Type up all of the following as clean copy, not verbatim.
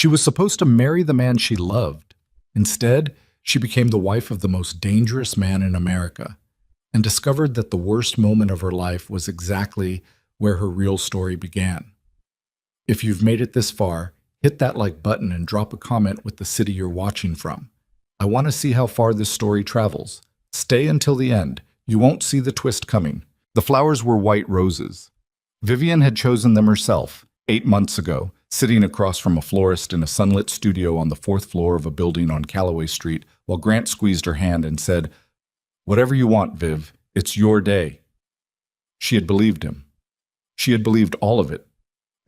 She was supposed to marry the man she loved. Instead, she became the wife of the most dangerous man in America and discovered that the worst moment of her life was exactly where her real story began. If you've made it this far, hit that like button and drop a comment with the city you're watching from. I want to see how far this story travels. Stay until the end. You won't see the twist coming. The flowers were white roses. Vivian had chosen them herself, 8 months ago, sitting across from a florist in a sunlit studio on the 4th floor of a building on Callaway Street, while Grant squeezed her hand and said, "Whatever you want, Viv, it's your day." She had believed him. She had believed all of it.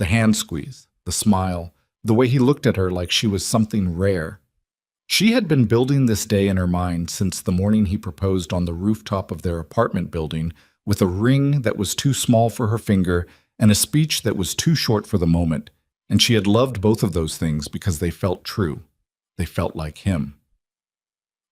The hand squeeze, the smile, the way he looked at her like she was something rare. She had been building this day in her mind since the morning he proposed on the rooftop of their apartment building, with a ring that was too small for her finger and a speech that was too short for the moment, and she had loved both of those things because they felt true. They felt like him.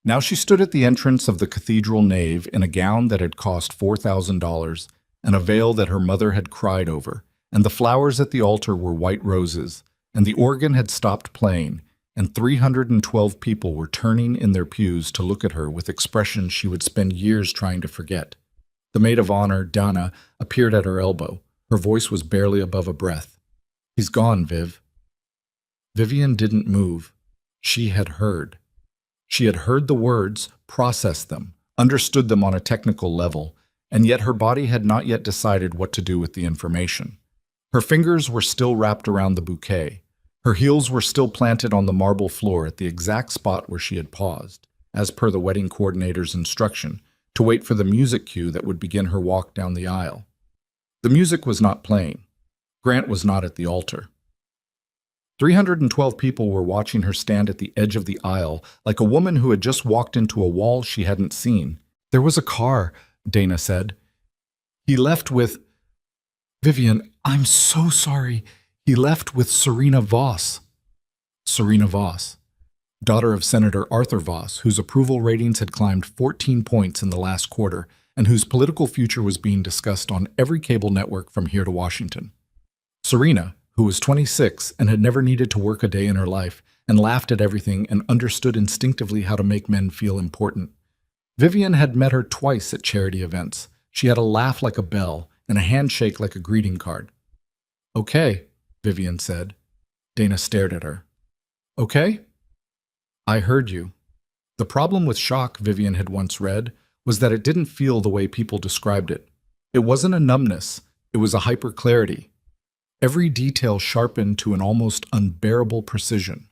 Now she stood at the entrance of the cathedral nave in a gown that had cost $4,000 and a veil that her mother had cried over, and the flowers at the altar were white roses, and the organ had stopped playing, and 312 people were turning in their pews to look at her with expressions she would spend years trying to forget. The maid of honor, Donna, appeared at her elbow. Her voice was barely above a breath. "He's gone, Viv." Vivian didn't move. She had heard. She had heard the words, processed them, understood them on a technical level, and yet her body had not yet decided what to do with the information. Her fingers were still wrapped around the bouquet. Her heels were still planted on the marble floor at the exact spot where she had paused, as per the wedding coordinator's instruction, to wait for the music cue that would begin her walk down the aisle. The music was not playing. Grant was not at the altar. 312 people were watching her stand at the edge of the aisle, like a woman who had just walked into a wall she hadn't seen. "There was a car," Dana said. "He left with..." "Vivian, I'm so sorry. He left with Serena Voss." Serena Voss, daughter of Senator Arthur Voss, whose approval ratings had climbed 14 points in the last quarter, and whose political future was being discussed on every cable network from here to Washington. Serena, who was 26 and had never needed to work a day in her life, and laughed at everything and understood instinctively how to make men feel important. Vivian had met her twice at charity events. She had a laugh like a bell and a handshake like a greeting card. "Okay," Vivian said. Dana stared at her. "Okay?" "I heard you." The problem with shock, Vivian had once read, was that it didn't feel the way people described it. It wasn't a numbness, it was a hyperclarity. Every detail sharpened to an almost unbearable precision.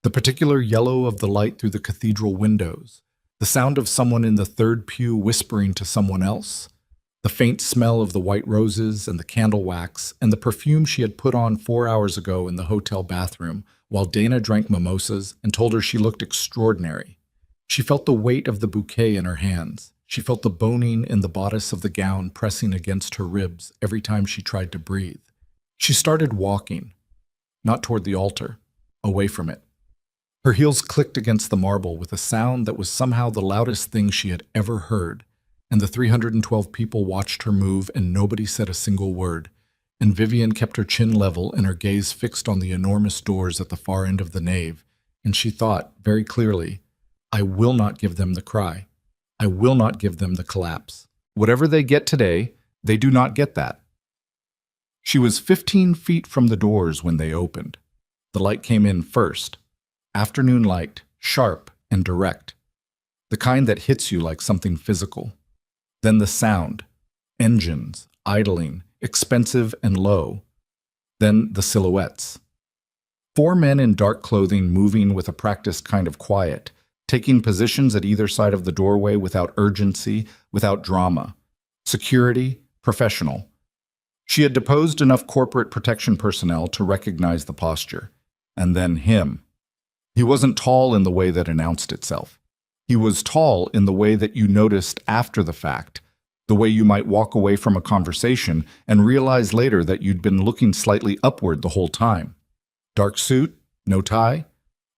The particular yellow of the light through the cathedral windows, the sound of someone in the third pew whispering to someone else, the faint smell of the white roses and the candle wax, and the perfume she had put on 4 hours ago in the hotel bathroom while Dana drank mimosas and told her she looked extraordinary. She felt the weight of the bouquet in her hands. She felt the boning in the bodice of the gown pressing against her ribs every time she tried to breathe. She started walking, not toward the altar, away from it. Her heels clicked against the marble with a sound that was somehow the loudest thing she had ever heard, and the 312 people watched her move and nobody said a single word, and Vivian kept her chin level and her gaze fixed on the enormous doors at the far end of the nave, and she thought, very clearly, "I will not give them the cry. I will not give them the collapse. Whatever they get today, they do not get that." She was 15 feet from the doors when they opened. The light came in first. Afternoon light, sharp and direct. The kind that hits you like something physical. Then the sound. Engines, idling, expensive and low. Then the silhouettes. 4 men in dark clothing moving with a practiced kind of quiet, taking positions at either side of the doorway without urgency, without drama. Security, professional. She had deposed enough corporate protection personnel to recognize the posture. And then him. He wasn't tall in the way that announced itself. He was tall in the way that you noticed after the fact, the way you might walk away from a conversation and realize later that you'd been looking slightly upward the whole time. Dark suit, no tie,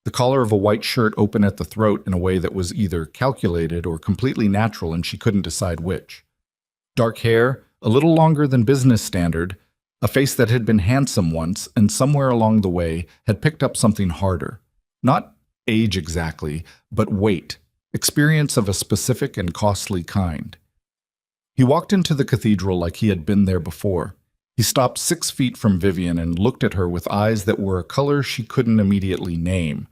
the collar of a white shirt open at the throat in a way that was either calculated or completely natural, and she couldn't decide which. Dark hair, a little longer than business standard, A face that had been handsome once and somewhere along the way had picked up something harder. Not age exactly, but weight, experience of a specific and costly kind. He walked into the cathedral like he had been there before. He stopped 6 feet from Vivian and looked at her with eyes that were a color she couldn't immediately name,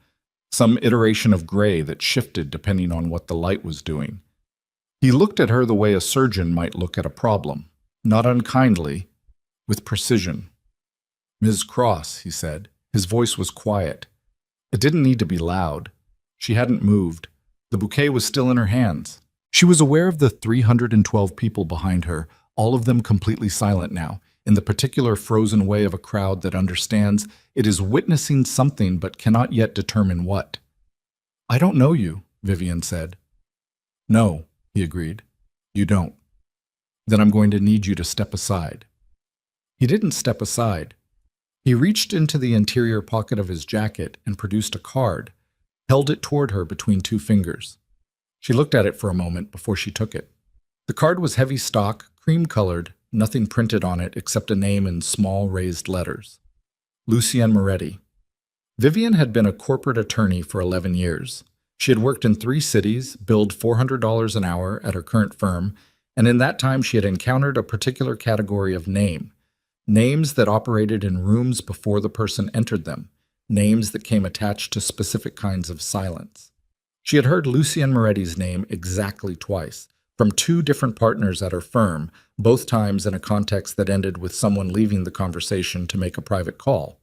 some iteration of gray that shifted depending on what the light was doing. He looked at her the way a surgeon might look at a problem, not unkindly, with precision. "Ms. Cross," he said. His voice was quiet. It didn't need to be loud. She hadn't moved. The bouquet was still in her hands. She was aware of the 312 people behind her, all of them completely silent now, in the particular frozen way of a crowd that understands it is witnessing something but cannot yet determine what. "I don't know you," Vivian said. "No," he agreed. "You don't. Then I'm going to need you to step aside." He didn't step aside. He reached into the interior pocket of his jacket and produced a card, held it toward her between 2 fingers. She looked at it for a moment before she took it. The card was heavy stock, cream-colored, nothing printed on it except a name in small raised letters. Lucienne Moretti. Vivian had been a corporate attorney for 11 years. She had worked in 3 cities, billed $400 an hour at her current firm, and in that time she had encountered a particular category of name. Names that operated in rooms before the person entered them. Names that came attached to specific kinds of silence. She had heard Lucienne Moretti's name exactly twice, from 2 different partners at her firm, both times in a context that ended with someone leaving the conversation to make a private call.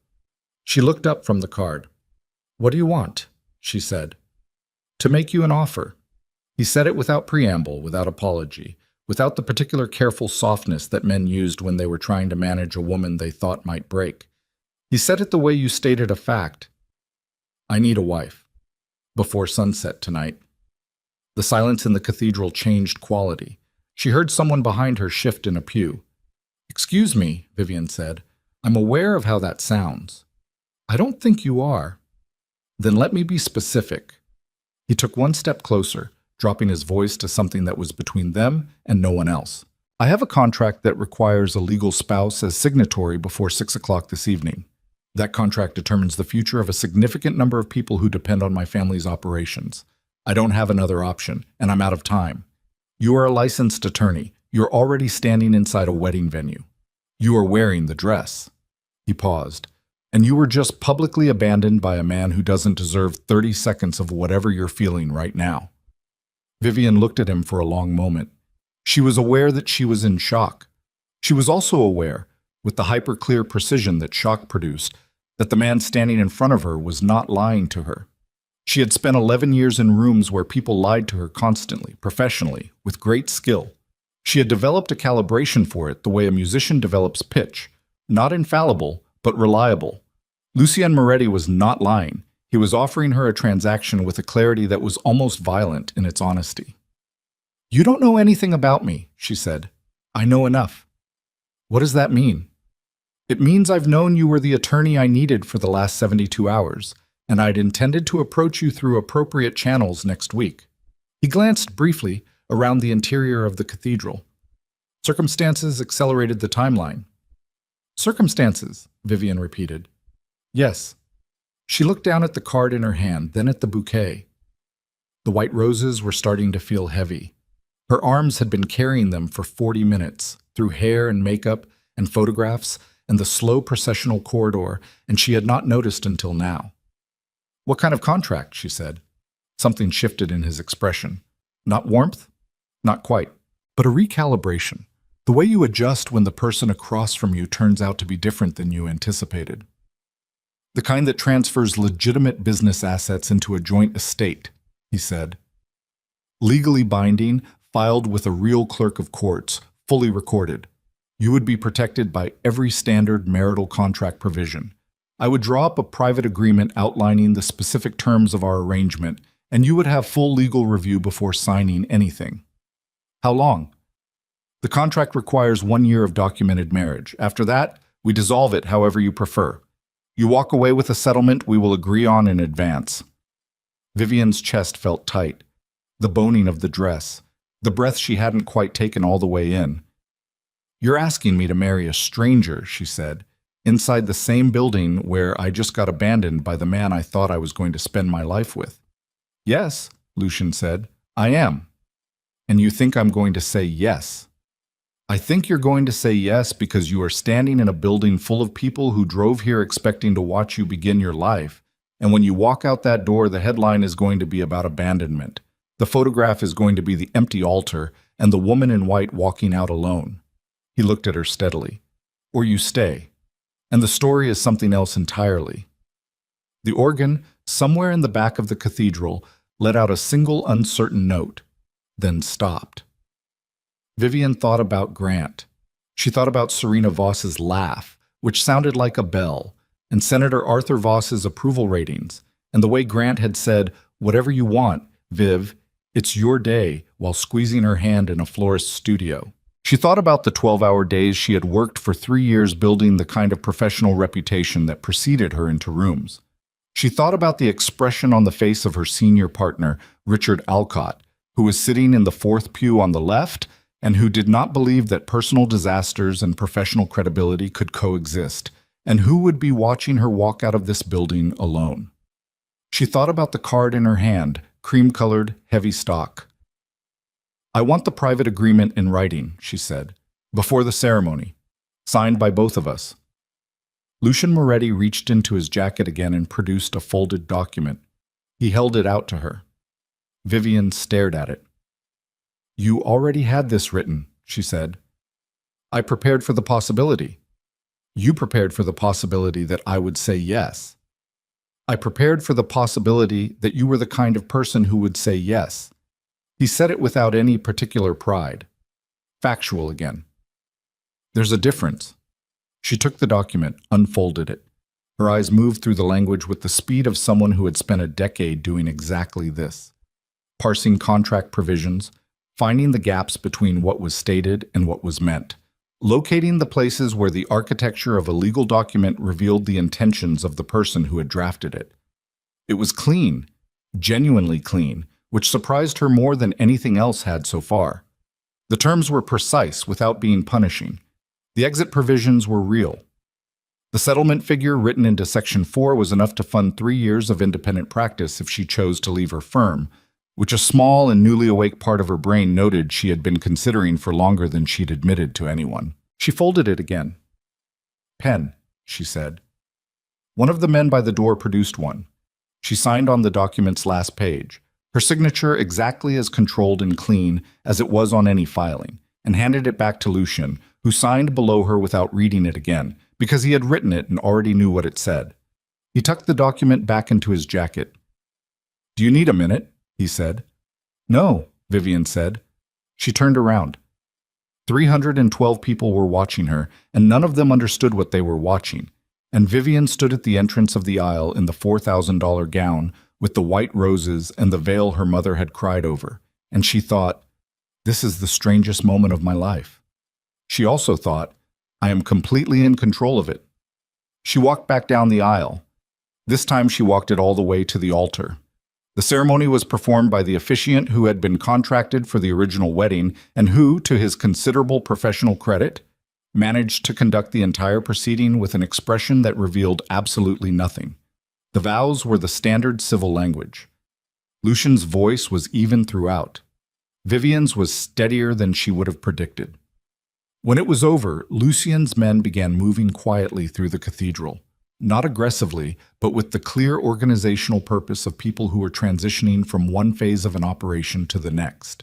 She looked up from the card. "What do you want?" she said. "To make you an offer." He said it without preamble, without apology, without the particular careful softness that men used when they were trying to manage a woman they thought might break. He said it the way you stated a fact. "I need a wife. Before sunset tonight." The silence in the cathedral changed quality. She heard someone behind her shift in a pew. "Excuse me," Vivian said. "I'm aware of how that sounds." "I don't think you are." "Then let me be specific." He took 1 step closer, dropping his voice to something that was between them and no one else. "I have a contract that requires a legal spouse as signatory before 6 o'clock this evening. That contract determines the future of a significant number of people who depend on my family's operations. I don't have another option, and I'm out of time. You are a licensed attorney. You're already standing inside a wedding venue. You are wearing the dress." He paused. "And you were just publicly abandoned by a man who doesn't deserve 30 seconds of whatever you're feeling right now." Vivian looked at him for a long moment. She was aware that she was in shock. She was also aware, with the hyper-clear precision that shock produced, that the man standing in front of her was not lying to her. She had spent 11 years in rooms where people lied to her constantly, professionally, with great skill. She had developed a calibration for it the way a musician develops pitch, not infallible, but reliable. Lucienne Moretti was not lying. He was offering her a transaction with a clarity that was almost violent in its honesty. "You don't know anything about me," she said. "I know enough." "What does that mean?" "It means I've known you were the attorney I needed for the last 72 hours, and I'd intended to approach you through appropriate channels next week." He glanced briefly around the interior of the cathedral. "Circumstances accelerated the timeline." "Circumstances," Vivian repeated. "Yes." She looked down at the card in her hand, then at the bouquet. The white roses were starting to feel heavy. Her arms had been carrying them for 40 minutes, through hair and makeup and photographs and the slow processional corridor, and she had not noticed until now. "What kind of contract?" she said. Something shifted in his expression. Not warmth? Not quite. But a recalibration. The way you adjust when the person across from you turns out to be different than you anticipated. The kind that transfers legitimate business assets into a joint estate, he said. Legally binding, filed with a real clerk of courts, fully recorded. You would be protected by every standard marital contract provision. I would draw up a private agreement outlining the specific terms of our arrangement, and you would have full legal review before signing anything. How long? The contract requires 1 year of documented marriage. After that, we dissolve it however you prefer. You walk away with a settlement we will agree on in advance. Vivian's chest felt tight. The boning of the dress. The breath she hadn't quite taken all the way in. You're asking me to marry a stranger, she said, inside the same building where I just got abandoned by the man I thought I was going to spend my life with. Yes, Lucian said, I am. And you think I'm going to say yes? I think you're going to say yes because you are standing in a building full of people who drove here expecting to watch you begin your life. And when you walk out that door, the headline is going to be about abandonment. The photograph is going to be the empty altar and the woman in white walking out alone. He looked at her steadily. Or you stay. And the story is something else entirely. The organ, somewhere in the back of the cathedral, let out a single uncertain note, then stopped. Vivian thought about Grant. She thought about Serena Voss's laugh, which sounded like a bell, and Senator Arthur Voss's approval ratings, and the way Grant had said, "Whatever you want, Viv, it's your day," while squeezing her hand in a florist's studio. She thought about the 12-hour days she had worked for 3 years building the kind of professional reputation that preceded her into rooms. She thought about the expression on the face of her senior partner, Richard Alcott, who was sitting in the fourth pew on the left and who did not believe that personal disasters and professional credibility could coexist, and who would be watching her walk out of this building alone. She thought about the card in her hand, cream-colored, heavy stock. I want the private agreement in writing, she said, before the ceremony, signed by both of us. Lucian Moretti reached into his jacket again and produced a folded document. He held it out to her. Vivian stared at it. You already had this written, she said. I prepared for the possibility. You prepared for the possibility that I would say yes. I prepared for the possibility that you were the kind of person who would say yes. He said it without any particular pride. Factual again. There's a difference. She took the document, unfolded it. Her eyes moved through the language with the speed of someone who had spent a decade doing exactly this. Parsing contract provisions, finding the gaps between what was stated and what was meant, locating the places where the architecture of a legal document revealed the intentions of the person who had drafted it. It was clean, genuinely clean, which surprised her more than anything else had so far. The terms were precise without being punishing. The exit provisions were real. The settlement figure written into Section 4 was enough to fund 3 years of independent practice if she chose to leave her firm, which a small and newly awake part of her brain noted she had been considering for longer than she'd admitted to anyone. She folded it again. Pen, she said. One of the men by the door produced one. She signed on the document's last page, her signature exactly as controlled and clean as it was on any filing, and handed it back to Lucian, who signed below her without reading it again, because he had written it and already knew what it said. He tucked the document back into his jacket. Do you need a minute? He said. No, Vivian said. She turned around. 312 people were watching her, and none of them understood what they were watching. And Vivian stood at the entrance of the aisle in the $4,000 gown with the white roses and the veil her mother had cried over. And she thought, this is the strangest moment of my life. She also thought, I am completely in control of it. She walked back down the aisle. This time she walked it all the way to the altar. The ceremony was performed by the officiant who had been contracted for the original wedding and who, to his considerable professional credit, managed to conduct the entire proceeding with an expression that revealed absolutely nothing. The vows were the standard civil language. Lucian's voice was even throughout. Vivian's was steadier than she would have predicted. When it was over, Lucian's men began moving quietly through the cathedral. Not aggressively, but with the clear organizational purpose of people who were transitioning from one phase of an operation to the next.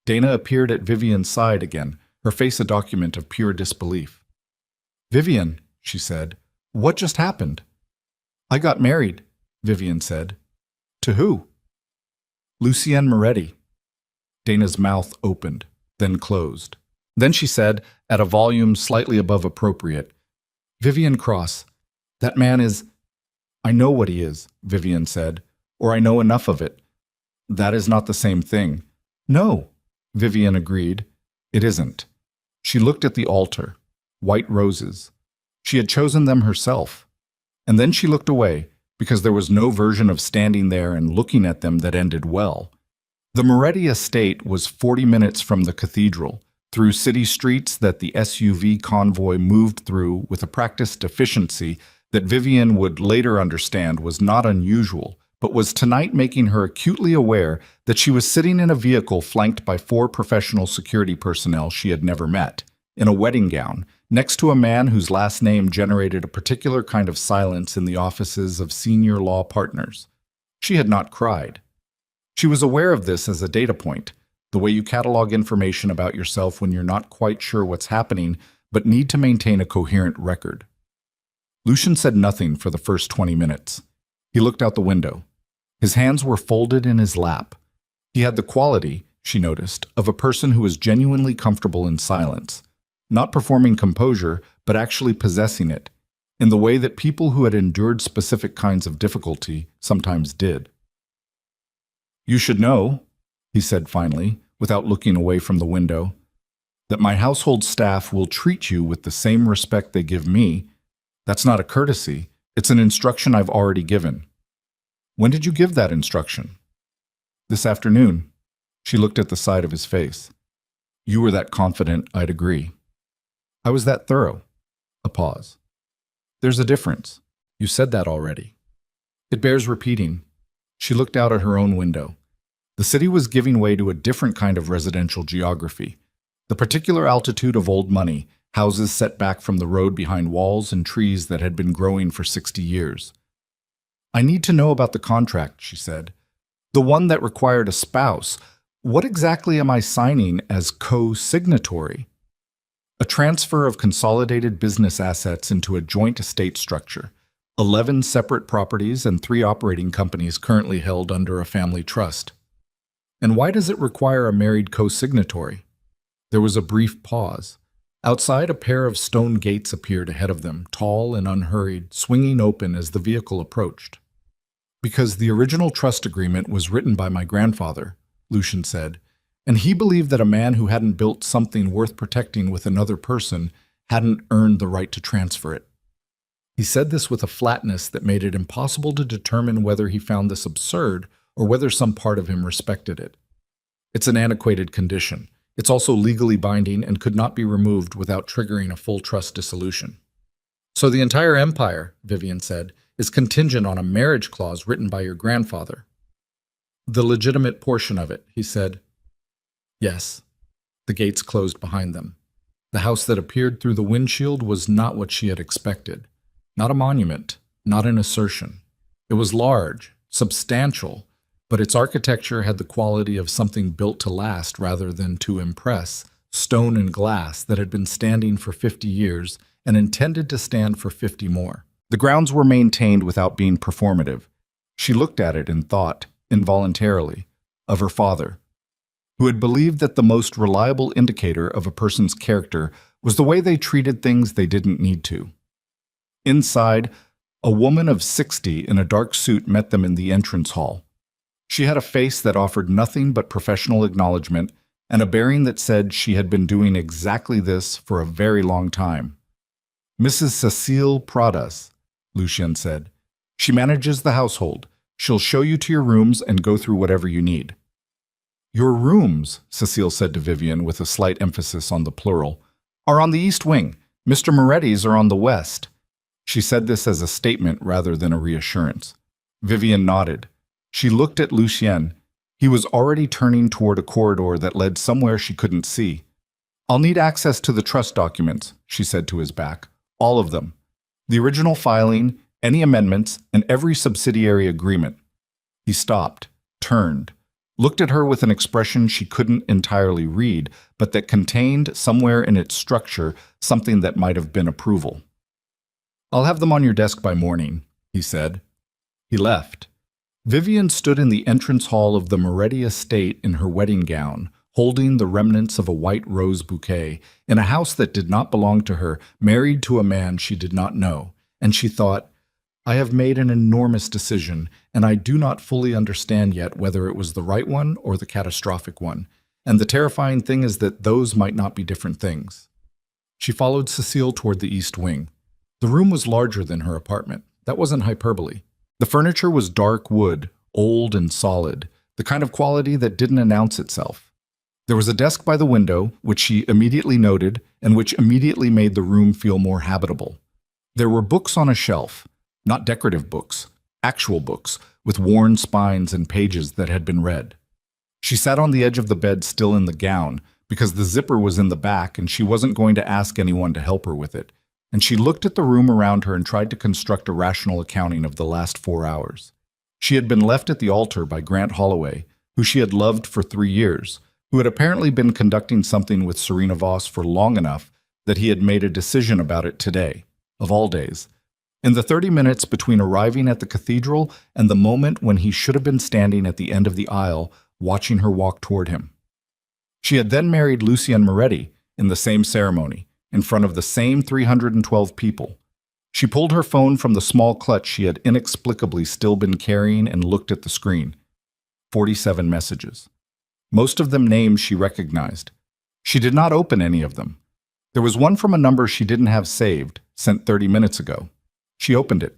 Dana appeared at Vivian's side again, her face a document of pure disbelief. Vivian, she said, what just happened? I got married, Vivian said. To who? Lucienne Moretti. Dana's mouth opened, then closed. Then she said, at a volume slightly above appropriate, Vivian Cross. That man is— I know what he is, Vivian said, or I know enough of it. That is not the same thing. No, Vivian agreed. It isn't. She looked at the altar. White roses. She had chosen them herself. And then she looked away, because there was no version of standing there and looking at them that ended well. The Moretti estate was 40 minutes from the cathedral, through city streets that the SUV convoy moved through with a practiced efficiency that Vivian would later understand was not unusual, but was tonight making her acutely aware that she was sitting in a vehicle flanked by 4 professional security personnel she had never met, in a wedding gown, next to a man whose last name generated a particular kind of silence in the offices of senior law partners. She had not cried. She was aware of this as a data point, the way you catalog information about yourself when you're not quite sure what's happening but need to maintain a coherent record. Lucian said nothing for the first 20 minutes. He looked out the window. His hands were folded in his lap. He had the quality, she noticed, of a person who was genuinely comfortable in silence, not performing composure, but actually possessing it, in the way that people who had endured specific kinds of difficulty sometimes did. "You should know," he said finally, without looking away from the window, "that my household staff will treat you with the same respect they give me. That's not a courtesy. It's an instruction I've already given." "When did you give that instruction?" "This afternoon." She looked at the side of his face. "You were that confident, I'd agree." "I was that thorough." A pause. "There's a difference. You said that already." "It bears repeating." She looked out at her own window. The city was giving way to a different kind of residential geography. The particular altitude of old money, houses set back from the road behind walls and trees that had been growing for 60 years. "I need to know about the contract," she said. "The one that required a spouse. What exactly am I signing as co-signatory?" "A transfer of consolidated business assets into a joint estate structure. 11 separate properties and 3 operating companies currently held under a family trust." "And why does it require a married co-signatory?" There was a brief pause. Outside, a pair of stone gates appeared ahead of them, tall and unhurried, swinging open as the vehicle approached. "Because the original trust agreement was written by my grandfather," Lucian said, "and he believed that a man who hadn't built something worth protecting with another person hadn't earned the right to transfer it." He said this with a flatness that made it impossible to determine whether he found this absurd or whether some part of him respected it. "It's an antiquated condition. It's also legally binding and could not be removed without triggering a full trust dissolution." "So the entire empire," Vivian said, "is contingent on a marriage clause written by your grandfather." "The legitimate portion of it," he said. "Yes." The gates closed behind them. The house that appeared through the windshield was not what she had expected. Not a monument, not an assertion. It was large, substantial, but its architecture had the quality of something built to last rather than to impress, stone and glass that had been standing for 50 years and intended to stand for 50 more. The grounds were maintained without being performative. She looked at it and thought, involuntarily, of her father, who had believed that the most reliable indicator of a person's character was the way they treated things they didn't need to. Inside, a woman of 60 in a dark suit met them in the entrance hall. She had a face that offered nothing but professional acknowledgement and a bearing that said she had been doing exactly this for a very long time. "Mrs. Cecile Pradas," Lucian said. "She manages the household. She'll show you to your rooms and go through whatever you need." "Your rooms," Cecile said to Vivian with a slight emphasis on the plural, "are on the east wing. Mr. Moretti's are on the west." She said this as a statement rather than a reassurance. Vivian nodded. She looked at Lucien. He was already turning toward a corridor that led somewhere she couldn't see. "I'll need access to the trust documents," she said to his back. "All of them. The original filing, any amendments, and every subsidiary agreement." He stopped, turned, looked at her with an expression she couldn't entirely read, but that contained, somewhere in its structure, something that might have been approval. "I'll have them on your desk by morning," he said. He left. Vivian stood in the entrance hall of the Moretti estate in her wedding gown, holding the remnants of a white rose bouquet, in a house that did not belong to her, married to a man she did not know, and she thought, "I have made an enormous decision, and I do not fully understand yet whether it was the right one or the catastrophic one, and the terrifying thing is that those might not be different things." She followed Cecile toward the east wing. The room was larger than her apartment. That wasn't hyperbole. The furniture was dark wood, old and solid, the kind of quality that didn't announce itself. There was a desk by the window, which she immediately noted, and which immediately made the room feel more habitable. There were books on a shelf, not decorative books, actual books, with worn spines and pages that had been read. She sat on the edge of the bed still in the gown, because the zipper was in the back and she wasn't going to ask anyone to help her with it, and she looked at the room around her and tried to construct a rational accounting of the last 4 hours. She had been left at the altar by Grant Holloway, who she had loved for 3 years, who had apparently been conducting something with Serena Voss for long enough that he had made a decision about it today, of all days. In the 30 minutes between arriving at the cathedral and the moment when he should have been standing at the end of the aisle, watching her walk toward him. She had then married Lucien Moretti in the same ceremony, in front of the same 312 people. She pulled her phone from the small clutch she had inexplicably still been carrying and looked at the screen. 47 messages. Most of them names she recognized. She did not open any of them. There was one from a number she didn't have saved, sent 30 minutes ago. She opened it.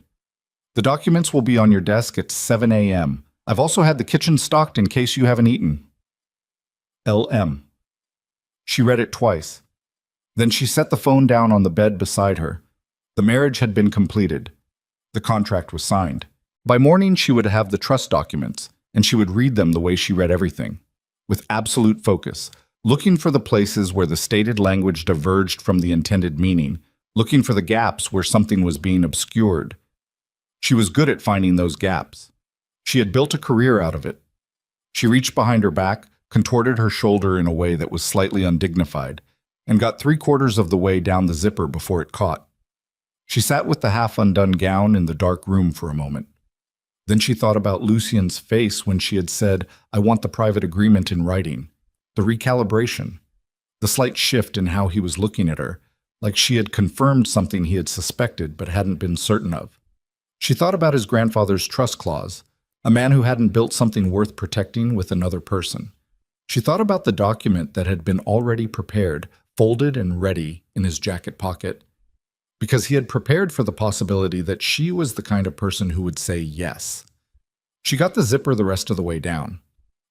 The documents will be on your desk at 7 a.m. I've also had the kitchen stocked in case you haven't eaten. LM. She read it twice. Then she set the phone down on the bed beside her. The marriage had been completed. The contract was signed. By morning she would have the trust documents, and she would read them the way she read everything, with absolute focus, looking for the places where the stated language diverged from the intended meaning, looking for the gaps where something was being obscured. She was good at finding those gaps. She had built a career out of it. She reached behind her back, contorted her shoulder in a way that was slightly undignified, and got 3/4 of the way down the zipper before it caught. She sat with the half-undone gown in the dark room for a moment. Then she thought about Lucien's face when she had said, "I want the private agreement in writing." The recalibration. The slight shift in how he was looking at her, like she had confirmed something he had suspected but hadn't been certain of. She thought about his grandfather's trust clause, a man who hadn't built something worth protecting with another person. She thought about the document that had been already prepared, folded and ready in his jacket pocket, because he had prepared for the possibility that she was the kind of person who would say yes. She got the zipper the rest of the way down.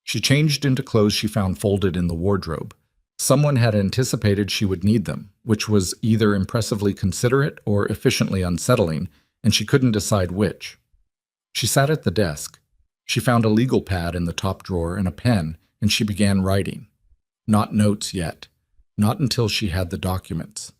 She changed into clothes she found folded in the wardrobe. Someone had anticipated she would need them, which was either impressively considerate or efficiently unsettling, and she couldn't decide which. She sat at the desk. She found a legal pad in the top drawer and a pen, and she began writing. Not notes yet. Not until she had the documents.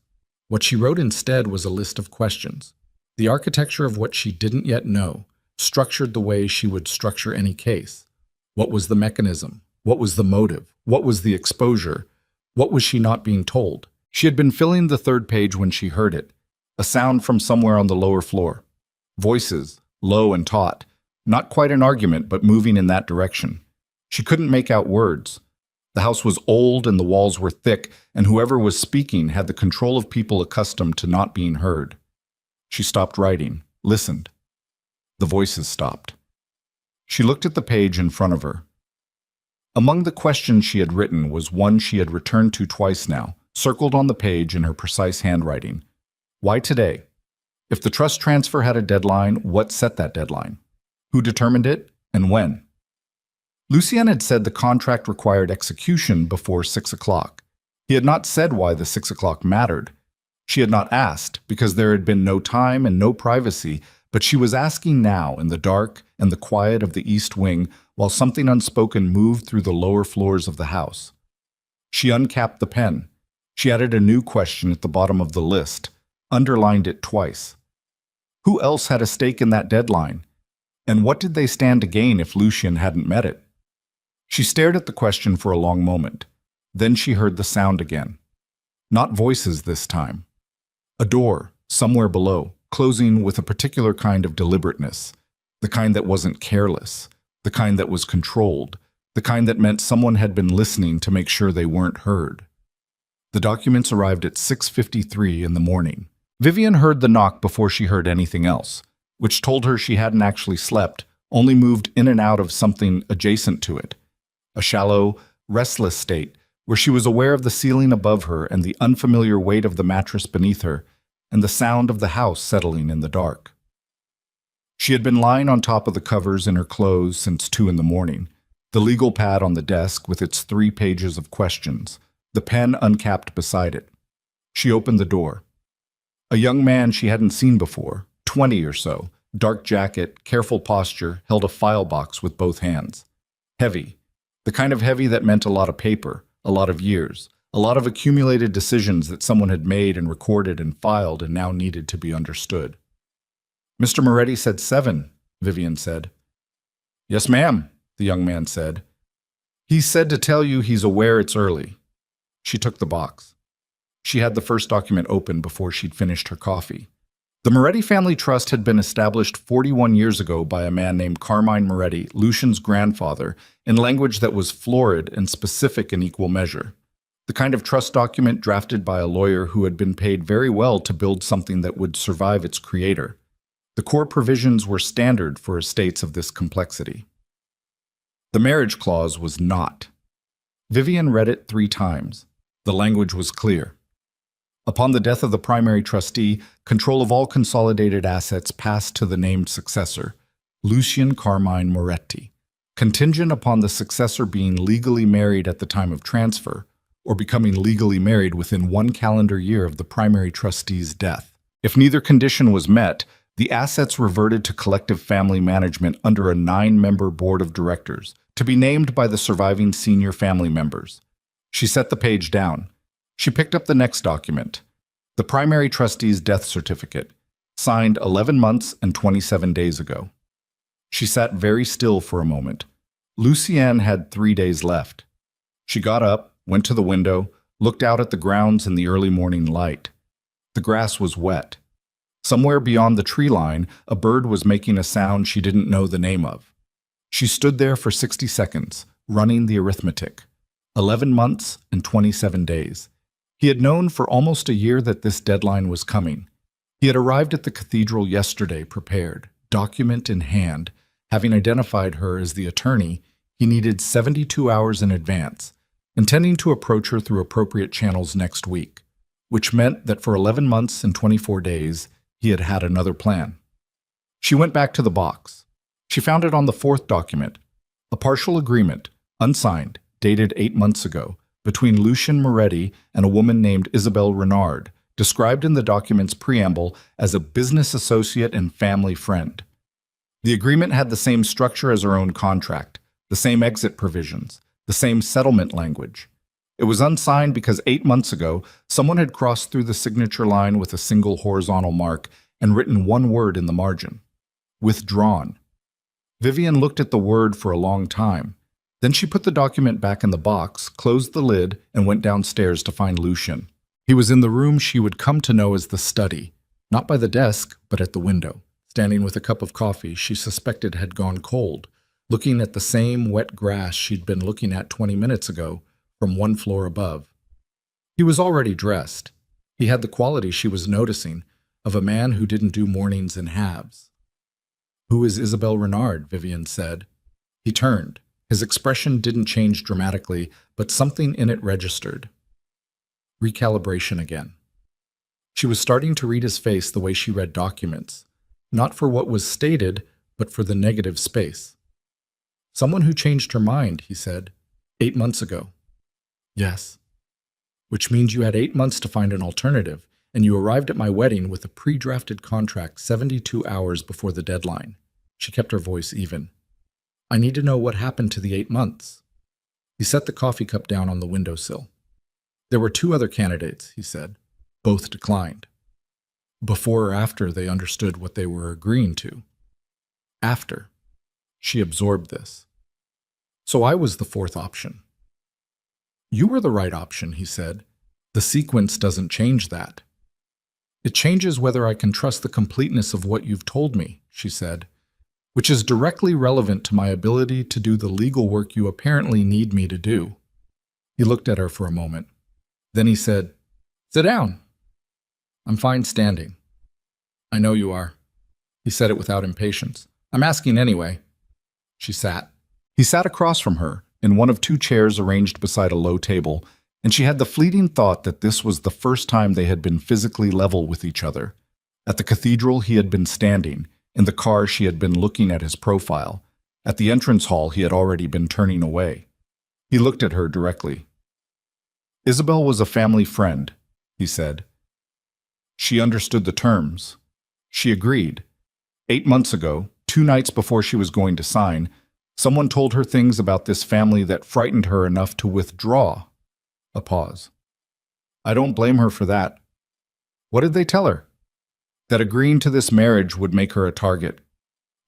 What she wrote instead was a list of questions. The architecture of what she didn't yet know, structured the way she would structure any case. What was the mechanism? What was the motive? What was the exposure? What was she not being told? She had been filling the 3rd page when she heard it, a sound from somewhere on the lower floor. Voices, low and taut, not quite an argument, but moving in that direction. She couldn't make out words. The house was old and the walls were thick, and whoever was speaking had the control of people accustomed to not being heard. She stopped writing, listened. The voices stopped. She looked at the page in front of her. Among the questions she had written was one she had returned to twice now, circled on the page in her precise handwriting. Why today? If the trust transfer had a deadline, what set that deadline? Who determined it, and when? Lucien had said the contract required execution before 6 o'clock. He had not said why the 6 o'clock mattered. She had not asked, because there had been no time and no privacy, but she was asking now in the dark and the quiet of the east wing while something unspoken moved through the lower floors of the house. She uncapped the pen. She added a new question at the bottom of the list, underlined it twice. Who else had a stake in that deadline? And what did they stand to gain if Lucien hadn't met it? She stared at the question for a long moment. Then she heard the sound again. Not voices this time. A door, somewhere below, closing with a particular kind of deliberateness, the kind that wasn't careless, the kind that was controlled, the kind that meant someone had been listening to make sure they weren't heard. The documents arrived at 6:53 in the morning. Vivian heard the knock before she heard anything else, which told her she hadn't actually slept, only moved in and out of something adjacent to it. A shallow, restless state where she was aware of the ceiling above her and the unfamiliar weight of the mattress beneath her and the sound of the house settling in the dark. She had been lying on top of the covers in her clothes since 2 in the morning. The legal pad on the desk with its 3 pages of questions, the pen uncapped beside it. She opened the door. A young man she hadn't seen before, 20 or so, dark jacket, careful posture, held a file box with both hands. Heavy. The kind of heavy that meant a lot of paper, a lot of years, a lot of accumulated decisions that someone had made and recorded and filed and now needed to be understood. Mr. Moretti said 7, Vivian said. Yes, ma'am, the young man said. He said to tell you he's aware it's early. She took the box. She had the first document open before she'd finished her coffee. The Moretti Family Trust had been established 41 years ago by a man named Carmine Moretti, Lucian's grandfather, in language that was florid and specific in equal measure. The kind of trust document drafted by a lawyer who had been paid very well to build something that would survive its creator. The core provisions were standard for estates of this complexity. The marriage clause was not. Vivian read it 3 times. The language was clear. Upon the death of the primary trustee, control of all consolidated assets passed to the named successor, Lucian Carmine Moretti, contingent upon the successor being legally married at the time of transfer, or becoming legally married within 1 calendar year of the primary trustee's death. If neither condition was met, the assets reverted to collective family management under a 9-member board of directors, to be named by the surviving senior family members. She set the page down. She picked up the next document, the primary trustee's death certificate, signed 11 months and 27 days ago. She sat very still for a moment. Lucienne had 3 days left. She got up, went to the window, looked out at the grounds in the early morning light. The grass was wet. Somewhere beyond the tree line, a bird was making a sound she didn't know the name of. She stood there for 60 seconds, running the arithmetic. 11 months and 27 days. He had known for almost a year that this deadline was coming. He had arrived at the cathedral yesterday prepared, document in hand. Having identified her as the attorney, he needed 72 hours in advance, intending to approach her through appropriate channels next week, which meant that for 11 months and 24 days, he had had another plan. She went back to the box. She found it on the 4th document, a partial agreement, unsigned, dated 8 months ago, between Lucian Moretti and a woman named Isabel Renard, described in the document's preamble as a business associate and family friend. The agreement had the same structure as her own contract, the same exit provisions, the same settlement language. It was unsigned because 8 months ago, someone had crossed through the signature line with a single horizontal mark and written 1 word in the margin. Withdrawn. Vivian looked at the word for a long time. Then she put the document back in the box, closed the lid, and went downstairs to find Lucian. He was in the room she would come to know as the study, not by the desk, but at the window, standing with a cup of coffee she suspected had gone cold, looking at the same wet grass she'd been looking at 20 minutes ago from 1 floor above. He was already dressed. He had the quality she was noticing of a man who didn't do mornings in halves. "Who is Isabel Renard?" Vivian said. He turned. His expression didn't change dramatically, but something in it registered. Recalibration again. She was starting to read his face the way she read documents, not for what was stated, but for the negative space. "Someone who changed her mind," he said. 8 months ago. "Yes." "Which means you had 8 months to find an alternative, and you arrived at my wedding with a pre-drafted contract 72 hours before the deadline." She kept her voice even. "I need to know what happened to the 8 months." He set the coffee cup down on the windowsill. "There were 2 other candidates," he said. "Both declined." Before or after they understood what they were agreeing to? After. She absorbed this. "So I was the 4th option." "You were the right option," he said. "The sequence doesn't change that." "It changes whether I can trust the completeness of what you've told me," she said, "which is directly relevant to my ability to do the legal work you apparently need me to do." He looked at her for a moment. Then he said, "Sit down." "I'm fine standing." "I know you are." He said it without impatience. "I'm asking anyway." She sat. He sat across from her, in one of 2 chairs arranged beside a low table, and she had the fleeting thought that this was the first time they had been physically level with each other. At the cathedral he had been standing, in the car she had been looking at his profile. At the entrance hall, he had already been turning away. He looked at her directly. Isabel was a family friend, he said. She understood the terms. She agreed. 8 months ago, 2 nights before she was going to sign, someone told her things about this family that frightened her enough to withdraw. A pause. I don't blame her for that. What did they tell her? That agreeing to this marriage would make her a target.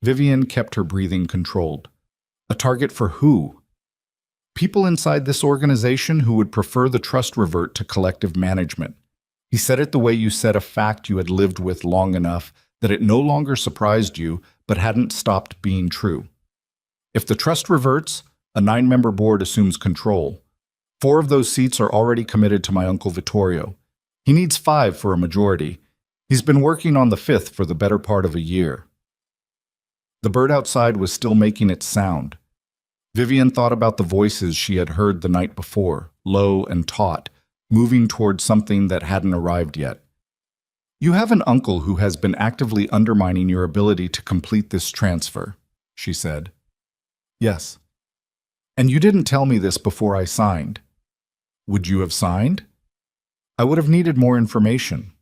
Vivian kept her breathing controlled. A target for who? People inside this organization who would prefer the trust revert to collective management. He said it the way you said a fact you had lived with long enough that it no longer surprised you but hadn't stopped being true. If the trust reverts, a 9-member board assumes control. 4 of those seats are already committed to my Uncle Vittorio. He needs 5 for a majority. He's been working on the 5th for the better part of a year. The bird outside was still making its sound. Vivian thought about the voices she had heard the night before, low and taut, moving toward something that hadn't arrived yet. You have an uncle who has been actively undermining your ability to complete this transfer, she said. Yes. And you didn't tell me this before I signed. Would you have signed? I would have needed more information.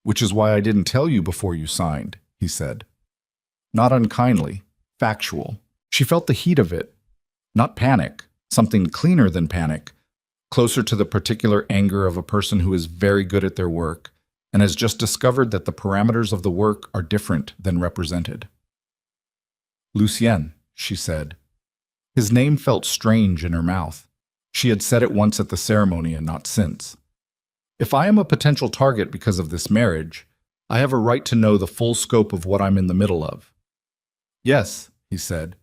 Which is why I didn't tell you before you signed, he said. Not unkindly, factual. She felt the heat of it. Not panic, something cleaner than panic, closer to the particular anger of a person who is very good at their work and has just discovered that the parameters of the work are different than represented. Lucien, she said. His name felt strange in her mouth. She had said it once at the ceremony and not since. If I am a potential target because of this marriage, I have a right to know the full scope of what I'm in the middle of. Yes, he said.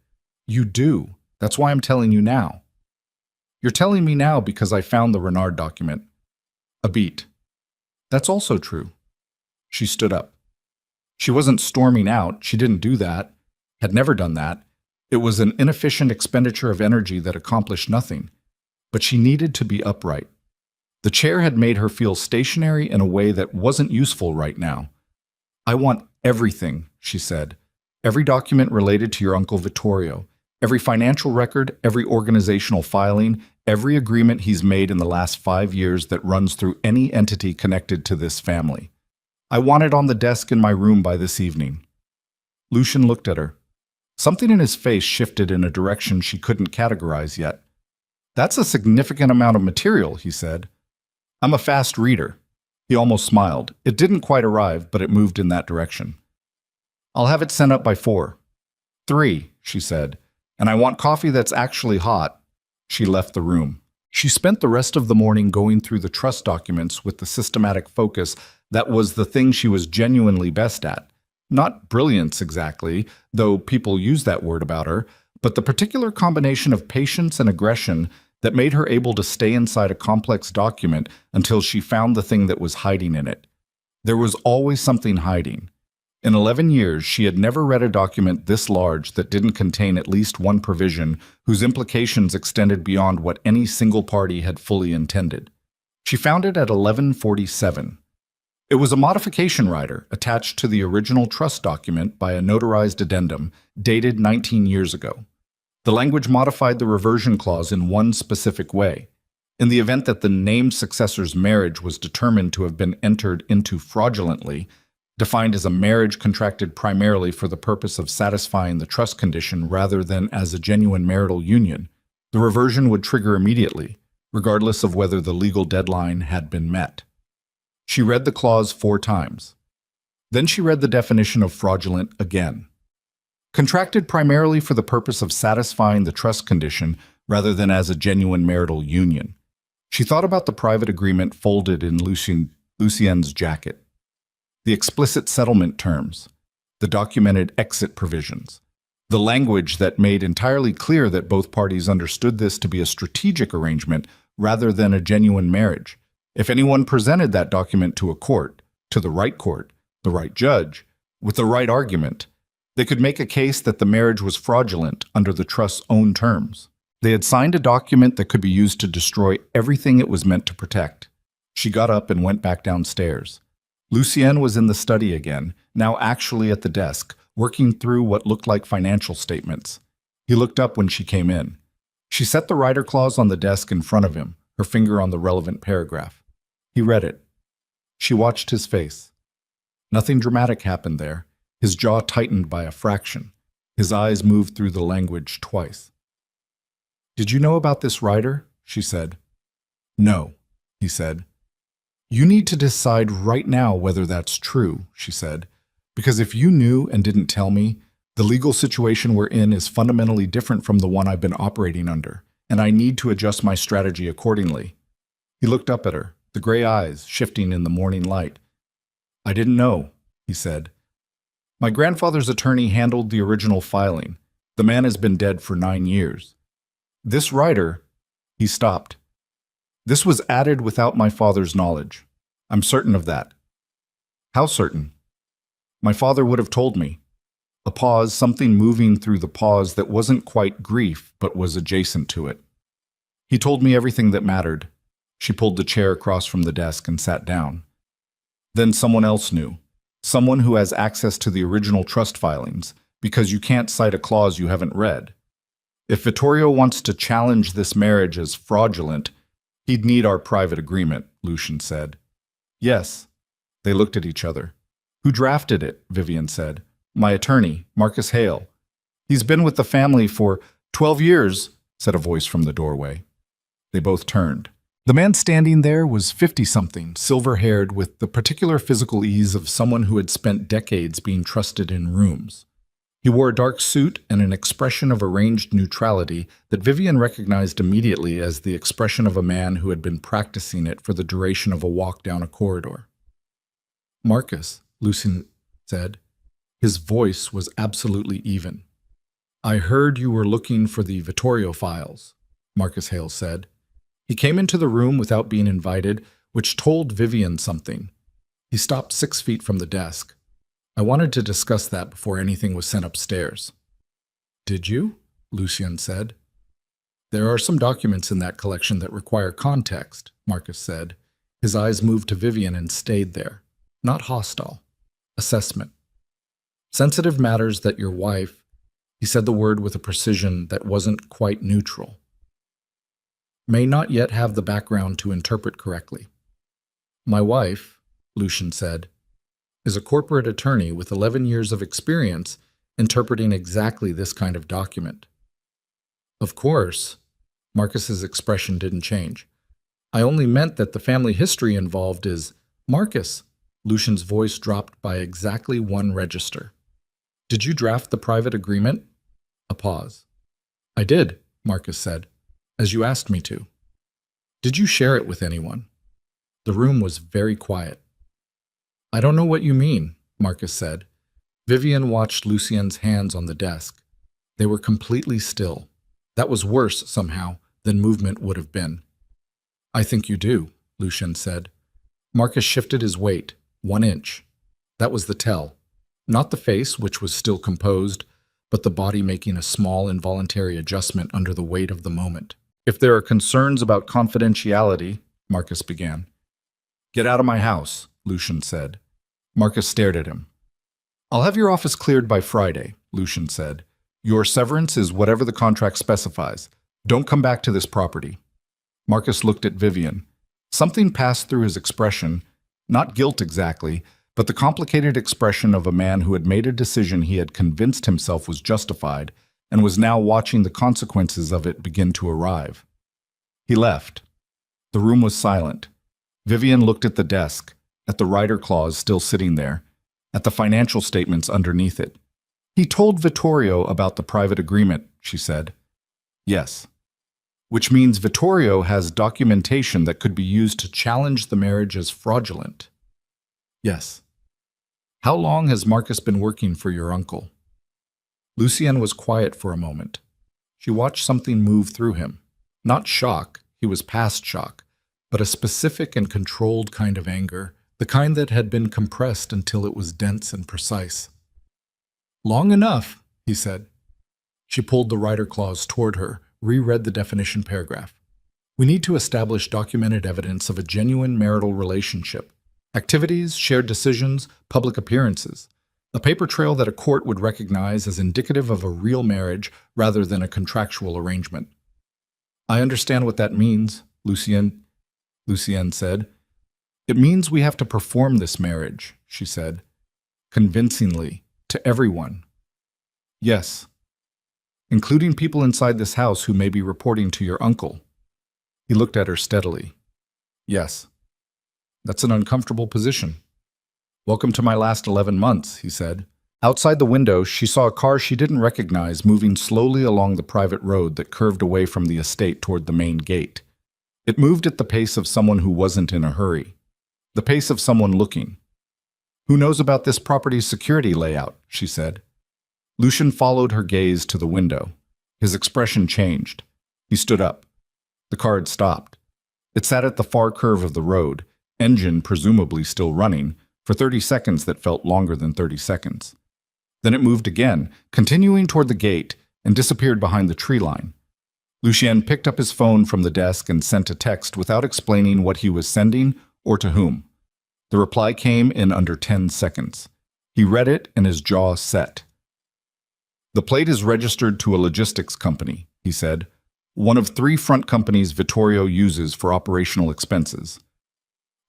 You do. That's why I'm telling you now. You're telling me now because I found the Renard document. A beat. That's also true. She stood up. She wasn't storming out. She didn't do that. Had never done that. It was an inefficient expenditure of energy that accomplished nothing. But she needed to be upright. The chair had made her feel stationary in a way that wasn't useful right now. I want everything, she said. Every document related to your Uncle Vittorio. Every financial record, every organizational filing, every agreement he's made in the last 5 years that runs through any entity connected to this family. I want it on the desk in my room by this evening. Lucien looked at her. Something in his face shifted in a direction she couldn't categorize yet. That's a significant amount of material, he said. I'm a fast reader. He almost smiled. It didn't quite arrive, but it moved in that direction. I'll have it sent up by 4. 3, she said. And I want coffee that's actually hot. She left the room. She spent the rest of the morning going through the trust documents with the systematic focus that was the thing she was genuinely best at. Not brilliance exactly, though people use that word about her, but the particular combination of patience and aggression that made her able to stay inside a complex document until she found the thing that was hiding in it. There was always something hiding. In 11 years, she had never read a document this large that didn't contain at least one provision whose implications extended beyond what any single party had fully intended. She found it at 1147. It was a modification rider attached to the original trust document by a notarized addendum dated 19 years ago. The language modified the reversion clause in one specific way. In the event that the named successor's marriage was determined to have been entered into fraudulently, defined as a marriage contracted primarily for the purpose of satisfying the trust condition rather than as a genuine marital union, the reversion would trigger immediately, regardless of whether the legal deadline had been met. She read the clause 4 times. Then she read the definition of fraudulent again. Contracted primarily for the purpose of satisfying the trust condition rather than as a genuine marital union. She thought about the private agreement folded in Lucien's jacket. The explicit settlement terms, the documented exit provisions, the language that made entirely clear that both parties understood this to be a strategic arrangement rather than a genuine marriage. If anyone presented that document to a court, to the right judge, with the right argument, they could make a case that the marriage was fraudulent under the trust's own terms. They had signed a document that could be used to destroy everything it was meant to protect. She got up and went back downstairs. Lucien was in the study again, now actually at the desk, working through what looked like financial statements. He looked up when she came in. She set the writer clause on the desk in front of him, her finger on the relevant paragraph. He read it. She watched his face. Nothing dramatic happened there. His jaw tightened by a fraction. His eyes moved through the language twice. "Did you know about this writer?" she said. "No," he said. "You need to decide right now whether that's true," she said, "because if you knew and didn't tell me, the legal situation we're in is fundamentally different from the one I've been operating under, and I need to adjust my strategy accordingly." He looked up at her, the gray eyes shifting in the morning light. "I didn't know," he said. "My grandfather's attorney handled the original filing. The man has been dead for 9 years. This writer," he stopped. "This was added without my father's knowledge. I'm certain of that." "How certain?" "My father would have told me." A pause, something moving through the pause that wasn't quite grief, but was adjacent to it. "He told me everything that mattered." She pulled the chair across from the desk and sat down. "Then someone else knew. Someone who has access to the original trust filings, because you can't cite a clause you haven't read. If Vittorio wants to challenge this marriage as fraudulent, he'd need our private agreement," Lucian said. "Yes." They looked at each other. "Who drafted it?" Vivian said. "My attorney, Marcus Hale." "He's been with the family for 12 years, said a voice from the doorway. They both turned. The man standing there was 50-something, silver-haired, with the particular physical ease of someone who had spent decades being trusted in rooms. He wore a dark suit and an expression of arranged neutrality that Vivian recognized immediately as the expression of a man who had been practicing it for the duration of a walk down a corridor. "Marcus," Lucian said. His voice was absolutely even. "I heard you were looking for the Vittorio files," Marcus Hale said. He came into the room without being invited, which told Vivian something. He stopped 6 feet from the desk. "I wanted to discuss that before anything was sent upstairs." "Did you?" Lucian said. "There are some documents in that collection that require context," Marcus said. His eyes moved to Vivian and stayed there. Not hostile. Assessment. "Sensitive matters that your wife," he said the word with a precision that wasn't quite neutral, "may not yet have the background to interpret correctly." "My wife," Lucian said, "is a corporate attorney with 11 years of experience interpreting exactly this kind of document." "Of course," Marcus's expression didn't change. "I only meant that the family history involved is—" "Marcus," Lucian's voice dropped by exactly 1 register. "Did you draft the private agreement?" A pause. "I did," Marcus said, "as you asked me to." "Did you share it with anyone?" The room was very quiet. "I don't know what you mean," Marcus said. Vivian watched Lucian's hands on the desk. They were completely still. That was worse, somehow, than movement would have been. "I think you do," Lucian said. Marcus shifted his weight, 1 inch. That was the tell. Not the face, which was still composed, but the body making a small involuntary adjustment under the weight of the moment. "If there are concerns about confidentiality," Marcus began. "Get out of my house," Lucian said. Marcus stared at him. "I'll have your office cleared by Friday," Lucian said. "Your severance is whatever the contract specifies. Don't come back to this property." Marcus looked at Vivian. Something passed through his expression, not guilt exactly, but the complicated expression of a man who had made a decision he had convinced himself was justified and was now watching the consequences of it begin to arrive. He left. The room was silent. Vivian looked at the desk, at the writer clause still sitting there, at the financial statements underneath it. "He told Vittorio about the private agreement," she said. "Yes." "Which means Vittorio has documentation that could be used to challenge the marriage as fraudulent." "Yes." "How long has Marcus been working for your uncle?" Lucian was quiet for a moment. She watched something move through him. Not shock, he was past shock, but a specific and controlled kind of anger, the kind that had been compressed until it was dense and precise. "Long enough," he said. She pulled the writer clause toward her, reread the definition paragraph. "We need to establish documented evidence of a genuine marital relationship. Activities, shared decisions, public appearances. A paper trail that a court would recognize as indicative of a real marriage rather than a contractual arrangement. I understand what that means, Lucienne said. It means we have to perform this marriage, she said, convincingly, to everyone. Yes, including people inside this house who may be reporting to your uncle. He looked at her steadily. Yes, that's an uncomfortable position. Welcome to my last 11 months, he said. Outside the window, she saw a car she didn't recognize moving slowly along the private road that curved away from the estate toward the main gate. It moved at the pace of someone who wasn't in a hurry, the pace of someone looking. Who knows about this property's security layout, she said. Lucian followed her gaze to the window. His expression changed. He stood up. The car had stopped. It sat at the far curve of the road, engine presumably still running, for 30 seconds that felt longer than 30 seconds. Then it moved again, continuing toward the gate, and disappeared behind the tree line. Lucien picked up his phone from the desk and sent a text without explaining what he was sending or to whom. The reply came in under 10 seconds. He read it and his jaw set. The plate is registered to a logistics company, he said, one of 3 front companies Vittorio uses for operational expenses.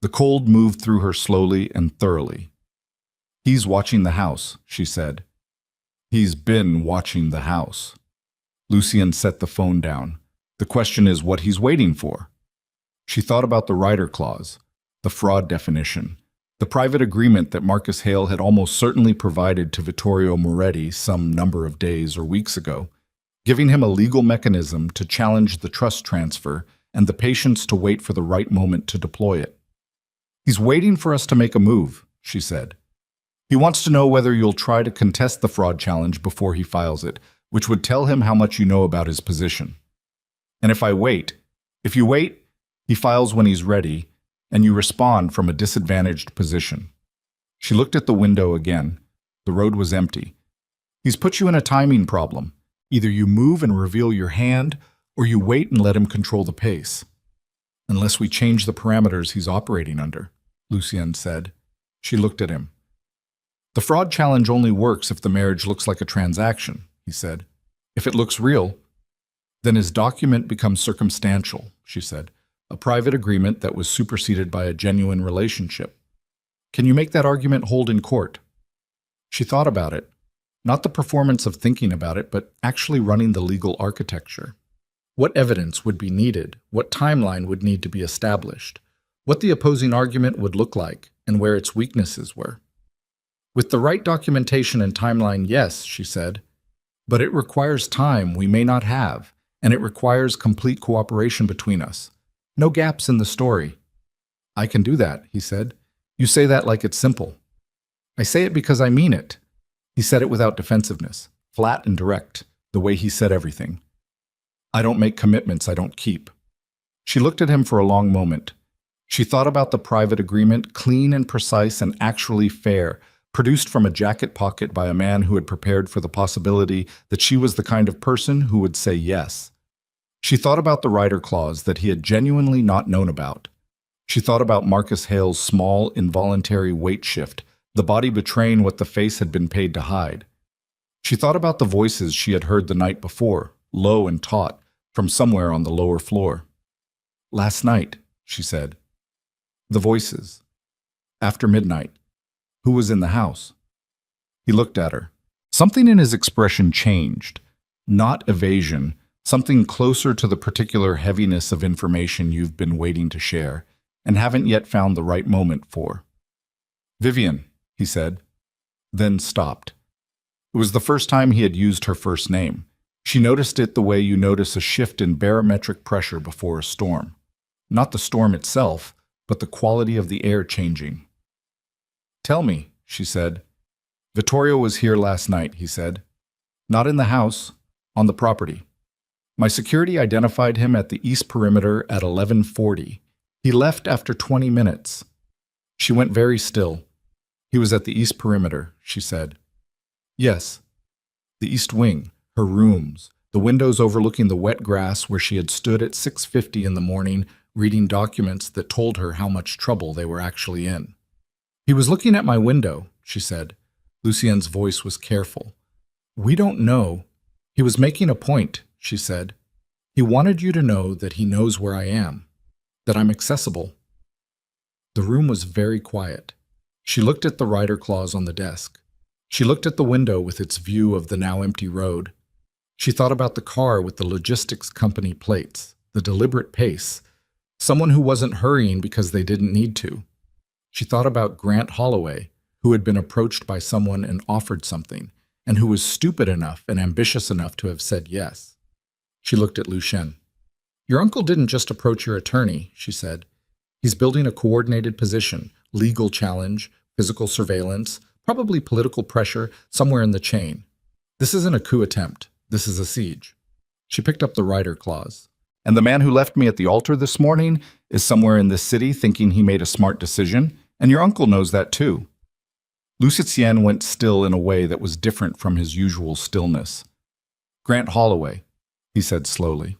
The cold moved through her slowly and thoroughly. He's watching the house, she said. He's been watching the house. Lucien set the phone down. The question is what he's waiting for. She thought about the rider clause, the fraud definition, the private agreement that Marcus Hale had almost certainly provided to Vittorio Moretti some number of days or weeks ago, giving him a legal mechanism to challenge the trust transfer and the patience to wait for the right moment to deploy it. He's waiting for us to make a move, she said. He wants to know whether you'll try to contest the fraud challenge before he files it, which would tell him how much you know about his position. And if you wait, he files when he's ready, and you respond from a disadvantaged position. She looked at the window again. The road was empty. He's put you in a timing problem. Either you move and reveal your hand, or you wait and let him control the pace. Unless we change the parameters he's operating under, Lucien said. She looked at him. The fraud challenge only works if the marriage looks like a transaction, he said. If it looks real, then his document becomes circumstantial, she said, a private agreement that was superseded by a genuine relationship. Can you make that argument hold in court? She thought about it, not the performance of thinking about it, but actually running the legal architecture. What evidence would be needed, what timeline would need to be established, what the opposing argument would look like, and where its weaknesses were. With the right documentation and timeline, yes, she said, but it requires time we may not have, and it requires complete cooperation between us. No gaps in the story. I can do that, he said. You say that like it's simple. I say it because I mean it. He said it without defensiveness, flat and direct, the way he said everything. I don't make commitments I don't keep. She looked at him for a long moment. She thought about the private agreement, clean and precise and actually fair, produced from a jacket pocket by a man who had prepared for the possibility that she was the kind of person who would say yes. She thought about the rider clause that he had genuinely not known about. She thought about Marcus Hale's small, involuntary weight shift, the body betraying what the face had been paid to hide. She thought about the voices she had heard the night before, low and taut, from somewhere on the lower floor. Last night, she said. The voices. After midnight. Who was in the house? He looked at her. Something in his expression changed. Not evasion, something closer to the particular heaviness of information you've been waiting to share and haven't yet found the right moment for. Vivian, he said, then stopped. It was the first time he had used her first name. She noticed it the way you notice a shift in barometric pressure before a storm. Not the storm itself, but the quality of the air changing. Tell me, she said. Vittorio was here last night, he said. Not in the house, on the property. My security identified him at the east perimeter at 11:40. He left after 20 minutes. She went very still. He was at the east perimeter, she said. Yes, the east wing. Her rooms, the windows overlooking the wet grass where she had stood at 6:50 in the morning reading documents that told her how much trouble they were actually in. He was looking at my window, she said. Lucien's voice was careful. We don't know. He was making a point, she said. He wanted you to know that he knows where I am, that I'm accessible. The room was very quiet. She looked at the rider clause on the desk. She looked at the window with its view of the now empty road. She thought about the car with the logistics company plates, the deliberate pace, someone who wasn't hurrying because they didn't need to. She thought about Grant Holloway, who had been approached by someone and offered something, and who was stupid enough and ambitious enough to have said yes. She looked at Lucien. Your uncle didn't just approach your attorney, she said. He's building a coordinated position, legal challenge, physical surveillance, probably political pressure somewhere in the chain. This isn't a coup attempt. This is a siege. She picked up the rider clause. And the man who left me at the altar this morning is somewhere in this city thinking he made a smart decision, and your uncle knows that too. Lucien went still in a way that was different from his usual stillness. Grant Holloway, he said slowly.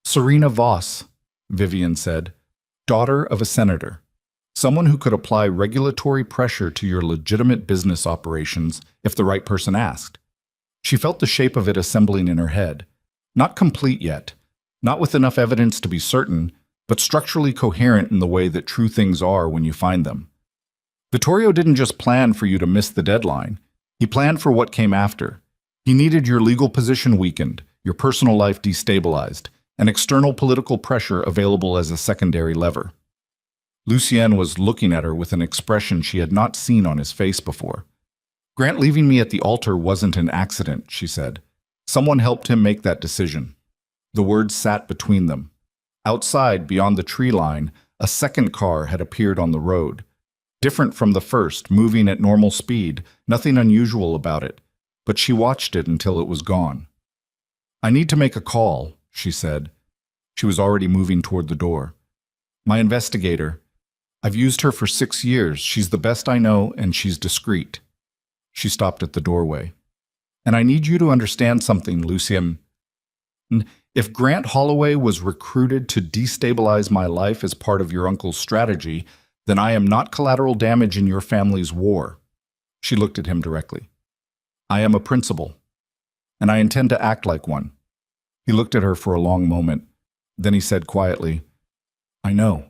Serena Voss, Vivian said, daughter of a senator, someone who could apply regulatory pressure to your legitimate business operations if the right person asked. She felt the shape of it assembling in her head, not complete yet, not with enough evidence to be certain, but structurally coherent in the way that true things are when you find them. Vittorio didn't just plan for you to miss the deadline. He planned for what came after. He needed your legal position weakened, your personal life destabilized, and external political pressure available as a secondary lever. Lucien was looking at her with an expression she had not seen on his face before. Grant leaving me at the altar wasn't an accident, she said. Someone helped him make that decision. The words sat between them. Outside, beyond the tree line, a second car had appeared on the road. Different from the first, moving at normal speed, nothing unusual about it, but she watched it until it was gone. I need to make a call, she said. She was already moving toward the door. My investigator. I've used her for 6 years. She's the best I know, and she's discreet. She stopped at the doorway. And I need you to understand something, Lucien. If Grant Holloway was recruited to destabilize my life as part of your uncle's strategy, then I am not collateral damage in your family's war. She looked at him directly. I am a principal, and I intend to act like one. He looked at her for a long moment. Then he said quietly, I know.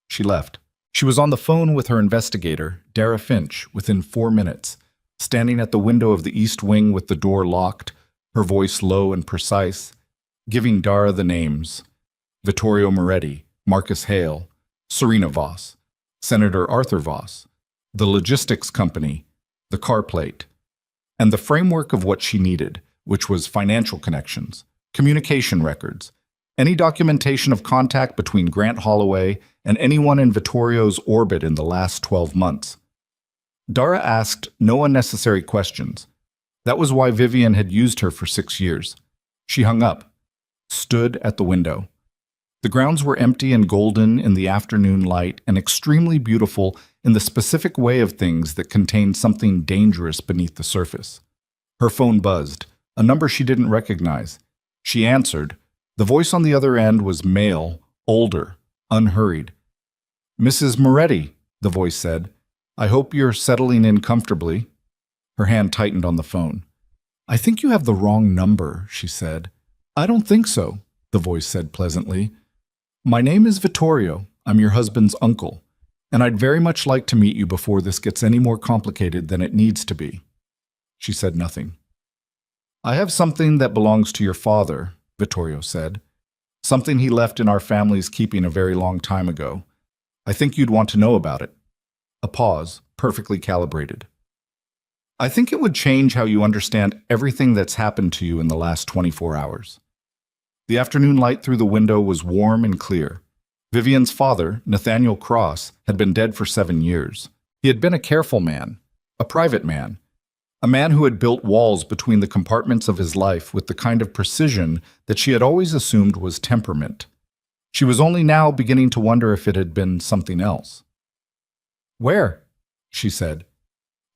She left. She was on the phone with her investigator, Dara Finch, within 4 minutes, standing at the window of the east wing with the door locked, her voice low and precise, giving Dara the names: Vittorio Moretti, Marcus Hale, Serena Voss, Senator Arthur Voss, the logistics company, the car plate, and the framework of what she needed, which was financial connections, communication records, any documentation of contact between Grant Holloway and anyone in Vittorio's orbit in the last 12 months. Dara asked no unnecessary questions. That was why Vivian had used her for 6 years. She hung up, stood at the window. The grounds were empty and golden in the afternoon light and extremely beautiful in the specific way of things that contained something dangerous beneath the surface. Her phone buzzed, a number she didn't recognize. She answered. The voice on the other end was male, older, unhurried. Mrs. Moretti, the voice said, I hope you're settling in comfortably. Her hand tightened on the phone. I think you have the wrong number, she said. I don't think so, the voice said pleasantly. My name is Vittorio. I'm your husband's uncle, and I'd very much like to meet you before this gets any more complicated than it needs to be. She said nothing. I have something that belongs to your father, Vittorio said. Something he left in our family's keeping a very long time ago. I think you'd want to know about it. A pause, perfectly calibrated. I think it would change how you understand everything that's happened to you in the last 24 hours. The afternoon light through the window was warm and clear. Vivian's father, Nathaniel Cross, had been dead for 7 years. He had been a careful man, a private man, a man who had built walls between the compartments of his life with the kind of precision that she had always assumed was temperament. She was only now beginning to wonder if it had been something else. Where? She said.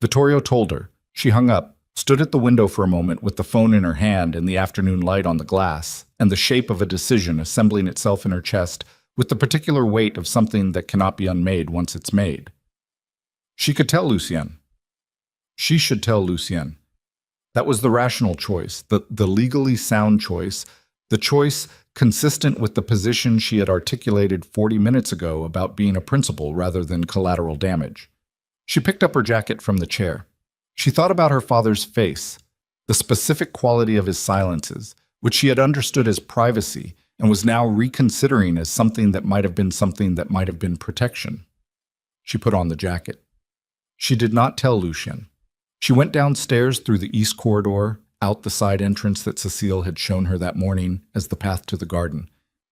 Vittorio told her. She hung up, stood at the window for a moment with the phone in her hand and the afternoon light on the glass, and the shape of a decision assembling itself in her chest with the particular weight of something that cannot be unmade once it's made. She could tell Lucien. She should tell Lucien. That was the rational choice, the legally sound choice, the choice consistent with the position she had articulated 40 minutes ago about being a principal rather than collateral damage. She picked up her jacket from the chair. She thought about her father's face, the specific quality of his silences, which she had understood as privacy and was now reconsidering as something that might have been protection. She put on the jacket. She did not tell Lucien. She went downstairs through the east corridor, out the side entrance that Cecile had shown her that morning as the path to the garden,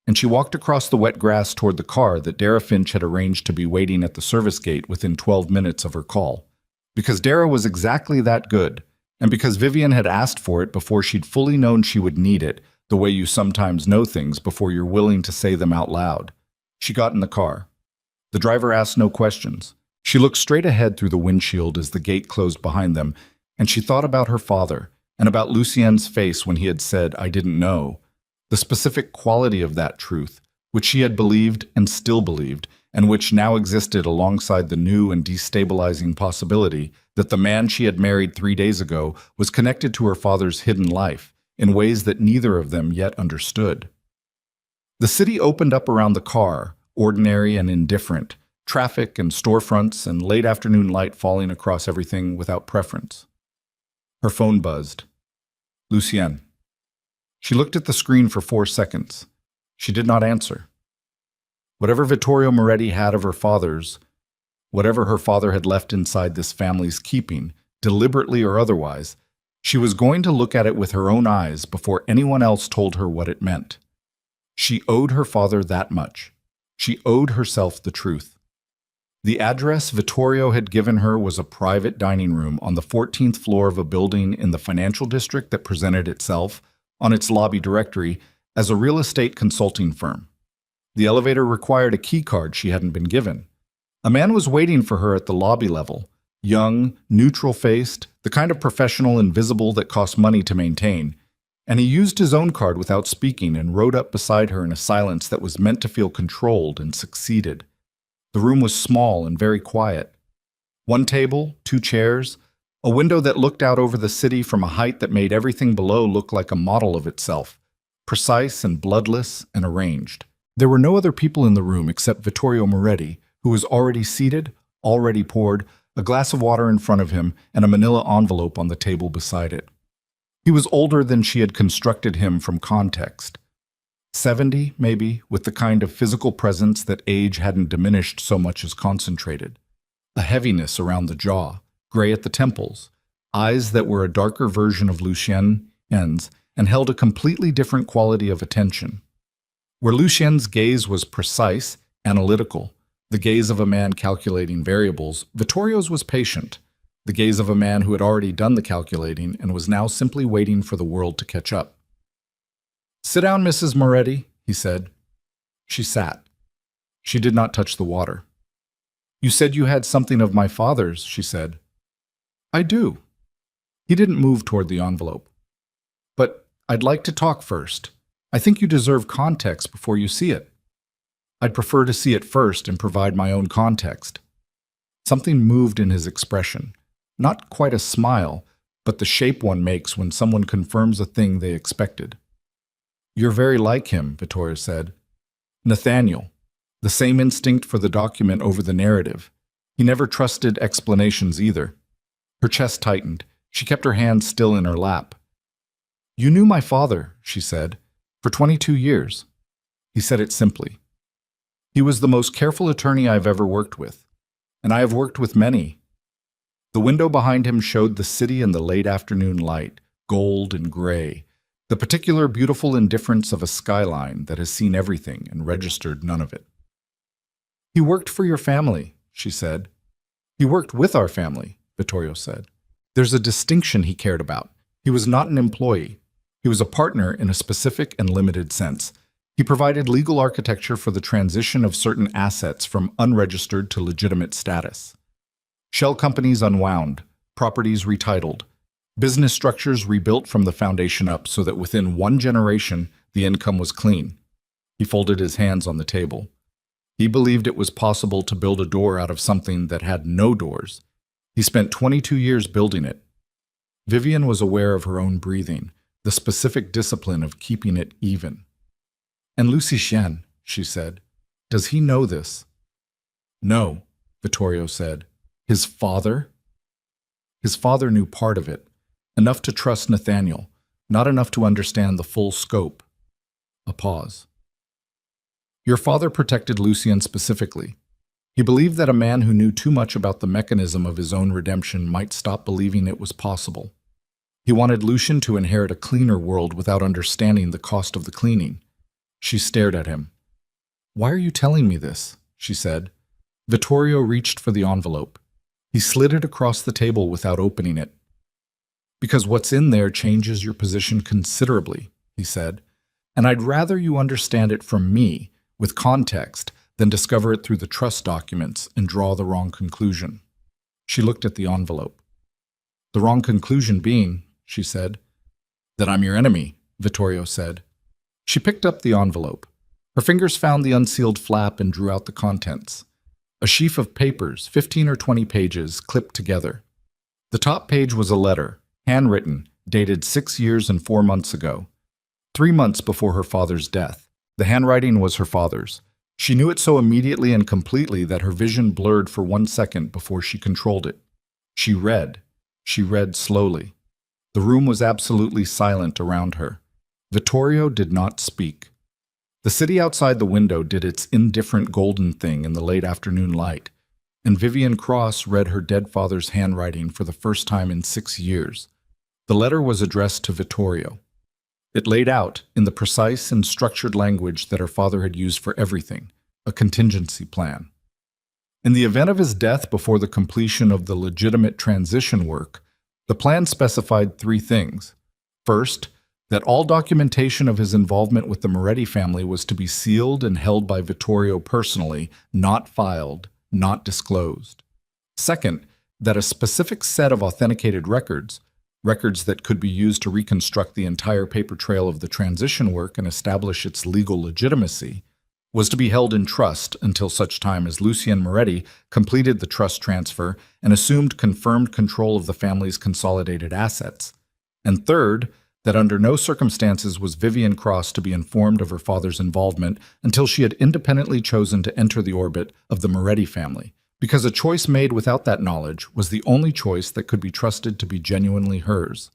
and she walked across the wet grass toward the car that Dara Finch had arranged to be waiting at the service gate within 12 minutes of her call. Because Dara was exactly that good, and because Vivian had asked for it before she'd fully known she would need it, the way you sometimes know things before you're willing to say them out loud. She got in the car. The driver asked no questions. She looked straight ahead through the windshield as the gate closed behind them, and she thought about her father, and about Lucien's face when he had said, "I didn't know," the specific quality of that truth, which she had believed and still believed, and which now existed alongside the new and destabilizing possibility that the man she had married 3 days ago was connected to her father's hidden life in ways that neither of them yet understood. The city opened up around the car, ordinary and indifferent, traffic and storefronts and late afternoon light falling across everything without preference. Her phone buzzed. Lucien. She looked at the screen for 4 seconds. She did not answer. Whatever Vittorio Moretti had of her father's, whatever her father had left inside this family's keeping, deliberately or otherwise, she was going to look at it with her own eyes before anyone else told her what it meant. She owed her father that much. She owed herself the truth. The address Vittorio had given her was a private dining room on the 14th floor of a building in the financial district that presented itself, on its lobby directory, as a real estate consulting firm. The elevator required a key card she hadn't been given. A man was waiting for her at the lobby level, young, neutral-faced, the kind of professional and visible that cost money to maintain, and he used his own card without speaking and rode up beside her in a silence that was meant to feel controlled and succeeded. The room was small and very quiet. 1 table, 2 chairs, a window that looked out over the city from a height that made everything below look like a model of itself, precise and bloodless and arranged. There were no other people in the room except Vittorio Moretti, who was already seated, already poured, a glass of water in front of him, and a manila envelope on the table beside it. He was older than she had constructed him from context. 70, maybe, with the kind of physical presence that age hadn't diminished so much as concentrated. A heaviness around the jaw, gray at the temples, eyes that were a darker version of Lucien's and held a completely different quality of attention. Where Lucien's gaze was precise, analytical, the gaze of a man calculating variables, Vittorio's was patient, the gaze of a man who had already done the calculating and was now simply waiting for the world to catch up. "Sit down, Mrs. Moretti," he said. She sat. She did not touch the water. "You said you had something of my father's," she said. "I do." He didn't move toward the envelope. "But I'd like to talk first. I think you deserve context before you see it." "I'd prefer to see it first and provide my own context." Something moved in his expression. Not quite a smile, but the shape one makes when someone confirms a thing they expected. "You're very like him," Vittorio said. "Nathaniel. The same instinct for the document over the narrative. He never trusted explanations either." Her chest tightened. She kept her hands still in her lap. "You knew my father," she said, "for 22 years. He said it simply. "He was the most careful attorney I've ever worked with, and I have worked with many." The window behind him showed the city in the late afternoon light, gold and gray, the particular beautiful indifference of a skyline that has seen everything and registered none of it. "He worked for your family," she said. "He worked with our family," Vittorio said. "There's a distinction he cared about. He was not an employee. He was a partner in a specific and limited sense. He provided legal architecture for the transition of certain assets from unregistered to legitimate status. Shell companies unwound, properties retitled, business structures rebuilt from the foundation up so that within 1 generation, the income was clean." He folded his hands on the table. He believed it was possible to build a door out of something that had no doors. He spent 22 years building it. Vivian was aware of her own breathing, the specific discipline of keeping it even. And Lucien, she said, does he know this? No, Vittorio said. His father? His father knew part of it, enough to trust Nathaniel, not enough to understand the full scope. A pause. Your father protected Lucien specifically. He believed that a man who knew too much about the mechanism of his own redemption might stop believing it was possible. He wanted Lucien to inherit a cleaner world without understanding the cost of the cleaning. She stared at him. Why are you telling me this? She said. Vittorio reached for the envelope. He slid it across the table without opening it. Because what's in there changes your position considerably, he said, and I'd rather you understand it from me, with context, than discover it through the trust documents and draw the wrong conclusion. She looked at the envelope. The wrong conclusion being, she said. That I'm your enemy, Vittorio said. She picked up the envelope. Her fingers found the unsealed flap and drew out the contents. A sheaf of papers, 15 or 20 pages, clipped together. The top page was a letter, handwritten, dated 6 years and 4 months ago. 3 months before her father's death. The handwriting was her father's. She knew it so immediately and completely that her vision blurred for 1 second before she controlled it. She read. She read slowly. The room was absolutely silent around her. Vittorio did not speak. The city outside the window did its indifferent golden thing in the late afternoon light, and Vivian Cross read her dead father's handwriting for the first time in 6 years. The letter was addressed to Vittorio. It laid out, in the precise and structured language that her father had used for everything, a contingency plan. In the event of his death before the completion of the legitimate transition work, the plan specified 3 things. First, that all documentation of his involvement with the Moretti family was to be sealed and held by Vittorio personally, not filed, not disclosed. Second, that a specific set of authenticated records that could be used to reconstruct the entire paper trail of the transition work and establish its legal legitimacy, was to be held in trust until such time as Lucien Moretti completed the trust transfer and assumed confirmed control of the family's consolidated assets. And third, that under no circumstances was Vivian Cross to be informed of her father's involvement until she had independently chosen to enter the orbit of the Moretti family, because a choice made without that knowledge was the only choice that could be trusted to be genuinely hers.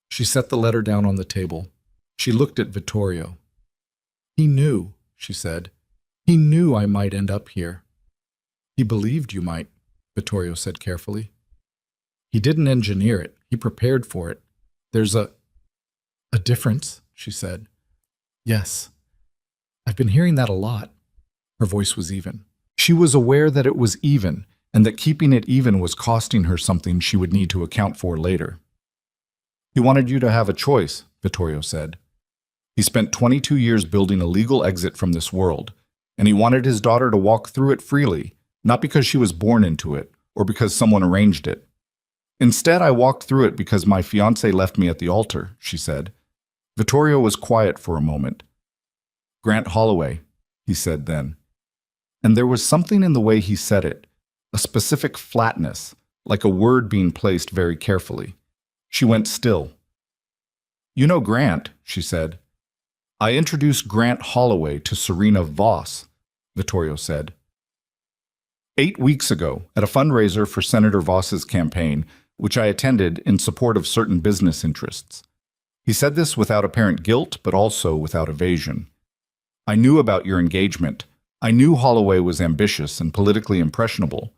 She set the letter down on the table. She looked at Vittorio. He knew, she said. He knew I might end up here. He believed you might, Vittorio said carefully. He didn't engineer it. He prepared for it. There's a difference, she said. Yes. I've been hearing that a lot. Her voice was even. She was aware that it was even, and that keeping it even was costing her something she would need to account for later. He wanted you to have a choice, Vittorio said. He spent 22 years building a legal exit from this world, and he wanted his daughter to walk through it freely, not because she was born into it, or because someone arranged it. Instead, I walked through it because my fiancé left me at the altar, she said. Vittorio was quiet for a moment. Grant Holloway, he said then. And there was something in the way he said it, a specific flatness, like a word being placed very carefully. She went still. You know Grant, she said. I introduced Grant Holloway to Serena Voss, Vittorio said. 8 weeks ago, at a fundraiser for Senator Voss's campaign, which I attended in support of certain business interests. He said this without apparent guilt, but also without evasion. I knew about your engagement. I knew Holloway was ambitious and politically impressionable.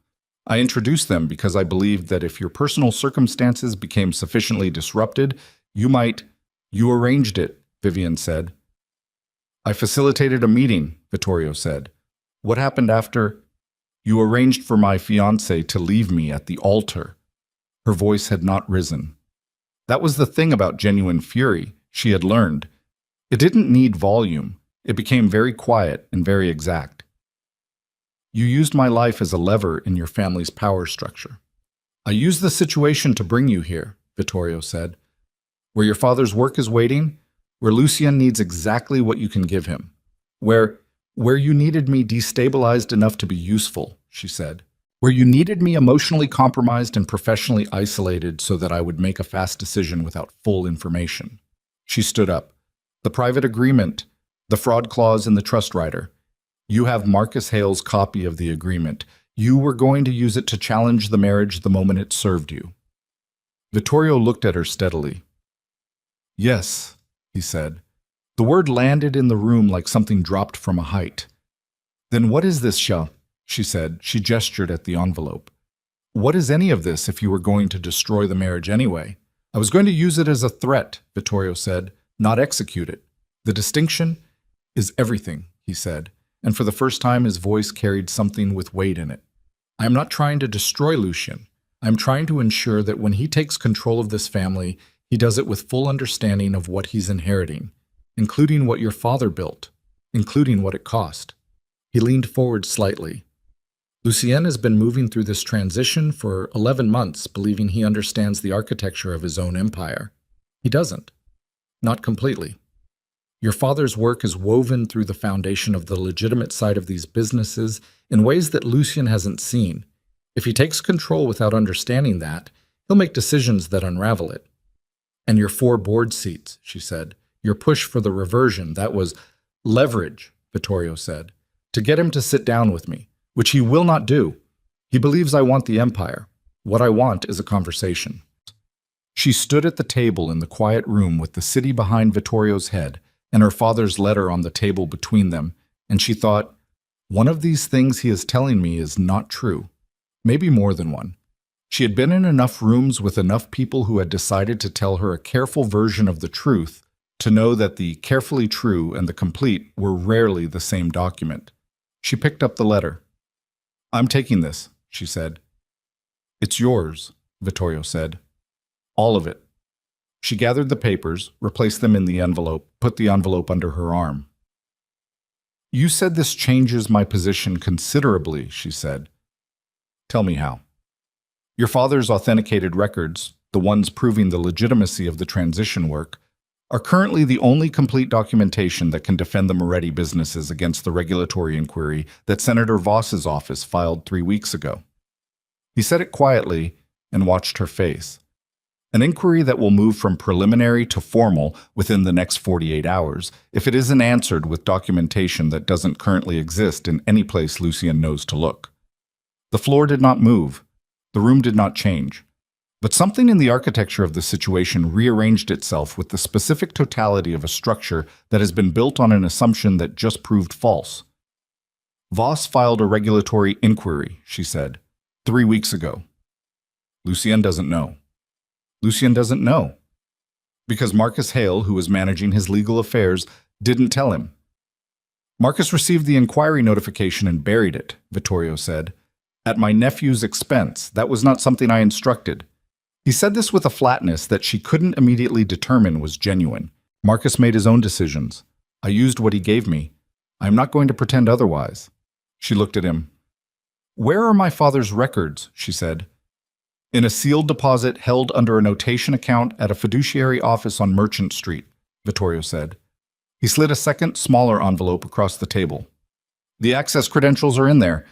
I introduced them because I believed that if your personal circumstances became sufficiently disrupted, you arranged it, Vivian said. I facilitated a meeting, Vittorio said. What happened after? You arranged for my fiancé to leave me at the altar. Her voice had not risen. That was the thing about genuine fury, she had learned. It didn't need volume. It became very quiet and very exact. You used my life as a lever in your family's power structure. I used the situation to bring you here, Vittorio said. Where your father's work is waiting, where Lucien needs exactly what you can give him. Where you needed me destabilized enough to be useful, she said. where you needed me emotionally compromised and professionally isolated so that I would make a fast decision without full information. She stood up. The private agreement, the fraud clause in the trust rider. You have Marcus Hale's copy of the agreement. You were going to use it to challenge the marriage the moment it served you. Vittorio looked at her steadily. Yes, he said. The word landed in the room like something dropped from a height. Then what is this, Shah? She said. She gestured at the envelope. What is any of this if you were going to destroy the marriage anyway? I was going to use it as a threat, Vittorio said, not execute it. The distinction is everything, he said, and for the first time his voice carried something with weight in it. I am not trying to destroy Lucian. I am trying to ensure that when he takes control of this family, he does it with full understanding of what he's inheriting, including what your father built, including what it cost. He leaned forward slightly. Lucien has been moving through this transition for 11 months, believing he understands the architecture of his own empire. He doesn't. Not completely. Your father's work is woven through the foundation of the legitimate side of these businesses in ways that Lucien hasn't seen. If he takes control without understanding that, he'll make decisions that unravel it. And your 4 board seats, she said. Your push for the reversion, that was leverage, Vittorio said, to get him to sit down with me, which he will not do. He believes I want the empire. What I want is a conversation. She stood at the table in the quiet room with the city behind Vittorio's head and her father's letter on the table between them, and she thought, one of these things he is telling me is not true. Maybe more than one. She had been in enough rooms with enough people who had decided to tell her a careful version of the truth to know that the carefully true and the complete were rarely the same document. She picked up the letter. I'm taking this, she said. It's yours, Vittorio said. All of it. She gathered the papers, replaced them in the envelope, put the envelope under her arm. You said this changes my position considerably, she said. Tell me how. Your father's authenticated records, the ones proving the legitimacy of the transition work, are currently the only complete documentation that can defend the Moretti businesses against the regulatory inquiry that Senator Voss's office filed 3 weeks ago. He said it quietly and watched her face. An inquiry that will move from preliminary to formal within the next 48 hours if it isn't answered with documentation that doesn't currently exist in any place Lucien knows to look. The floor did not move. The room did not change. But something in the architecture of the situation rearranged itself with the specific totality of a structure that has been built on an assumption that just proved false. Voss filed a regulatory inquiry, she said, 3 weeks ago. Lucien doesn't know. Lucien doesn't know. Because Marcus Hale, who was managing his legal affairs, didn't tell him. Marcus received the inquiry notification and buried it, Vittorio said. At my nephew's expense, that was not something I instructed. He said this with a flatness that she couldn't immediately determine was genuine. Marcus made his own decisions. I used what he gave me. I am not going to pretend otherwise. She looked at him. Where are my father's records? She said. In a sealed deposit held under a notation account at a fiduciary office on Merchant Street, Vittorio said. He slid a second, smaller envelope across the table. The access credentials are in there.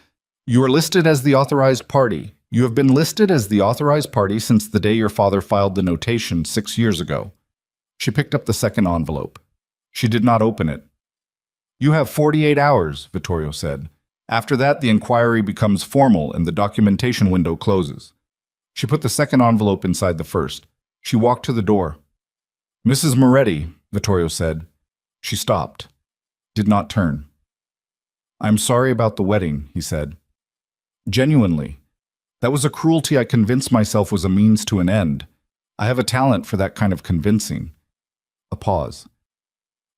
You are listed as the authorized party. You have been listed as the authorized party since the day your father filed the notation 6 years ago. She picked up the second envelope. She did not open it. You have 48 hours, Vittorio said. After that, the inquiry becomes formal and the documentation window closes. She put the second envelope inside the first. She walked to the door. Mrs. Moretti, Vittorio said. She stopped. Did not turn. I'm sorry about the wedding, he said. Genuinely. That was a cruelty I convinced myself was a means to an end. I have a talent for that kind of convincing. A pause.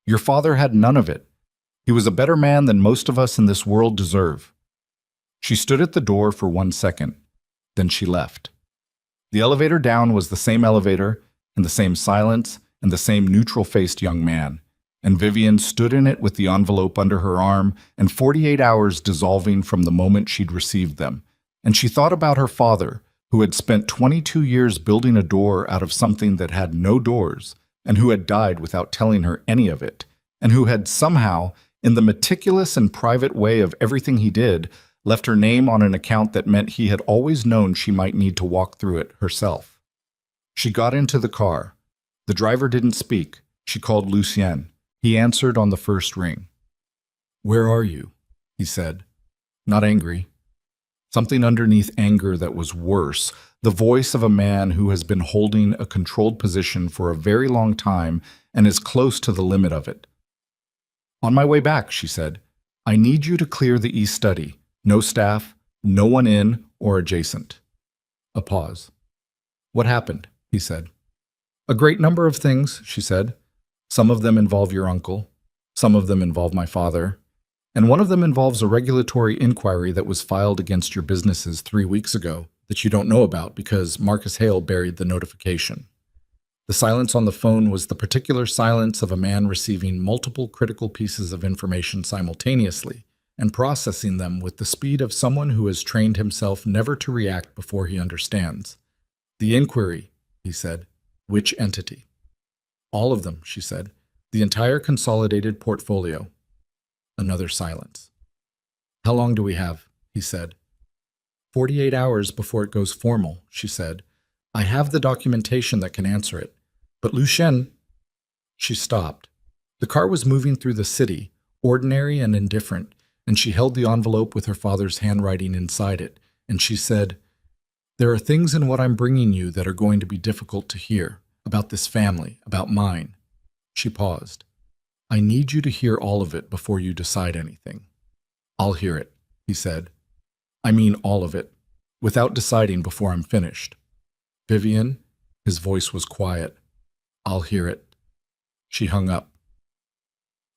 Your father had none of it. He was a better man than most of us in this world deserve. She stood at the door for 1 second. Then she left. The elevator down was the same elevator, and the same silence, and the same neutral-faced young man. And Vivian stood in it with the envelope under her arm and 48 hours dissolving from the moment she'd received them. And she thought about her father, who had spent 22 years building a door out of something that had no doors, and who had died without telling her any of it, and who had somehow, in the meticulous and private way of everything he did, left her name on an account that meant he had always known she might need to walk through it herself. She got into the car. The driver didn't speak. She called Lucien. He answered on the first ring. "Where are you?" he said. Not angry. Something underneath anger that was worse, the voice of a man who has been holding a controlled position for a very long time and is close to the limit of it. "On my way back," she said. "I need you to clear the East Study. No staff, no one in or adjacent." A pause. "What happened?" he said. "A great number of things," she said. "Some of them involve your uncle. Some of them involve my father. And one of them involves a regulatory inquiry that was filed against your businesses 3 weeks ago that you don't know about because Marcus Hale buried the notification." The silence on the phone was the particular silence of a man receiving multiple critical pieces of information simultaneously and processing them with the speed of someone who has trained himself never to react before he understands. "The inquiry," he said. "Which entity?" "All of them," she said. "The entire consolidated portfolio." Another silence. "How long do we have?" he said. 48 hours before it goes formal," she said. "I have the documentation that can answer it. But Lucien—" She stopped. The car was moving through the city, ordinary and indifferent, and she held the envelope with her father's handwriting inside it, and she said, "There are things in what I'm bringing you that are going to be difficult to hear, about this family, about mine." She paused. "I need you to hear all of it before you decide anything." "I'll hear it," he said. "I mean all of it, without deciding before I'm finished." "Vivian," his voice was quiet. "I'll hear it." She hung up.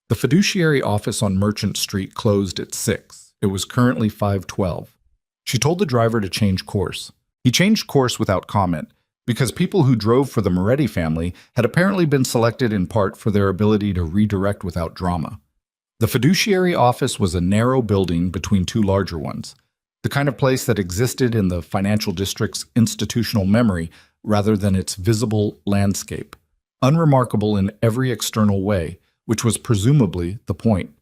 The fiduciary office on Merchant Street closed at 6. It was currently 5:12. She told the driver to change course. He changed course without comment, because people who drove for the Moretti family had apparently been selected in part for their ability to redirect without drama. The fiduciary office was a narrow building between two larger ones, the kind of place that existed in the financial district's institutional memory rather than its visible landscape, unremarkable in every external way, which was presumably the point.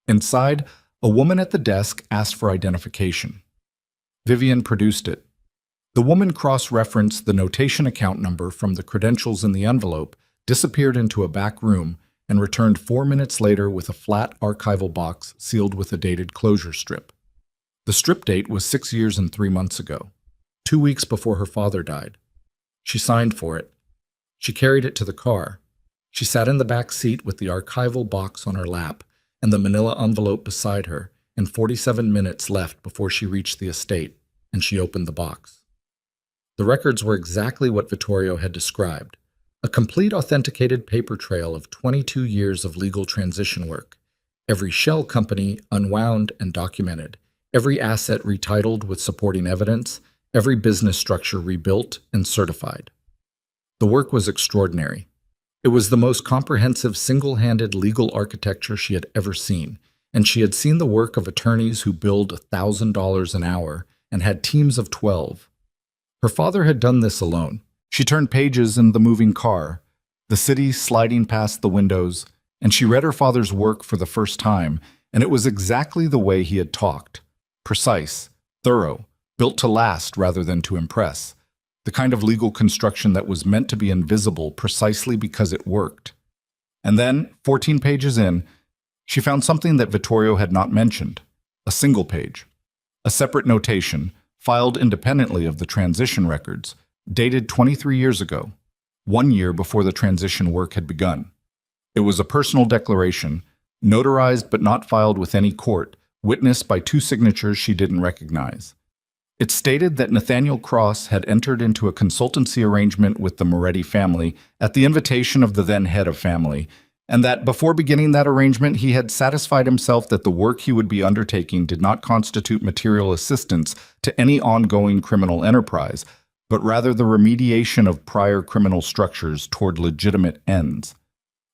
Inside, a woman at the desk asked for identification. Vivian produced it. The woman cross-referenced the notation account number from the credentials in the envelope, disappeared into a back room, and returned 4 minutes later with a flat archival box sealed with a dated closure strip. The strip date was 6 years and 3 months ago, 2 weeks before her father died. She signed for it. She carried it to the car. She sat in the back seat with the archival box on her lap and the manila envelope beside her, and 47 minutes left before she reached the estate, and she opened the box. The records were exactly what Vittorio had described, a complete authenticated paper trail of 22 years of legal transition work, every shell company unwound and documented, every asset retitled with supporting evidence, every business structure rebuilt and certified. The work was extraordinary. It was the most comprehensive single-handed legal architecture she had ever seen, and she had seen the work of attorneys who billed $1,000 an hour and had teams of 12. Her father had done this alone. She turned pages in the moving car, the city sliding past the windows, and she read her father's work for the first time, and it was exactly the way he had talked. Precise, thorough, built to last rather than to impress. The kind of legal construction that was meant to be invisible precisely because it worked. And then, 14 pages in, she found something that Vittorio had not mentioned, a single page, a separate notation, filed independently of the transition records, dated 23 years ago, 1 year before the transition work had begun. It was a personal declaration, notarized but not filed with any court, witnessed by 2 signatures she didn't recognize. It stated that Nathaniel Cross had entered into a consultancy arrangement with the Moretti family at the invitation of the then head of family, and that before beginning that arrangement he had satisfied himself that the work he would be undertaking did not constitute material assistance to any ongoing criminal enterprise, but rather the remediation of prior criminal structures toward legitimate ends.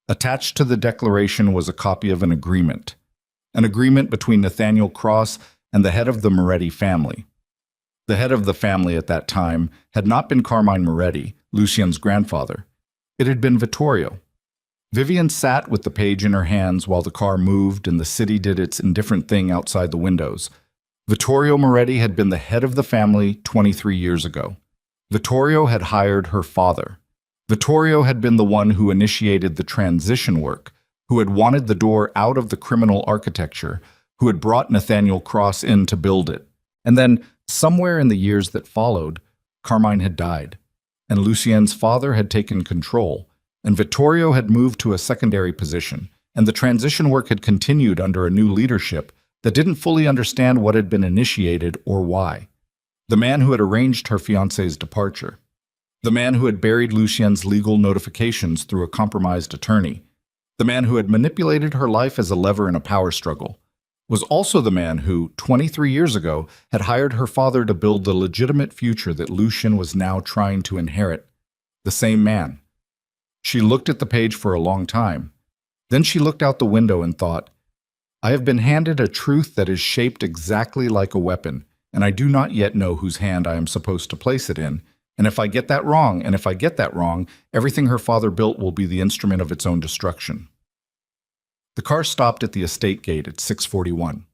Attached to the declaration was a copy of an agreement between Nathaniel Cross and the head of the Moretti family. The head of the family at that time had not been Carmine Moretti, Lucien's grandfather. It had been Vittorio. Vivian sat with the page in her hands while the car moved and the city did its indifferent thing outside the windows. Vittorio Moretti had been the head of the family 23 years ago. Vittorio had hired her father. Vittorio had been the one who initiated the transition work, who had wanted the door out of the criminal architecture, who had brought Nathaniel Cross in to build it. And then, somewhere in the years that followed, Carmine had died, and Lucien's father had taken control, and Vittorio had moved to a secondary position, and the transition work had continued under a new leadership that didn't fully understand what had been initiated or why. The man who had arranged her fiancé's departure. The man who had buried Lucien's legal notifications through a compromised attorney. The man who had manipulated her life as a lever in a power struggle. Was also the man who, 23 years ago, had hired her father to build the legitimate future that Lucien was now trying to inherit. The same man. She looked at the page for a long time. Then she looked out the window and thought, I have been handed a truth that is shaped exactly like a weapon, and I do not yet know whose hand I am supposed to place it in. And if I get that wrong, everything her father built will be the instrument of its own destruction. The car stopped at the estate gate at 6:41.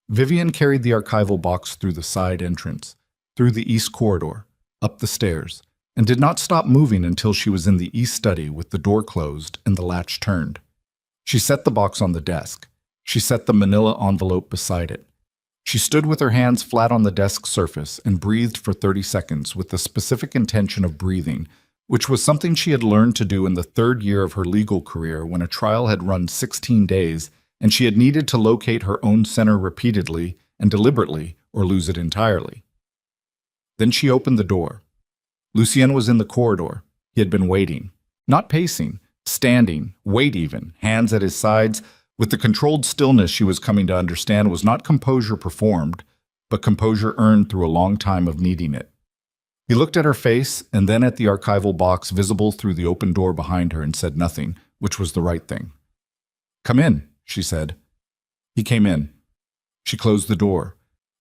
Vivian carried the archival box through the side entrance, through the east corridor, up the stairs, and did not stop moving until she was in the east study with the door closed and the latch turned. She set the box on the desk. She set the manila envelope beside it. She stood with her hands flat on the desk surface and breathed for 30 seconds with the specific intention of breathing, which was something she had learned to do in the third year of her legal career when a trial had run 16 days and she had needed to locate her own center repeatedly and deliberately or lose it entirely. Then she opened the door. Lucien was in the corridor. He had been waiting, not pacing, standing, wait even, hands at his sides, with the controlled stillness she was coming to understand was not composure performed, but composure earned through a long time of needing it. He looked at her face and then at the archival box visible through the open door behind her and said nothing, which was the right thing. Come in, she said. He came in. She closed the door.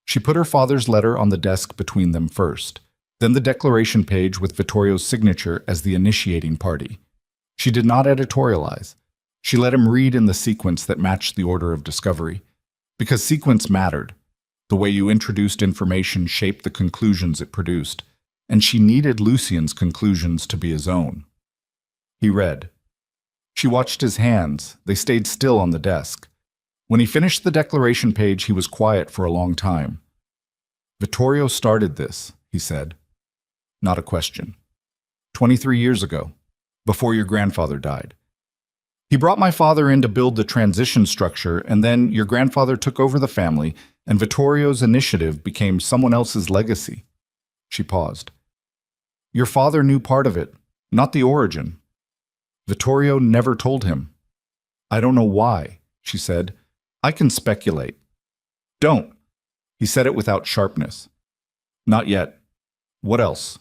She put her father's letter on the desk between them first, then the declaration page with Vittorio's signature as the initiating party. She did not editorialize. She let him read in the sequence that matched the order of discovery, because sequence mattered. The way you introduced information shaped the conclusions it produced, and she needed Lucien's conclusions to be his own. He read. She watched his hands. They stayed still on the desk. When he finished the declaration page, he was quiet for a long time. Vittorio started this, he said. Not a question. 23 years ago, before your grandfather died. He brought my father in to build the transition structure, and then your grandfather took over the family, and Vittorio's initiative became someone else's legacy. She paused. Your father knew part of it, not the origin. Vittorio never told him. I don't know why, she said. I can speculate. Don't. He said it without sharpness. Not yet. What else?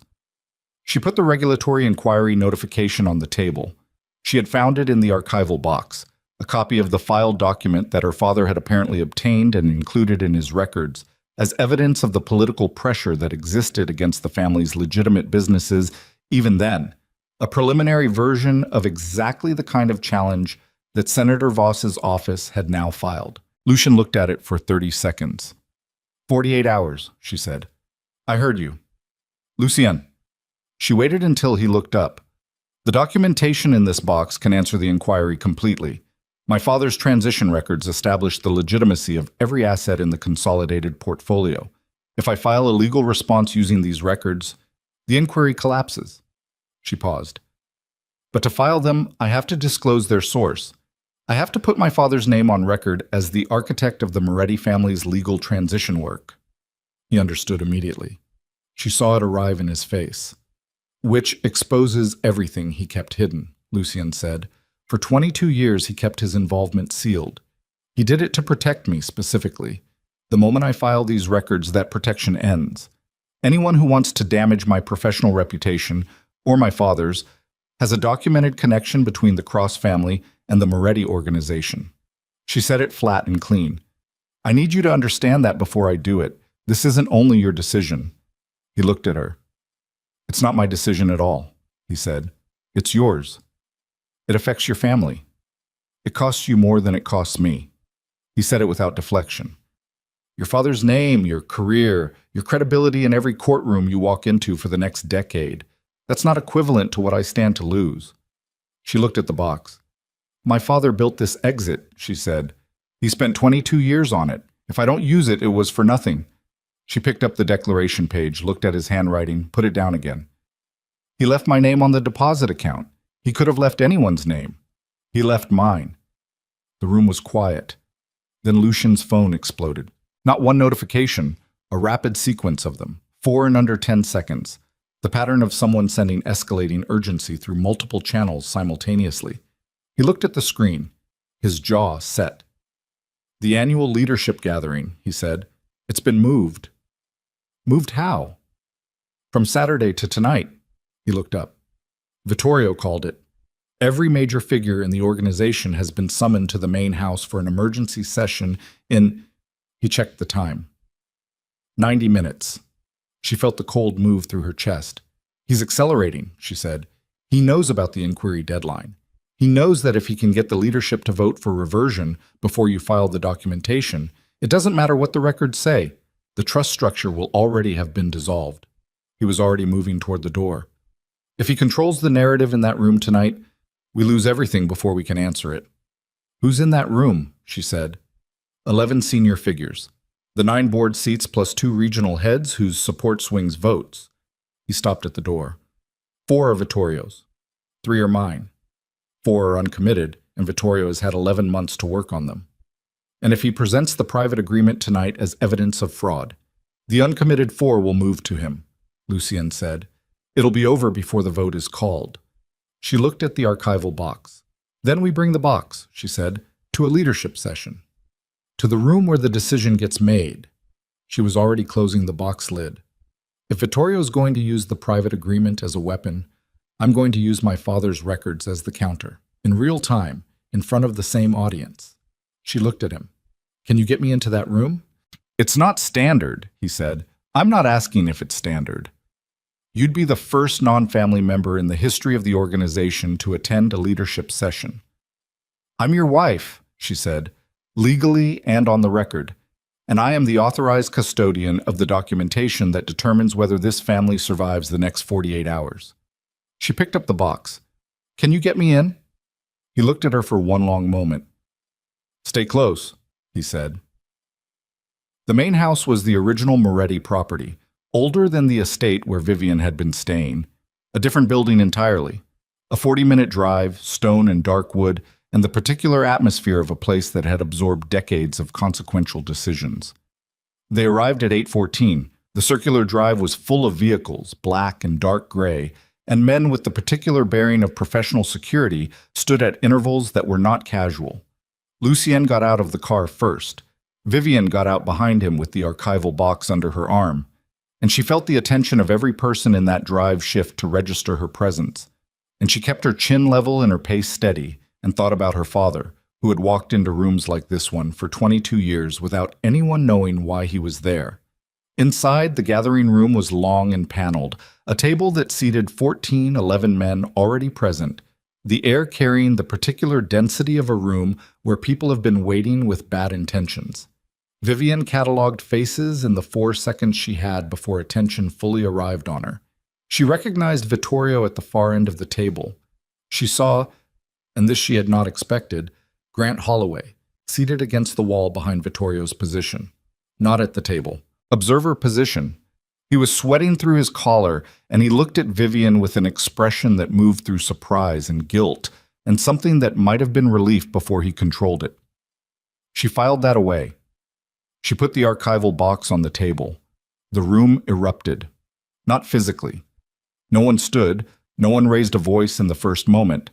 She put the regulatory inquiry notification on the table. She had found it in the archival box, a copy of the filed document that her father had apparently obtained and included in his records, as evidence of the political pressure that existed against the family's legitimate businesses even then, a preliminary version of exactly the kind of challenge that Senator Voss's office had now filed. Lucien looked at it for 30 seconds. 48 hours, she said. I heard you. Lucien. She waited until he looked up. The documentation in this box can answer the inquiry completely. My father's transition records establish the legitimacy of every asset in the consolidated portfolio. If I file a legal response using these records, the inquiry collapses. She paused. But to file them, I have to disclose their source. I have to put my father's name on record as the architect of the Moretti family's legal transition work. He understood immediately. She saw it arrive in his face. Which exposes everything he kept hidden, Lucien said. For 22 years he kept his involvement sealed. He did it to protect me specifically. The moment I file these records, that protection ends. Anyone who wants to damage my professional reputation, or my father's, has a documented connection between the Cross family and the Moretti organization. She said it flat and clean. I need you to understand that before I do it. This isn't only your decision. He looked at her. It's not my decision at all, he said. It's yours. It affects your family. It costs you more than it costs me. He said it without deflection. Your father's name, your career, your credibility in every courtroom you walk into for the next decade. That's not equivalent to what I stand to lose." She looked at the box. "My father built this exit," she said. "He spent 22 years on it. If I don't use it, it was for nothing." She picked up the declaration page, looked at his handwriting, put it down again. "He left my name on the deposit account. He could have left anyone's name. He left mine." The room was quiet. Then Lucian's phone exploded. Not one notification, a rapid sequence of them, 4 in under 10 seconds. The pattern of someone sending escalating urgency through multiple channels simultaneously. He looked at the screen, his jaw set. "The annual leadership gathering," he said. "It's been moved." "Moved how?" "From Saturday to tonight." He looked up. Vittorio called it. "Every major figure in the organization has been summoned to the main house for an emergency session in..." He checked the time. 90 minutes. She felt the cold move through her chest. "He's accelerating," she said. "He knows about the inquiry deadline. He knows that if he can get the leadership to vote for reversion before you file the documentation, it doesn't matter what the records say. The trust structure will already have been dissolved." He was already moving toward the door. "If he controls the narrative in that room tonight, we lose everything before we can answer it." "Who's in that room?" she said. 11 senior figures. The 9 board seats plus 2 regional heads whose support swings votes. He stopped at the door. 4 are Vittorio's. 3 are mine. 4 are uncommitted, and Vittorio has had 11 months to work on them. And if he presents the private agreement tonight as evidence of fraud, the uncommitted 4 will move to him, Lucien said. "It'll be over before the vote is called." She looked at the archival box. "Then we bring the box," she said, "to a leadership session. To the room where the decision gets made." She was already closing the box lid. "If Vittorio's going to use the private agreement as a weapon, I'm going to use my father's records as the counter, in real time, in front of the same audience." She looked at him. "Can you get me into that room?" "It's not standard," he said. "I'm not asking if it's standard. You'd be the first non-family member in the history of the organization to attend a leadership session." "I'm your wife," she said, "legally and on the record, and I am the authorized custodian of the documentation that determines whether this family survives the next 48 hours. She picked up the box. "Can you get me in?" He looked at her for one long moment. "Stay close," he said. The main house was the original Moretti property, older than the estate where Vivian had been staying. A different building entirely. A 40-minute drive, stone and dark wood, and the particular atmosphere of a place that had absorbed decades of consequential decisions. They arrived at 8:14. The circular drive was full of vehicles, black and dark gray, and men with the particular bearing of professional security stood at intervals that were not casual. Lucien got out of the car first. Vivian got out behind him with the archival box under her arm, and she felt the attention of every person in that drive shift to register her presence. And she kept her chin level and her pace steady, and thought about her father, who had walked into rooms like this one for 22 years without anyone knowing why he was there. Inside, the gathering room was long and paneled, a table that seated 11 men already present, the air carrying the particular density of a room where people have been waiting with bad intentions. Vivian catalogued faces in the 4 seconds she had before attention fully arrived on her. She recognized Vittorio at the far end of the table. She saw, and this she had not expected, Grant Holloway, seated against the wall behind Vittorio's position. Not at the table. Observer position. He was sweating through his collar, and he looked at Vivian with an expression that moved through surprise and guilt, and something that might have been relief before he controlled it. She filed that away. She put the archival box on the table. The room erupted. Not physically. No one stood, no one raised a voice in the first moment,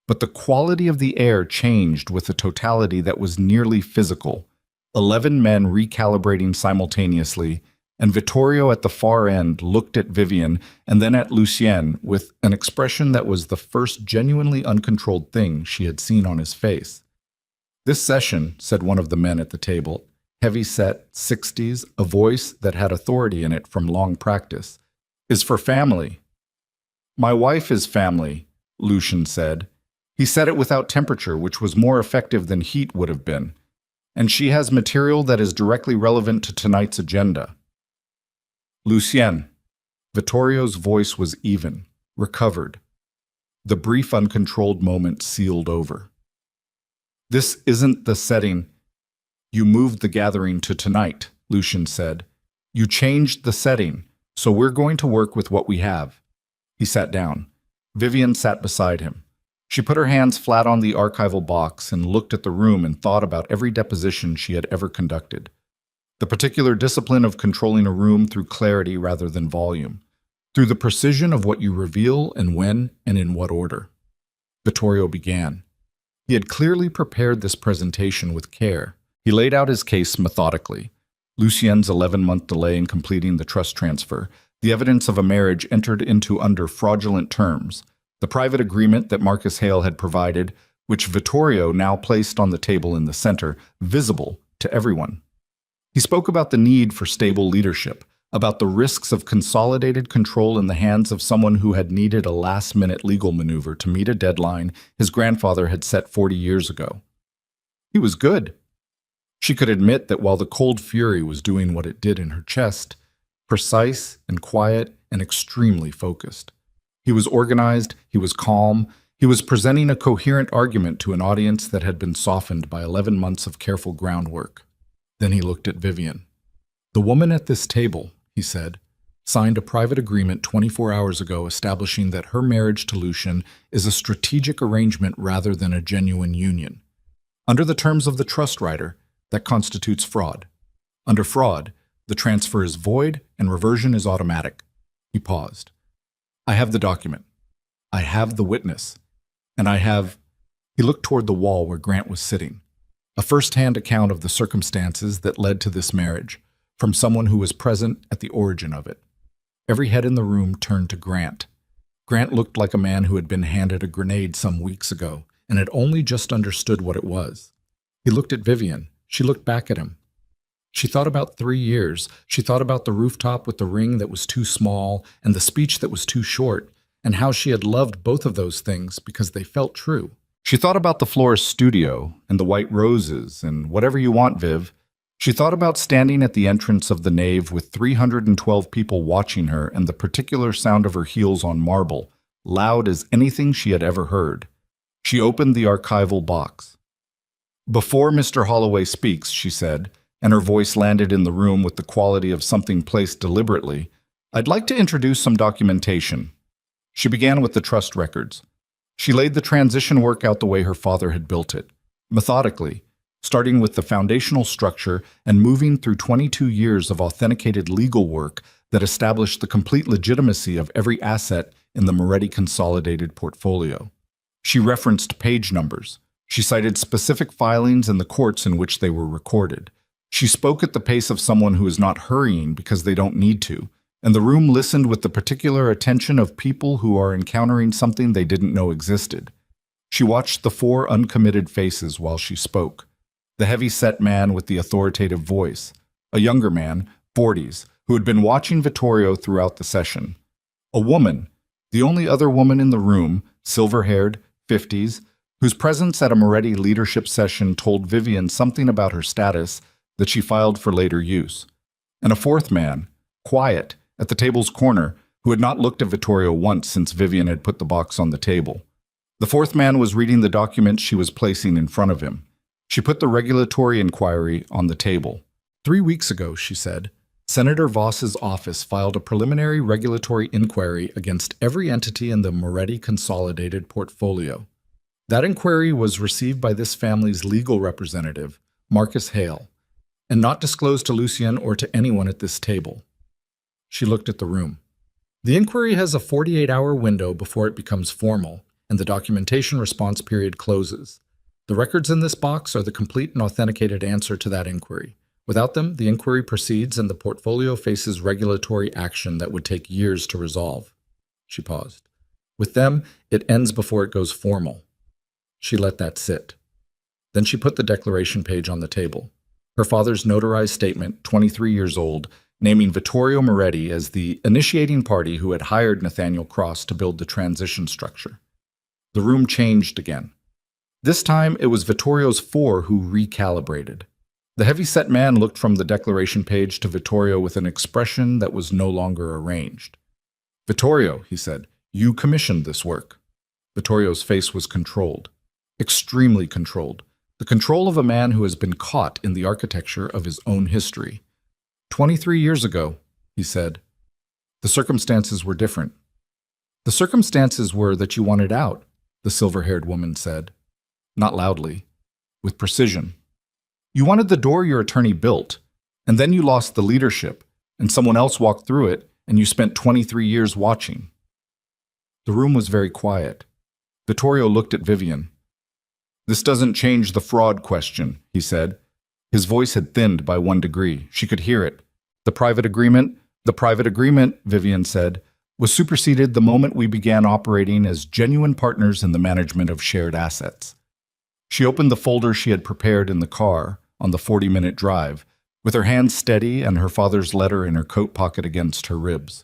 but the quality of the air changed with a totality that was nearly physical. 11 men recalibrating simultaneously, and Vittorio at the far end looked at Vivian and then at Lucien with an expression that was the first genuinely uncontrolled thing she had seen on his face. "This session," said one of the men at the table, heavy-set, 60s, a voice that had authority in it from long practice, "is for family." "My wife is family," Lucien said. He said it without temperature, which was more effective than heat would have been. and she has material that is directly relevant to tonight's agenda. Lucien. Vittorio's voice was even, recovered. The brief, uncontrolled moment sealed over. This isn't the setting. You moved the gathering to tonight, Lucien said. You changed the setting, so we're going to work with what we have. He sat down. Vivian sat beside him. She put her hands flat on the archival box and looked at the room and thought about every deposition she had ever conducted. The particular discipline of controlling a room through clarity rather than volume, through the precision of what you reveal and when and in what order. Vittorio began. He had clearly prepared this presentation with care. He laid out his case methodically. Lucien's 11-month delay in completing the trust transfer, the evidence of a marriage entered into under fraudulent terms, the private agreement that Marcus Hale had provided, which Vittorio now placed on the table in the center, visible to everyone. He spoke about the need for stable leadership, about the risks of consolidated control in the hands of someone who had needed a last-minute legal maneuver to meet a deadline his grandfather had set 40 years ago. He was good. She could admit that while the cold fury was doing what it did in her chest, precise and quiet and extremely focused. He was organized, he was calm, he was presenting a coherent argument to an audience that had been softened by 11 months of careful groundwork. Then he looked at Vivian. The woman at this table, he said, signed a private agreement 24 hours ago establishing that her marriage to Lucien is a strategic arrangement rather than a genuine union. Under the terms of the trust rider, that constitutes fraud. Under fraud, the transfer is void and reversion is automatic. He paused. I have the document. I have the witness. And I have... He looked toward the wall where Grant was sitting. A first-hand account of the circumstances that led to this marriage, from someone who was present at the origin of it. Every head in the room turned to Grant. Grant looked like a man who had been handed a grenade some weeks ago and had only just understood what it was. He looked at Vivian. She looked back at him. She thought about 3 years. She thought about the rooftop with the ring that was too small and the speech that was too short, and how she had loved both of those things because they felt true. She thought about the florist's studio and the white roses and whatever you want, Viv. She thought about standing at the entrance of the nave with 312 people watching her and the particular sound of her heels on marble, loud as anything she had ever heard. She opened the archival box. Before Mr. Holloway speaks, she said, and her voice landed in the room with the quality of something placed deliberately, I'd like to introduce some documentation. She began with the trust records. She laid the transition work out the way her father had built it, methodically, starting with the foundational structure and moving through 22 years of authenticated legal work that established the complete legitimacy of every asset in the Moretti consolidated portfolio. She referenced page numbers. She cited specific filings in the courts in which they were recorded. She spoke at the pace of someone who is not hurrying because they don't need to, and the room listened with the particular attention of people who are encountering something they didn't know existed. She watched the 4 uncommitted faces while she spoke. The heavy-set man with the authoritative voice, a younger man, 40s, who had been watching Vittorio throughout the session. A woman, the only other woman in the room, silver-haired, 50s, whose presence at a Moretti leadership session told Vivian something about her status that she filed for later use. And a 4th man, quiet, at the table's corner, who had not looked at Vittorio once since Vivian had put the box on the table. The 4th man was reading the document she was placing in front of him. She put the regulatory inquiry on the table. 3 weeks ago, she said, Senator Voss's office filed a preliminary regulatory inquiry against every entity in the Moretti consolidated portfolio. That inquiry was received by this family's legal representative, Marcus Hale, and not disclosed to Lucien or to anyone at this table. She looked at the room. The inquiry has a 48-hour window before it becomes formal, and the documentation response period closes. The records in this box are the complete and authenticated answer to that inquiry. Without them, the inquiry proceeds and the portfolio faces regulatory action that would take years to resolve. She paused. With them, it ends before it goes formal. She let that sit. Then she put the declaration page on the table. Her father's notarized statement, 23 years old, naming Vittorio Moretti as the initiating party who had hired Nathaniel Cross to build the transition structure. The room changed again. This time, it was Vittorio's 4 who recalibrated. The heavy-set man looked from the declaration page to Vittorio with an expression that was no longer arranged. "Vittorio," he said, "you commissioned this work." Vittorio's face was controlled, extremely controlled, the control of a man who has been caught in the architecture of his own history. 23 years ago, he said, the circumstances were different. The circumstances were that you wanted out, the silver-haired woman said, not loudly, with precision. You wanted the door your attorney built, and then you lost the leadership, and someone else walked through it, and you spent 23 years watching. The room was very quiet. Vittorio looked at Vivian. "This doesn't change the fraud question," he said. His voice had thinned by 1 degree. She could hear it. The private agreement, Vivian said, was superseded the moment we began operating as genuine partners in the management of shared assets. She opened the folder she had prepared in the car on the 40-minute drive, with her hands steady and her father's letter in her coat pocket against her ribs.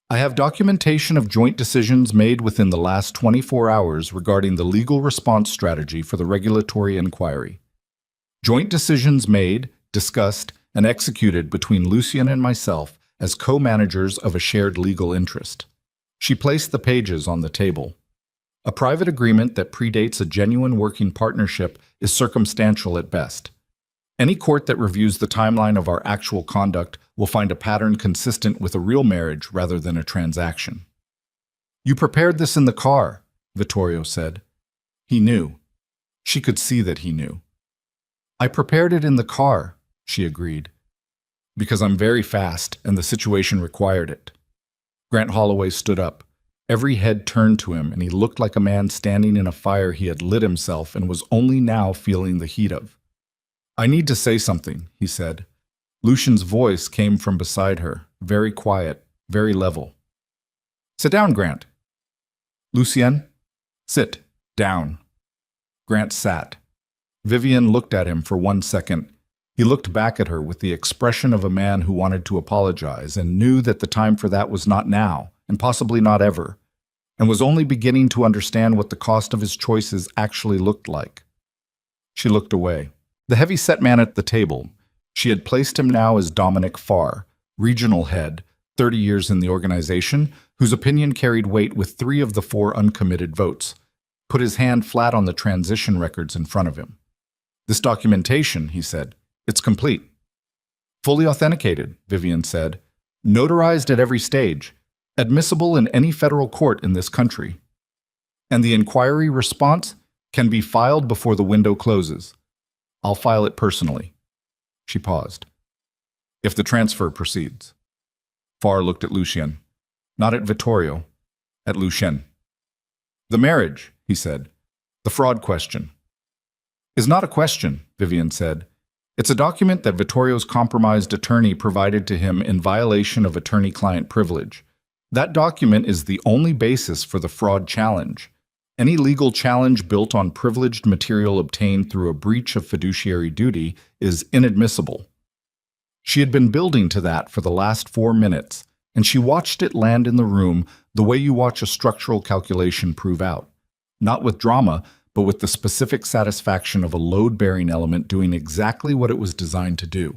"I have documentation of joint decisions made within the last 24 hours regarding the legal response strategy for the regulatory inquiry. Joint decisions made, discussed, and executed between Lucien and myself as co-managers of a shared legal interest." She placed the pages on the table. "A private agreement that predates a genuine working partnership is circumstantial at best. Any court that reviews the timeline of our actual conduct will find a pattern consistent with a real marriage rather than a transaction." "You prepared this in the car," Vittorio said. He knew. She could see that he knew. "I prepared it in the car," she agreed, "because I'm very fast and the situation required it." Grant Holloway stood up. Every head turned to him, and he looked like a man standing in a fire he had lit himself and was only now feeling the heat of. "I need to say something," he said. Lucian's voice came from beside her, very quiet, very level. "Sit down, Grant." "Lucien, sit down." Grant sat. Vivian looked at him for 1 second. He looked back at her with the expression of a man who wanted to apologize and knew that the time for that was not now, and possibly not ever, and was only beginning to understand what the cost of his choices actually looked like. She looked away. The heavy-set man at the table, she had placed him now as Dominic Farr, regional head, 30 years in the organization, whose opinion carried weight with 3 of the 4 uncommitted votes, put his hand flat on the transition records in front of him. "This documentation," he said, "it's complete." "Fully authenticated," Vivian said, "notarized at every stage, admissible in any federal court in this country. And the inquiry response can be filed before the window closes. I'll file it personally." She paused. "If the transfer proceeds." Farr looked at Lucien, not at Vittorio, at Lucien. "The marriage," he said, "the fraud question." "Is not a question," Vivian said. "It's a document that Vittorio's compromised attorney provided to him in violation of attorney-client privilege. That document is the only basis for the fraud challenge. Any legal challenge built on privileged material obtained through a breach of fiduciary duty is inadmissible." She had been building to that for the last 4 minutes, and she watched it land in the room the way you watch a structural calculation prove out. Not with drama, but with the specific satisfaction of a load-bearing element doing exactly what it was designed to do.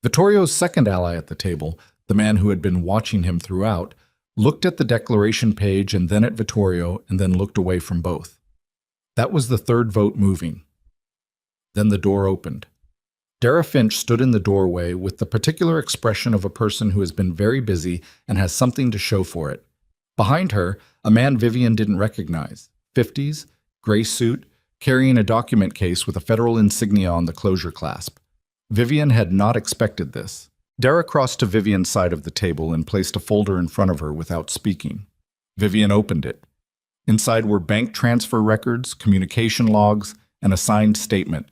Vittorio's second ally at the table, the man who had been watching him throughout, looked at the declaration page and then at Vittorio and then looked away from both. That was the third vote moving. Then the door opened. Dara Finch stood in the doorway with the particular expression of a person who has been very busy and has something to show for it. Behind her, a man Vivian didn't recognize, 50s, gray suit, carrying a document case with a federal insignia on the closure clasp. Vivian had not expected this. Dara crossed to Vivian's side of the table and placed a folder in front of her without speaking. Vivian opened it. Inside were bank transfer records, communication logs, and a signed statement.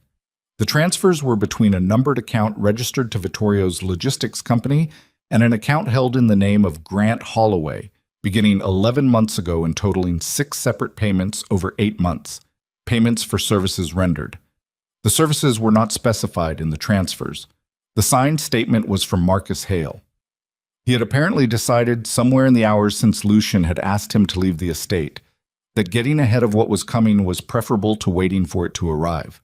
The transfers were between a numbered account registered to Vittorio's logistics company and an account held in the name of Grant Holloway, beginning 11 months ago and totaling 6 separate payments over 8 months, payments for services rendered. The services were not specified in the transfers. The signed statement was from Marcus Hale. He had apparently decided somewhere in the hours since Lucien had asked him to leave the estate that getting ahead of what was coming was preferable to waiting for it to arrive.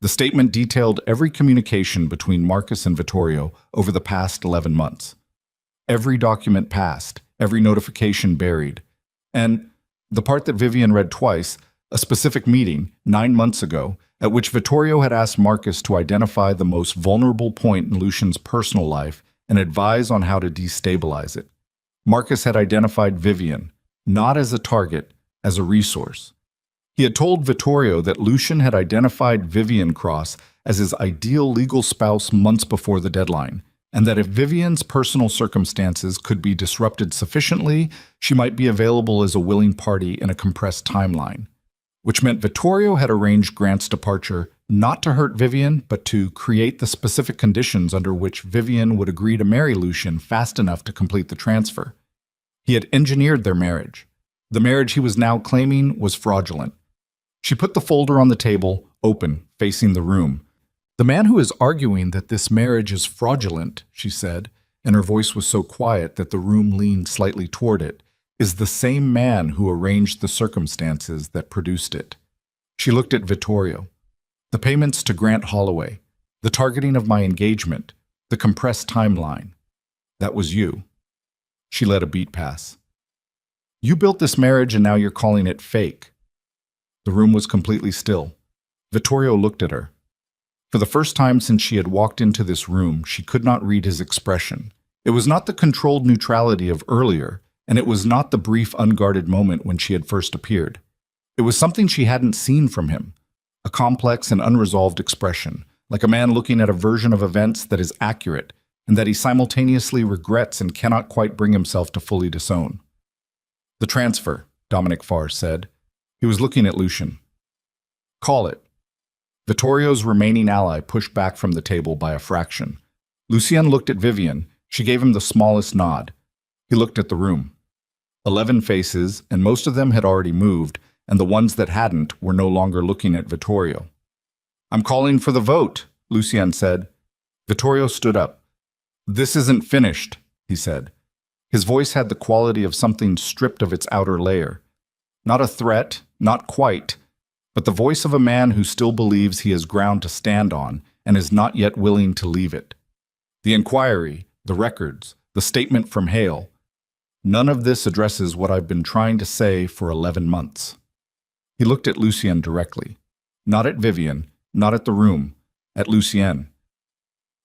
The statement detailed every communication between Marcus and Vittorio over the past 11 months. Every document passed, every notification buried. And the part that Vivian read twice, a specific meeting 9 months ago, at which Vittorio had asked Marcus to identify the most vulnerable point in Lucian's personal life and advise on how to destabilize it. Marcus had identified Vivian, not as a target, as a resource. He had told Vittorio that Lucian had identified Vivian Cross as his ideal legal spouse months before the deadline, and that if Vivian's personal circumstances could be disrupted sufficiently, she might be available as a willing party in a compressed timeline. Which meant Vittorio had arranged Grant's departure not to hurt Vivian, but to create the specific conditions under which Vivian would agree to marry Lucian fast enough to complete the transfer. He had engineered their marriage. The marriage he was now claiming was fraudulent. She put the folder on the table, open, facing the room. "The man who is arguing that this marriage is fraudulent," she said, and her voice was so quiet that the room leaned slightly toward it, "is the same man who arranged the circumstances that produced it." She looked at Vittorio. "The payments to Grant Holloway, the targeting of my engagement, the compressed timeline. That was you." She let a beat pass. "You built this marriage and now you're calling it fake." The room was completely still. Vittorio looked at her. For the first time since she had walked into this room, she could not read his expression. It was not the controlled neutrality of earlier, and it was not the brief, unguarded moment when she had first appeared. It was something she hadn't seen from him, a complex and unresolved expression, like a man looking at a version of events that is accurate, and that he simultaneously regrets and cannot quite bring himself to fully disown. "The transfer," Dominic Farr said. He was looking at Lucian. "Call it." Vittorio's remaining ally pushed back from the table by a fraction. Lucien looked at Vivian. She gave him the smallest nod. He looked at the room. 11 faces, and most of them had already moved, and the ones that hadn't were no longer looking at Vittorio. "I'm calling for the vote," Lucien said. Vittorio stood up. "This isn't finished," he said. His voice had the quality of something stripped of its outer layer. Not a threat, not quite, but the voice of a man who still believes he has ground to stand on and is not yet willing to leave it. The inquiry, the records, the statement from Hale. None of this addresses what I've been trying to say for 11 months. He looked at Lucien directly. Not at Vivian, not at the room, at Lucien.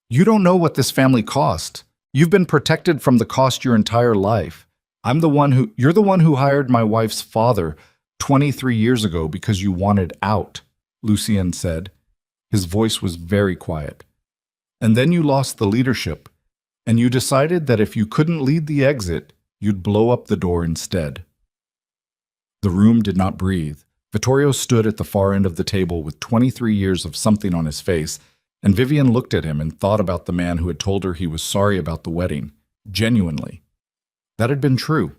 "You don't know what this family cost. You've been protected from the cost your entire life. You're the one who hired my wife's father 23 years ago because you wanted out," Lucien said. His voice was very quiet. "And then you lost the leadership, and you decided that if you couldn't lead the exit, you'd blow up the door instead." The room did not breathe. Vittorio stood at the far end of the table with 23 years of something on his face, and Vivian looked at him and thought about the man who had told her he was sorry about the wedding, genuinely. That had been true.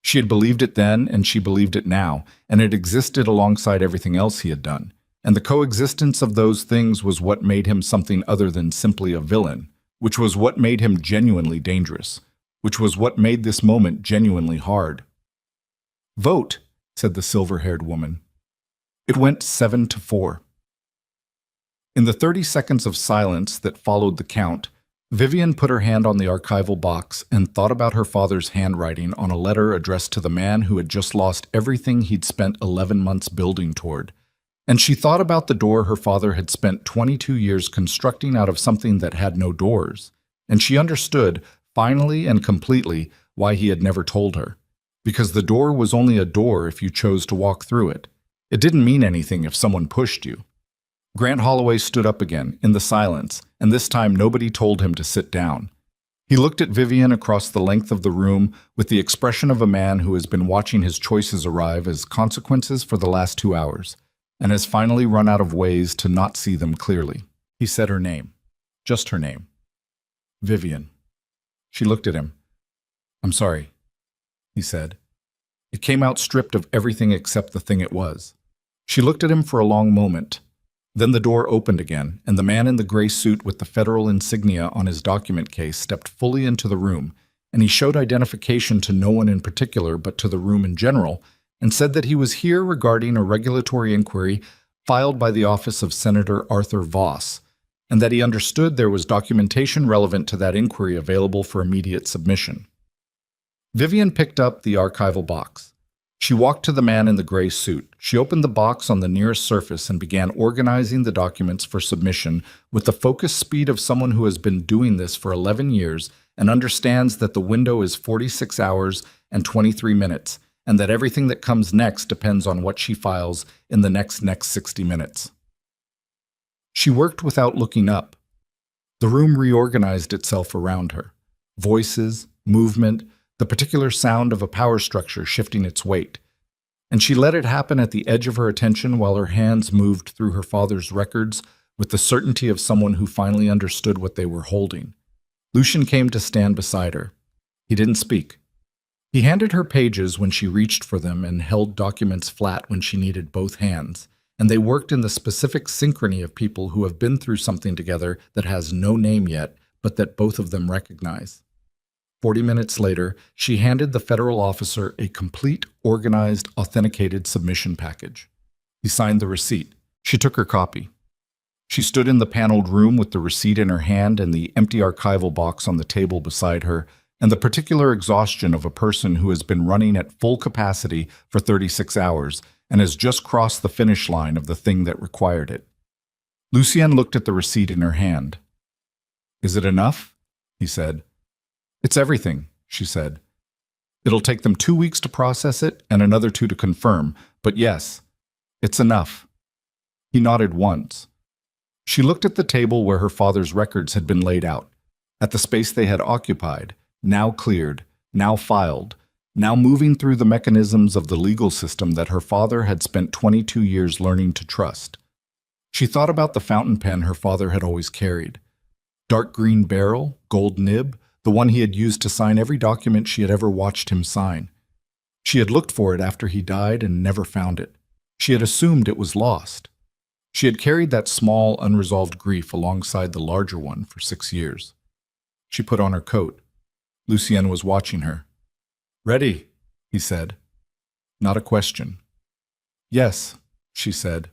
She had believed it then, and she believed it now, and it existed alongside everything else he had done. And the coexistence of those things was what made him something other than simply a villain, which was what made him genuinely dangerous, which was what made this moment genuinely hard. "Vote," said the silver-haired woman. It went 7-4. In the 30 seconds of silence that followed the count, Vivian put her hand on the archival box and thought about her father's handwriting on a letter addressed to the man who had just lost everything he'd spent 11 months building toward. And she thought about the door her father had spent 22 years constructing out of something that had no doors. And she understood, finally and completely, why he had never told her. Because the door was only a door if you chose to walk through it. It didn't mean anything if someone pushed you. Grant Holloway stood up again, in the silence, and this time nobody told him to sit down. He looked at Vivian across the length of the room with the expression of a man who has been watching his choices arrive as consequences for the last 2 hours, and has finally run out of ways to not see them clearly. He said her name. Just her name. "Vivian." She looked at him. "I'm sorry," he said. It came out stripped of everything except the thing it was. She looked at him for a long moment. Then the door opened again, and the man in the gray suit with the federal insignia on his document case stepped fully into the room, and he showed identification to no one in particular but to the room in general, and said that he was here regarding a regulatory inquiry filed by the office of Senator Arthur Voss, and that he understood there was documentation relevant to that inquiry available for immediate submission. Vivian picked up the archival box. She walked to the man in the gray suit. She opened the box on the nearest surface and began organizing the documents for submission with the focused speed of someone who has been doing this for 11 years and understands that the window is 46 hours and 23 minutes, and that everything that comes next depends on what she files in the next 60 minutes. She worked without looking up. The room reorganized itself around her. Voices, movement, the particular sound of a power structure shifting its weight. And she let it happen at the edge of her attention while her hands moved through her father's records with the certainty of someone who finally understood what they were holding. Lucian came to stand beside her. He didn't speak. He handed her pages when she reached for them and held documents flat when she needed both hands, and they worked in the specific synchrony of people who have been through something together that has no name yet, but that both of them recognize. 40 minutes later, she handed the federal officer a complete, organized, authenticated submission package. He signed the receipt. She took her copy. She stood in the paneled room with the receipt in her hand and the empty archival box on the table beside her, and the particular exhaustion of a person who has been running at full capacity for 36 hours and has just crossed the finish line of the thing that required it. Lucien looked at the receipt in her hand. "Is it enough?" he said. "It's everything," she said. "It'll take them 2 weeks to process it and another 2 to confirm, but yes, it's enough." He nodded once. She looked at the table where her father's records had been laid out, at the space they had occupied, now cleared, now filed, now moving through the mechanisms of the legal system that her father had spent 22 years learning to trust. She thought about the fountain pen her father had always carried. Dark green barrel, gold nib, the one he had used to sign every document she had ever watched him sign. She had looked for it after he died and never found it. She had assumed it was lost. She had carried that small, unresolved grief alongside the larger one for 6 years. She put on her coat. Lucien was watching her. "Ready," he said. Not a question. "Yes," she said.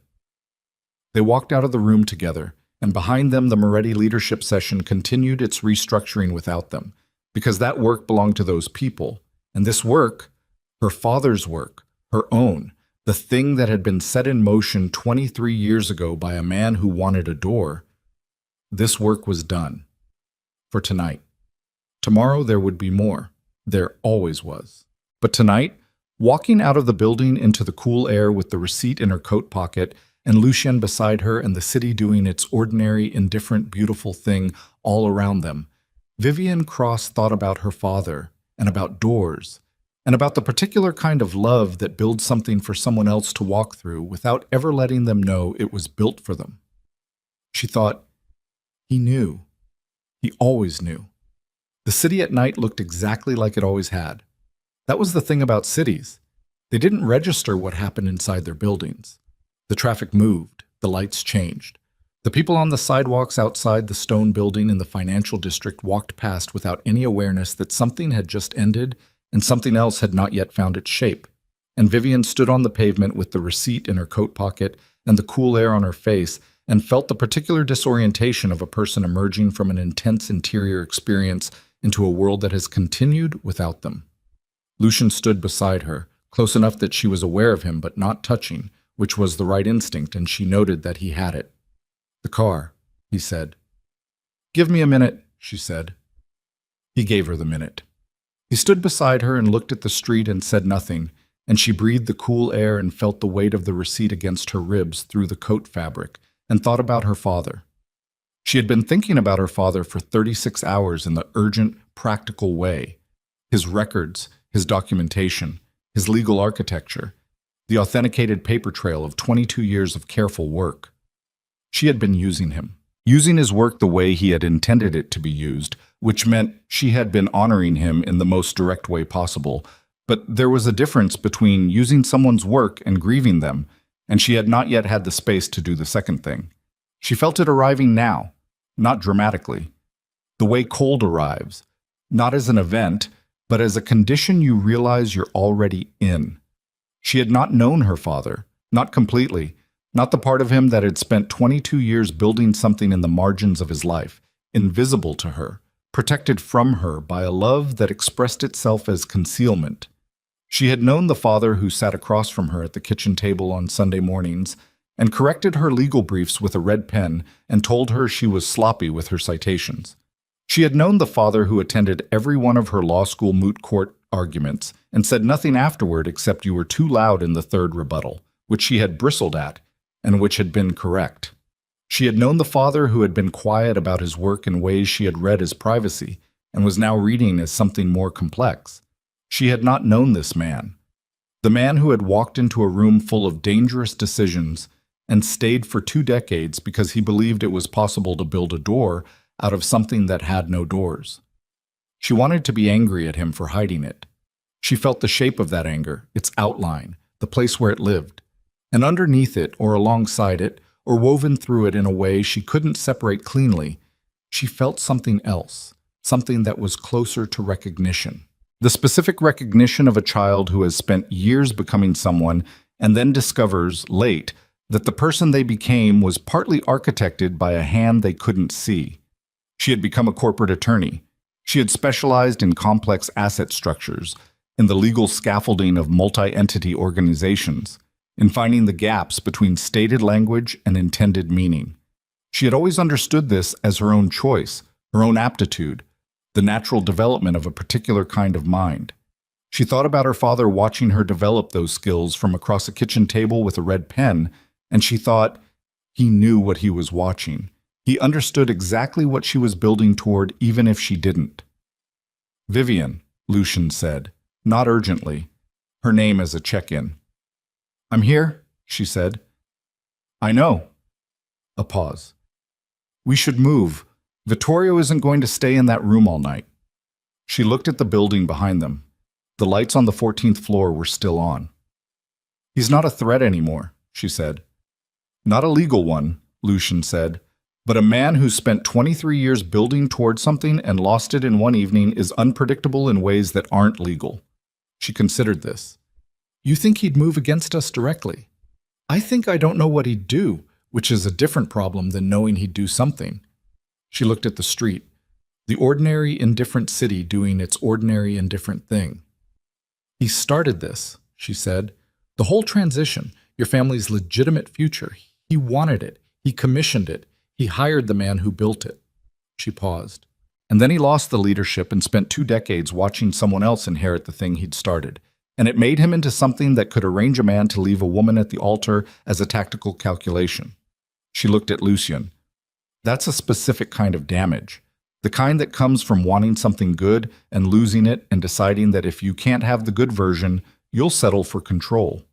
They walked out of the room together, and behind them the Moretti leadership session continued its restructuring without them, because that work belonged to those people, and this work, her father's work, her own, the thing that had been set in motion 23 years ago by a man who wanted a door, this work was done. For tonight. Tomorrow there would be more. There always was. But tonight, walking out of the building into the cool air with the receipt in her coat pocket, and Lucien beside her and the city doing its ordinary, indifferent, beautiful thing all around them, Vivian Cross thought about her father, and about doors, and about the particular kind of love that builds something for someone else to walk through without ever letting them know it was built for them. She thought, he knew. He always knew. The city at night looked exactly like it always had. That was the thing about cities. They didn't register what happened inside their buildings. The traffic moved, the lights changed. The people on the sidewalks outside the stone building in the financial district walked past without any awareness that something had just ended and something else had not yet found its shape. And Vivian stood on the pavement with the receipt in her coat pocket and the cool air on her face and felt the particular disorientation of a person emerging from an intense interior experience into a world that has continued without them. Lucien stood beside her, close enough that she was aware of him but not touching, which was the right instinct, and she noted that he had it. "The car," he said. "Give me a minute," she said. He gave her the minute. He stood beside her and looked at the street and said nothing, and she breathed the cool air and felt the weight of the receipt against her ribs through the coat fabric, and thought about her father. She had been thinking about her father for 36 hours in the urgent, practical way. His records, his documentation, his legal architecture, the authenticated paper trail of 22 years of careful work. She had been using him, using his work the way he had intended it to be used, which meant she had been honoring him in the most direct way possible. But there was a difference between using someone's work and grieving them, and she had not yet had the space to do the second thing. She felt it arriving now, not dramatically. The way cold arrives, not as an event, but as a condition you realize you're already in. She had not known her father, not completely, Not the part of him that had spent 22 years building something in the margins of his life, invisible to her, protected from her by a love that expressed itself as concealment. She had known the father who sat across from her at the kitchen table on Sunday mornings and corrected her legal briefs with a red pen and told her she was sloppy with her citations. She had known the father who attended every one of her law school moot court arguments and said nothing afterward except you were too loud in the third rebuttal, which she had bristled at and which had been correct. She had known the father who had been quiet about his work in ways she had read as privacy and was now reading as something more complex. She had not known this man. The man who had walked into a room full of dangerous decisions and stayed for 2 decades because he believed it was possible to build a door out of something that had no doors. She wanted to be angry at him for hiding it. She felt the shape of that anger, its outline, the place where it lived. And underneath it, or alongside it, or woven through it in a way she couldn't separate cleanly, she felt something else, something that was closer to recognition. The specific recognition of a child who has spent years becoming someone and then discovers, late, that the person they became was partly architected by a hand they couldn't see. She had become a corporate attorney. She had specialized in complex asset structures, in the legal scaffolding of multi-entity organizations, in finding the gaps between stated language and intended meaning. She had always understood this as her own choice, her own aptitude, the natural development of a particular kind of mind. She thought about her father watching her develop those skills from across a kitchen table with a red pen, and she thought, he knew what he was watching. He understood exactly what she was building toward, even if she didn't. Vivian, Lucian said, not urgently, her name as a check-in. I'm here, she said. I know. A pause. We should move. Vittorio isn't going to stay in that room all night. She looked at the building behind them. The lights on the 14th floor were still on. He's not a threat anymore, she said. Not a legal one, Lucian said, but a man who spent 23 years building toward something and lost it in one evening is unpredictable in ways that aren't legal. She considered this. You think he'd move against us directly? I think I don't know what he'd do, which is a different problem than knowing he'd do something. She looked at the street, the ordinary, indifferent city doing its ordinary, indifferent thing. He started this, she said. The whole transition, your family's legitimate future. He wanted it. He commissioned it. He hired the man who built it. She paused. And then he lost the leadership and spent 2 decades watching someone else inherit the thing he'd started. And it made him into something that could arrange a man to leave a woman at the altar as a tactical calculation. She looked at Lucian. That's a specific kind of damage. The kind that comes from wanting something good and losing it and deciding that if you can't have the good version, you'll settle for control.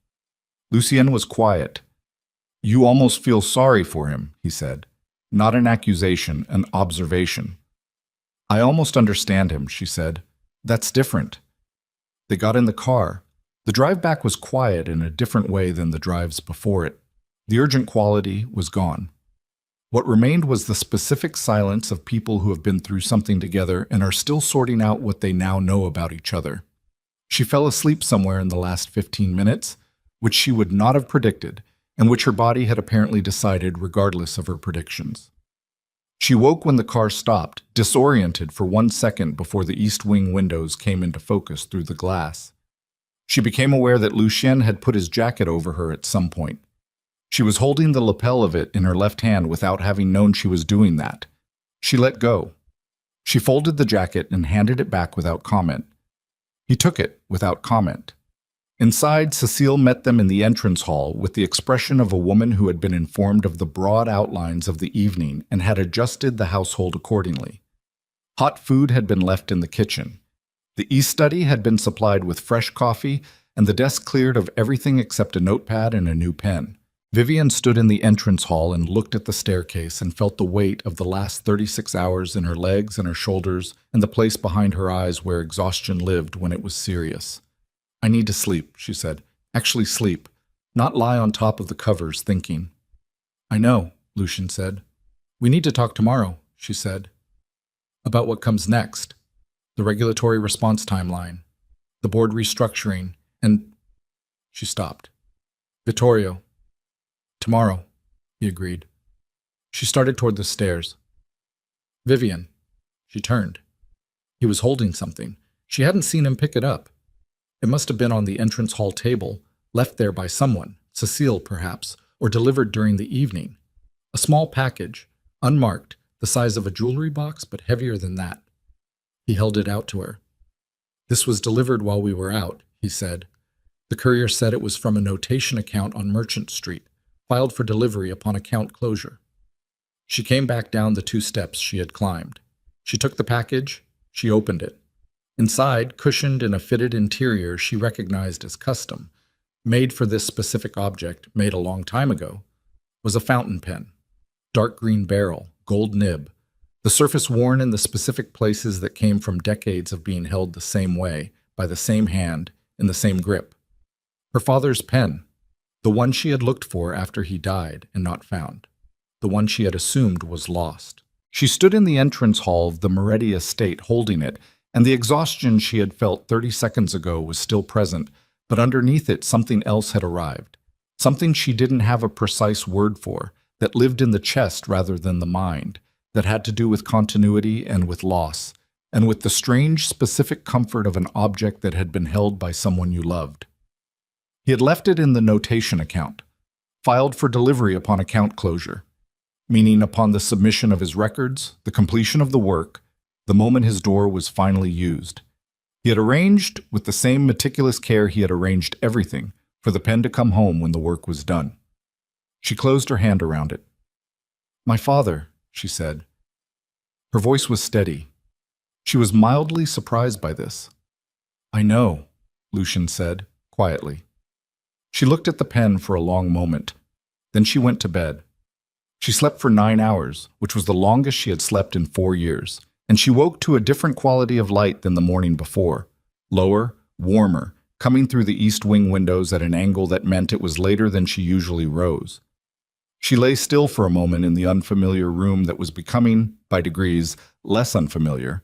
Lucien was quiet. You almost feel sorry for him, he said. Not an accusation, an observation. I almost understand him, she said. That's different. They got in the car. The drive back was quiet in a different way than the drives before it. The urgent quality was gone. What remained was the specific silence of people who have been through something together and are still sorting out what they now know about each other. She fell asleep somewhere in the last 15 minutes, which she would not have predicted, and which her body had apparently decided regardless of her predictions. She woke when the car stopped, disoriented for 1 second before the east wing windows came into focus through the glass. She became aware that Lucien had put his jacket over her at some point. She was holding the lapel of it in her left hand without having known she was doing that. She let go. She folded the jacket and handed it back without comment. He took it without comment. Inside, Cecile met them in the entrance hall with the expression of a woman who had been informed of the broad outlines of the evening and had adjusted the household accordingly. Hot food had been left in the kitchen. The East study had been supplied with fresh coffee, and the desk cleared of everything except a notepad and a new pen. Vivian stood in the entrance hall and looked at the staircase and felt the weight of the last 36 hours in her legs and her shoulders and the place behind her eyes where exhaustion lived when it was serious. I need to sleep, she said. Actually sleep, not lie on top of the covers thinking. I know, Lucian said. We need to talk tomorrow, she said. About what comes next. The regulatory response timeline. The board restructuring. And she stopped. Vittorio. Tomorrow, he agreed. She started toward the stairs. Vivian. She turned. He was holding something. She hadn't seen him pick it up. It must have been on the entrance hall table, left there by someone, Cecile perhaps, or delivered during the evening. A small package, unmarked, the size of a jewelry box but heavier than that. He held it out to her. This was delivered while we were out, he said. The courier said it was from a notation account on Merchant Street, filed for delivery upon account closure. She came back down the 2 steps she had climbed. She took the package. She opened it. Inside, cushioned in a fitted interior she recognized as custom, made for this specific object, made a long time ago, was a fountain pen. Dark green barrel, gold nib, the surface worn in the specific places that came from decades of being held the same way, by the same hand, in the same grip. Her father's pen, the one she had looked for after he died and not found, the one she had assumed was lost. She stood in the entrance hall of the Moretti estate holding it, and the exhaustion she had felt 30 seconds ago was still present, but underneath it something else had arrived, something she didn't have a precise word for, that lived in the chest rather than the mind, that had to do with continuity and with loss, and with the strange, specific comfort of an object that had been held by someone you loved. He had left it in the notation account, filed for delivery upon account closure, meaning upon the submission of his records, the completion of the work, the moment his door was finally used. He had arranged, with the same meticulous care he had arranged everything, for the pen to come home when the work was done. She closed her hand around it. "My father," she said. Her voice was steady. She was mildly surprised by this. "I know," Lucian said, quietly. She looked at the pen for a long moment. Then she went to bed. She slept for 9 hours, which was the longest she had slept in 4 years, and she woke to a different quality of light than the morning before, lower, warmer, coming through the east wing windows at an angle that meant it was later than she usually rose. She lay still for a moment in the unfamiliar room that was becoming, by degrees, less unfamiliar,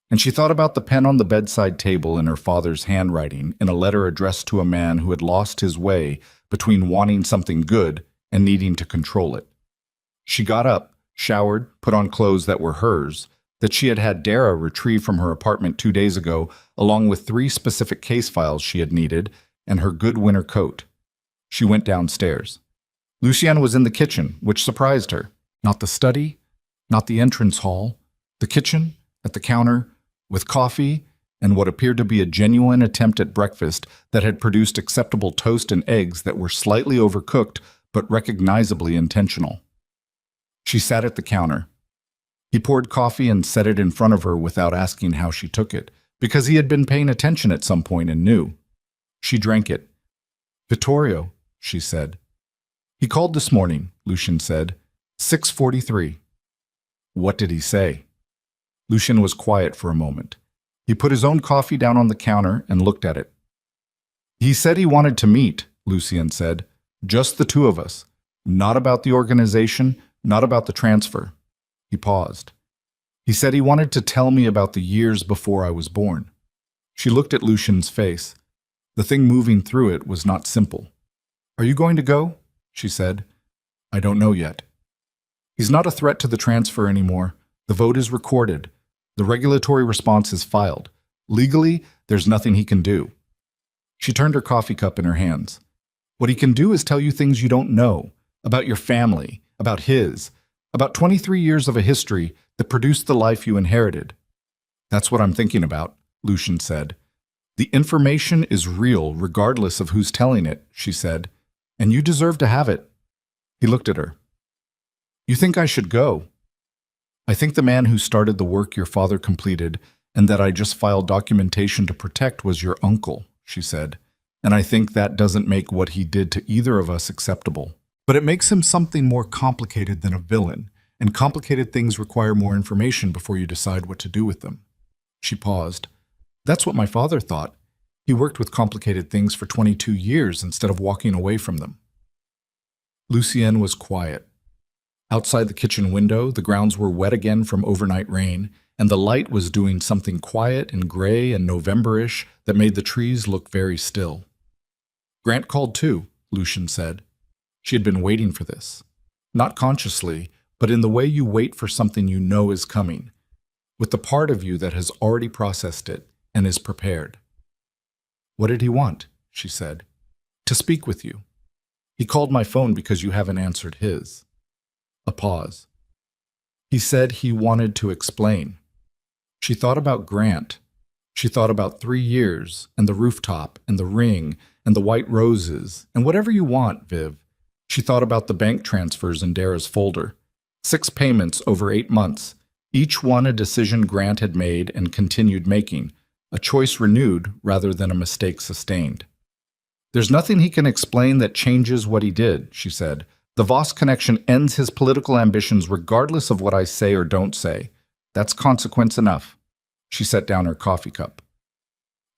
and she thought about the pen on the bedside table in her father's handwriting in a letter addressed to a man who had lost his way between wanting something good and needing to control it. She got up, showered, put on clothes that were hers, that she had had Dara retrieve from her apartment 2 days ago, along with 3 specific case files she had needed, and her good winter coat. She went downstairs. Lucienne was in the kitchen, which surprised her. Not the study, not the entrance hall, the kitchen, at the counter, with coffee and what appeared to be a genuine attempt at breakfast that had produced acceptable toast and eggs that were slightly overcooked but recognizably intentional. She sat at the counter. He poured coffee and set it in front of her without asking how she took it, because he had been paying attention at some point and knew. She drank it. "Vittorio," she said. "He called this morning," Lucian said. 6:43. "What did he say?" Lucian was quiet for a moment. He put his own coffee down on the counter and looked at it. "He said he wanted to meet," Lucian said. "Just the 2 of us. Not about the organization, not about the transfer." He paused. "He said he wanted to tell me about the years before I was born." She looked at Lucian's face. The thing moving through it was not simple. "Are you going to go?" she said. "I don't know yet." "He's not a threat to the transfer anymore. The vote is recorded. The regulatory response is filed. Legally, there's nothing he can do." She turned her coffee cup in her hands. "What he can do is tell you things you don't know, about your family, about his, about 23 years of a history that produced the life you inherited." "That's what I'm thinking about," Lucian said. "The information is real regardless of who's telling it," she said, "and you deserve to have it." He looked at her. "You think I should go?" "I think the man who started the work your father completed and that I just filed documentation to protect was your uncle," she said, "and I think that doesn't make what he did to either of us acceptable. But it makes him something more complicated than a villain, and complicated things require more information before you decide what to do with them." She paused. "That's what my father thought. He worked with complicated things for 22 years instead of walking away from them." Lucienne was quiet. Outside the kitchen window, the grounds were wet again from overnight rain, and the light was doing something quiet and gray and November-ish that made the trees look very still. "Grant called too," Lucian said. She had been waiting for this. Not consciously, but in the way you wait for something you know is coming, with the part of you that has already processed it and is prepared. "What did he want?" she said. "To speak with you. He called my phone because you haven't answered his." A pause. "He said he wanted to explain." She thought about Grant. She thought about 3 years, and the rooftop, and the ring, and the white roses, and whatever you want, Viv. She thought about the bank transfers in Dara's folder. 6 payments over 8 months, each one a decision Grant had made and continued making, a choice renewed rather than a mistake sustained. "There's nothing he can explain that changes what he did," she said. "The Voss connection ends his political ambitions regardless of what I say or don't say. That's consequence enough." She set down her coffee cup.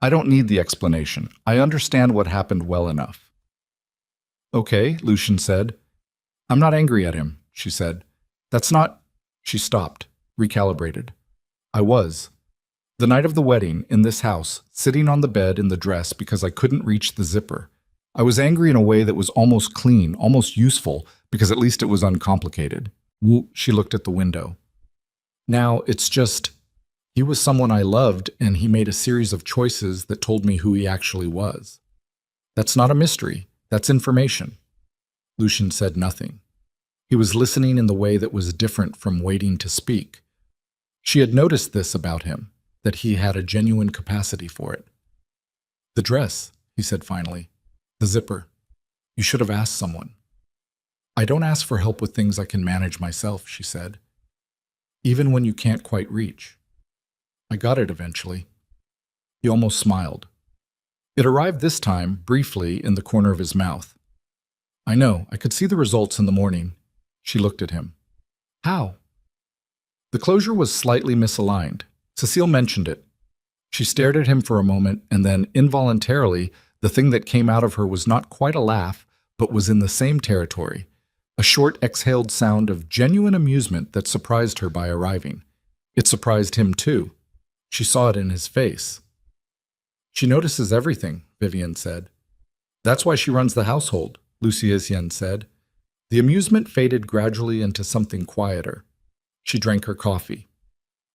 "I don't need the explanation. I understand what happened well enough." "Okay," Lucian said. "I'm not angry at him," she said. "That's not—" She stopped, recalibrated. "I was. The night of the wedding, in this house, sitting on the bed in the dress because I couldn't reach the zipper. I was angry in a way that was almost clean, almost useful, because at least it was uncomplicated." She looked at the window. "Now, it's just, he was someone I loved, and he made a series of choices that told me who he actually was. That's not a mystery. That's information." Lucian said nothing. He was listening in the way that was different from waiting to speak. She had noticed this about him, that he had a genuine capacity for it. "The dress," he said finally. "The zipper. You should have asked someone." "I don't ask for help with things I can manage myself," she said. "Even when you can't quite reach. I got it eventually." He almost smiled. It arrived this time, briefly, in the corner of his mouth. "I know, I could see the results in the morning." She looked at him. "How?" The closure was slightly misaligned. Cecile mentioned it. She stared at him for a moment, and then, involuntarily, the thing that came out of her was not quite a laugh, but was in the same territory, a short exhaled sound of genuine amusement that surprised her by arriving. It surprised him too. She saw it in his face. "She notices everything," Vivian said. "That's why she runs the household," Lucy Etienne said. The amusement faded gradually into something quieter. She drank her coffee.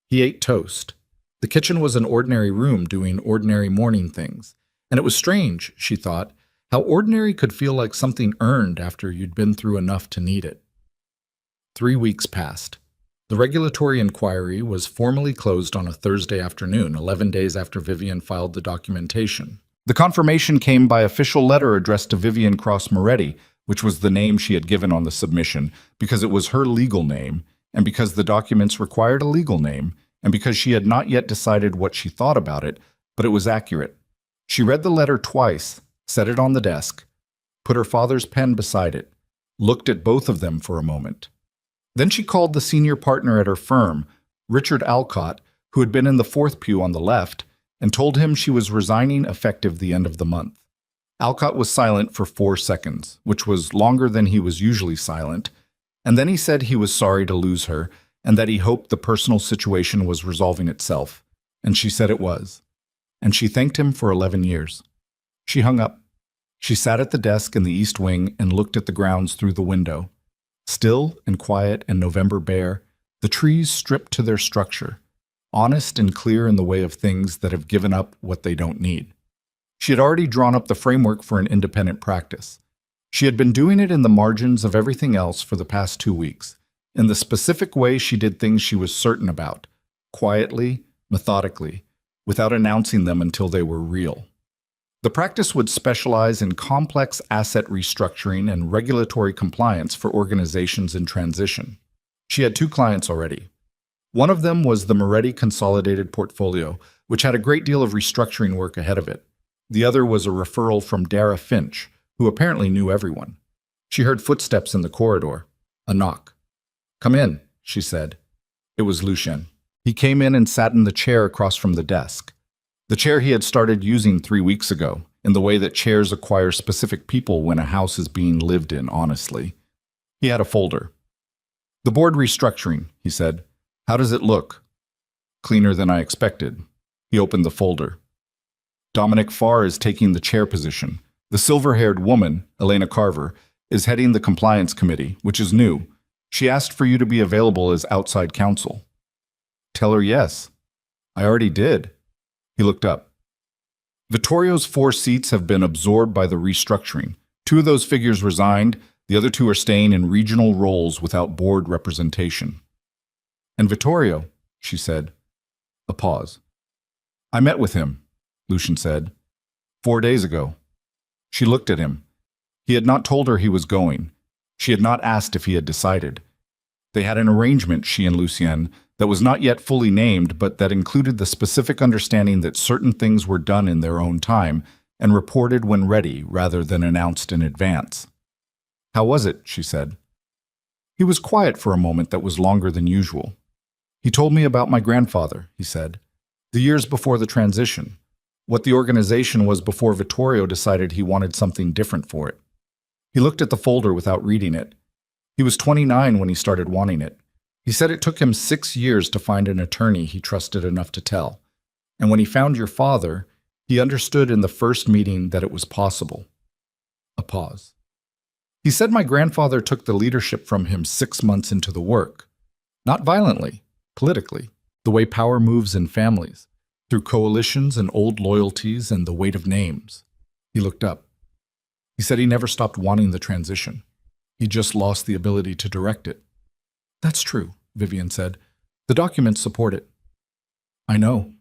He ate toast. The kitchen was an ordinary room doing ordinary morning things, and it was strange, she thought, how ordinary could feel like something earned after you'd been through enough to need it. 3 weeks passed. The regulatory inquiry was formally closed on a Thursday afternoon, 11 days after Vivian filed the documentation. The confirmation came by official letter addressed to Vivian Cross Moretti, which was the name she had given on the submission, because it was her legal name, and because the documents required a legal name, and because she had not yet decided what she thought about it, but it was accurate. She read the letter twice, set it on the desk, put her father's pen beside it, looked at both of them for a moment. Then she called the senior partner at her firm, Richard Alcott, who had been in the 4th pew on the left, and told him she was resigning effective the end of the month. Alcott was silent for 4 seconds, which was longer than he was usually silent, and then he said he was sorry to lose her, and that he hoped the personal situation was resolving itself, and she said it was. And she thanked him for 11 years. She hung up. She sat at the desk in the East Wing and looked at the grounds through the window. Still and quiet and November bare, the trees stripped to their structure, honest and clear in the way of things that have given up what they don't need. She had already drawn up the framework for an independent practice. She had been doing it in the margins of everything else for the past 2 weeks, in the specific way she did things she was certain about, quietly, methodically, without announcing them until they were real. The practice would specialize in complex asset restructuring and regulatory compliance for organizations in transition. She had 2 clients already. One of them was the Moretti Consolidated Portfolio, which had a great deal of restructuring work ahead of it. The other was a referral from Dara Finch, who apparently knew everyone. She heard footsteps in the corridor. A knock. "Come in," she said. It was Lucien. He came in and sat in the chair across from the desk. The chair he had started using 3 weeks ago, in the way that chairs acquire specific people when a house is being lived in honestly. He had a folder. "The board restructuring," he said. "How does it look?" "Cleaner than I expected." He opened the folder. "Dominic Farr is taking the chair position. The silver-haired woman, Elena Carver, is heading the compliance committee, which is new. She asked for you to be available as outside counsel. Tell her yes. I already did. He looked up. Vittorio's 4 seats have been absorbed by the restructuring. 2 of those figures resigned, the other 2 are staying in regional roles without board representation. And Vittorio, she said. A pause. I met with him, Lucian said, 4 days ago. She looked at him. He had not told her he was going. She had not asked if he had decided. They had an arrangement, she and Lucien, that was not yet fully named, but that included the specific understanding that certain things were done in their own time and reported when ready rather than announced in advance. How was it? She said. He was quiet for a moment that was longer than usual. He told me about my grandfather, he said, the years before the transition, what the organization was before Vittorio decided he wanted something different for it. He looked at the folder without reading it. He was 29 when he started wanting it. He said it took him 6 years to find an attorney he trusted enough to tell. And when he found your father, he understood in the first meeting that it was possible. A pause. He said my grandfather took the leadership from him 6 months into the work. Not violently, politically, the way power moves in families, through coalitions and old loyalties and the weight of names. He looked up. He said he never stopped wanting the transition. He just lost the ability to direct it. That's true, Vivian said. The documents support it. I know.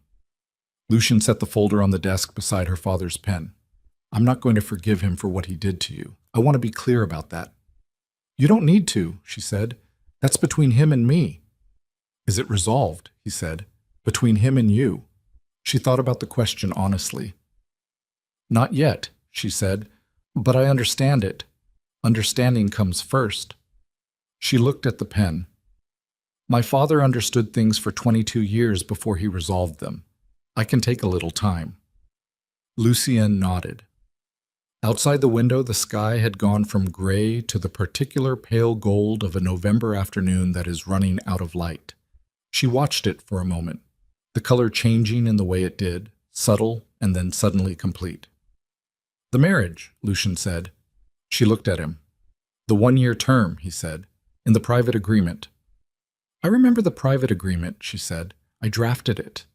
Lucian set the folder on the desk beside her father's pen. I'm not going to forgive him for what he did to you. I want to be clear about that. You don't need to, she said. That's between him and me. Is it resolved, he said, between him and you? She thought about the question honestly. Not yet, she said, but I understand it. Understanding comes first. She looked at the pen. My father understood things for 22 years before he resolved them. I can take a little time. Lucien nodded. Outside the window, the sky had gone from gray to the particular pale gold of a November afternoon that is running out of light. She watched it for a moment, the color changing in the way it did, subtle and then suddenly complete. The marriage, Lucian said. She looked at him. The 1-year term, he said, in the private agreement. I remember the private agreement, she said. I drafted it.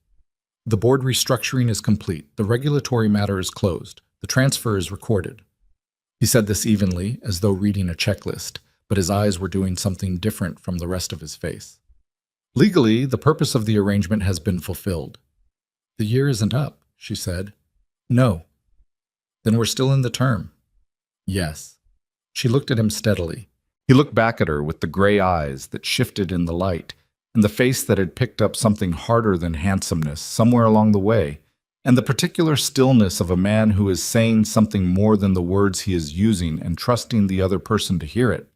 The board restructuring is complete. The regulatory matter is closed. The transfer is recorded. He said this evenly, as though reading a checklist, but his eyes were doing something different from the rest of his face. Legally, the purpose of the arrangement has been fulfilled. The year isn't up, she said. No. Then we're still in the term. Yes. She looked at him steadily. He looked back at her with the gray eyes that shifted in the light, and the face that had picked up something harder than handsomeness somewhere along the way, and the particular stillness of a man who is saying something more than the words he is using and trusting the other person to hear it.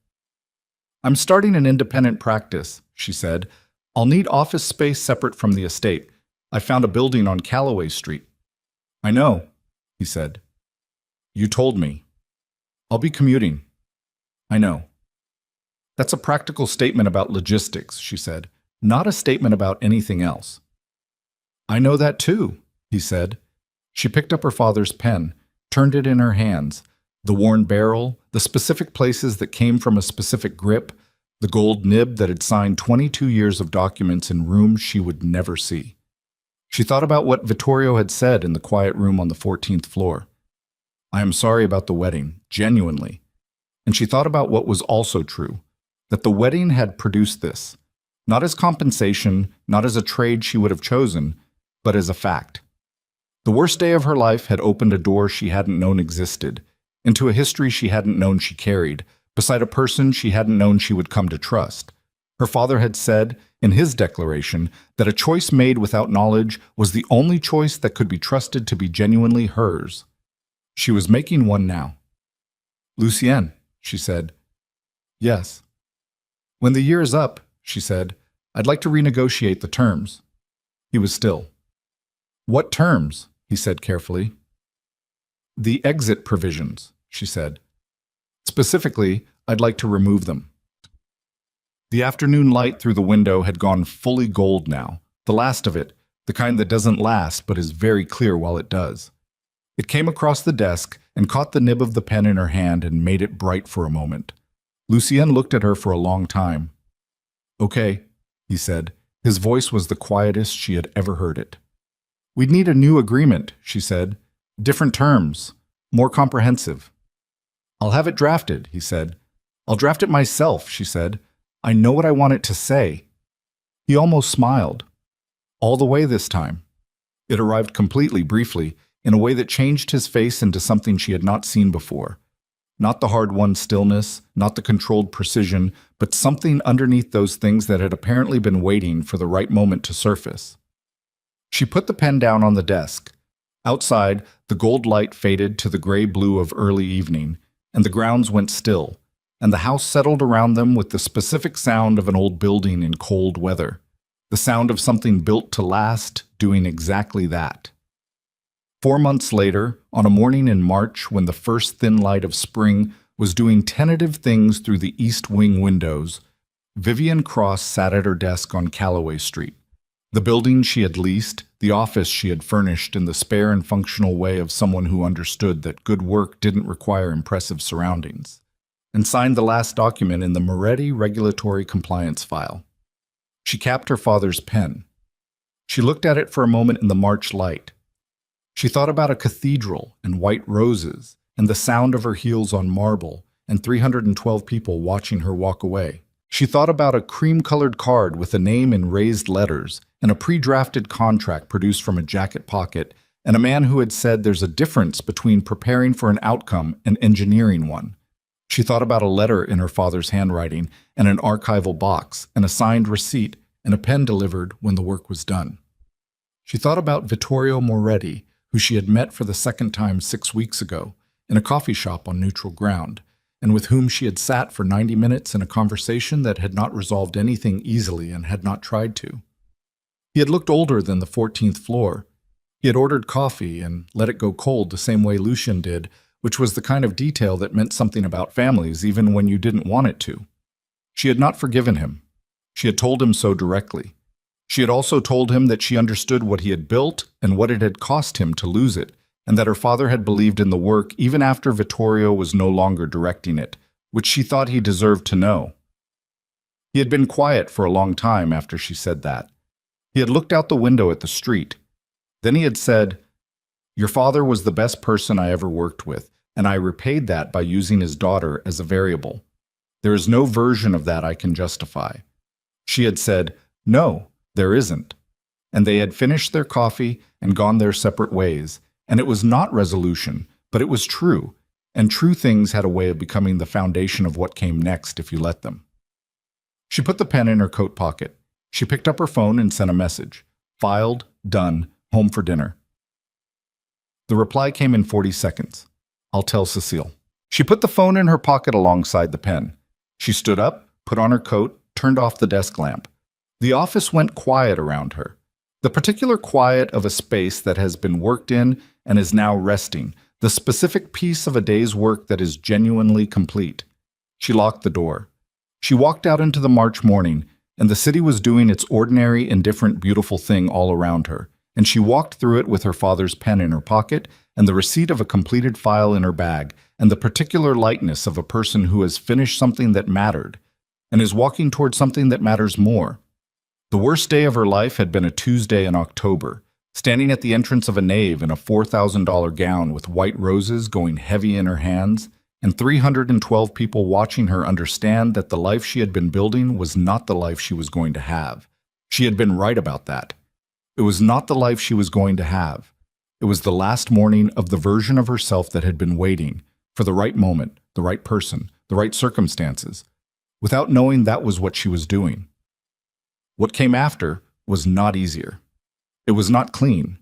I'm starting an independent practice, she said. I'll need office space separate from the estate. I found a building on Calloway Street. I know, he said. You told me. I'll be commuting. I know. That's a practical statement about logistics, she said, not a statement about anything else. I know that too, he said. She picked up her father's pen, turned it in her hands, the worn barrel, the specific places that came from a specific grip, the gold nib that had signed 22 years of documents in rooms she would never see. She thought about what Vittorio had said in the quiet room on the 14th floor. I am sorry about the wedding, genuinely. And she thought about what was also true, that the wedding had produced this, not as compensation, not as a trade she would have chosen, but as a fact. The worst day of her life had opened a door she hadn't known existed, into a history she hadn't known she carried, beside a person she hadn't known she would come to trust. Her father had said, in his declaration, that a choice made without knowledge was the only choice that could be trusted to be genuinely hers. She was making one now. Lucien, she said. Yes. When the year is up, she said, I'd like to renegotiate the terms. He was still. What terms? He said carefully. The exit provisions, she said. Specifically, I'd like to remove them. The afternoon light through the window had gone fully gold now, the last of it, the kind that doesn't last but is very clear while it does. It came across the desk, and caught the nib of the pen in her hand and made it bright for a moment. Lucien looked at her for a long time. "Okay," he said. His voice was the quietest she had ever heard it. "We'd need a new agreement," she said. "Different terms, more comprehensive." "I'll have it drafted," he said. "I'll draft it myself," she said. "I know what I want it to say." He almost smiled. All the way this time. It arrived completely briefly, in a way that changed his face into something she had not seen before. Not the hard-won stillness, not the controlled precision, but something underneath those things that had apparently been waiting for the right moment to surface. She put the pen down on the desk. Outside, the gold light faded to the gray-blue of early evening, and the grounds went still, and the house settled around them with the specific sound of an old building in cold weather. The sound of something built to last, doing exactly that. 4 months later, on a morning in March when the first thin light of spring was doing tentative things through the east wing windows, Vivian Cross sat at her desk on Calloway Street. The building she had leased, the office she had furnished in the spare and functional way of someone who understood that good work didn't require impressive surroundings, and signed the last document in the Moretti regulatory compliance file. She capped her father's pen. She looked at it for a moment in the March light. She thought about a cathedral and white roses and the sound of her heels on marble and 312 people watching her walk away. She thought about a cream-colored card with a name in raised letters and a pre-drafted contract produced from a jacket pocket and a man who had said there's a difference between preparing for an outcome and engineering one. She thought about a letter in her father's handwriting and an archival box and a signed receipt and a pen delivered when the work was done. She thought about Vittorio Moretti, who she had met for the second time 6 weeks ago in a coffee shop on neutral ground, and with whom she had sat for 90 minutes in a conversation that had not resolved anything easily and had not tried to. He had looked older than the 14th floor. He had ordered coffee and let it go cold the same way Lucien did, which was the kind of detail that meant something about families even when you didn't want it to. She had not forgiven him. She had told him so directly. She had also told him that she understood what he had built and what it had cost him to lose it, and that her father had believed in the work even after Vittorio was no longer directing it, which she thought he deserved to know. He had been quiet for a long time after she said that. He had looked out the window at the street. Then he had said, "Your father was the best person I ever worked with, and I repaid that by using his daughter as a variable. There is no version of that I can justify." She had said, "No, there isn't." And they had finished their coffee and gone their separate ways, and it was not resolution, but it was true, and true things had a way of becoming the foundation of what came next if you let them. She put the pen in her coat pocket. She picked up her phone and sent a message. Filed, done, home for dinner. The reply came in 40 seconds. "I'll tell Cecile." She put the phone in her pocket alongside the pen. She stood up, put on her coat, turned off the desk lamp. The office went quiet around her. The particular quiet of a space that has been worked in and is now resting, the specific piece of a day's work that is genuinely complete. She locked the door. She walked out into the March morning, and the city was doing its ordinary, indifferent, beautiful thing all around her, and she walked through it with her father's pen in her pocket and the receipt of a completed file in her bag and the particular lightness of a person who has finished something that mattered and is walking toward something that matters more. The worst day of her life had been a Tuesday in October, standing at the entrance of a nave in a $4,000 gown with white roses going heavy in her hands, and 312 people watching her understand that the life she had been building was not the life she was going to have. She had been right about that. It was not the life she was going to have. It was the last morning of the version of herself that had been waiting for the right moment, the right person, the right circumstances, without knowing that was what she was doing. What came after was not easier. It was not clean.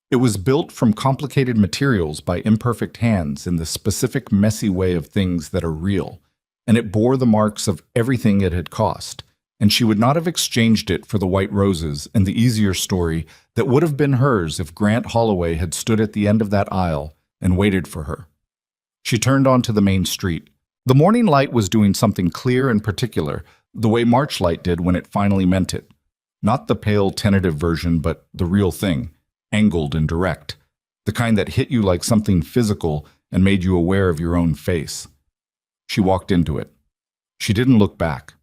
It was built from complicated materials by imperfect hands in the specific messy way of things that are real, and it bore the marks of everything it had cost, and she would not have exchanged it for the white roses and the easier story that would have been hers if Grant Holloway had stood at the end of that aisle and waited for her. She turned onto the main street. The morning light was doing something clear and particular, the way March light did when it finally meant it. Not the pale, tentative version, but the real thing, angled and direct, the kind that hit you like something physical and made you aware of your own face. She walked into it. She didn't look back.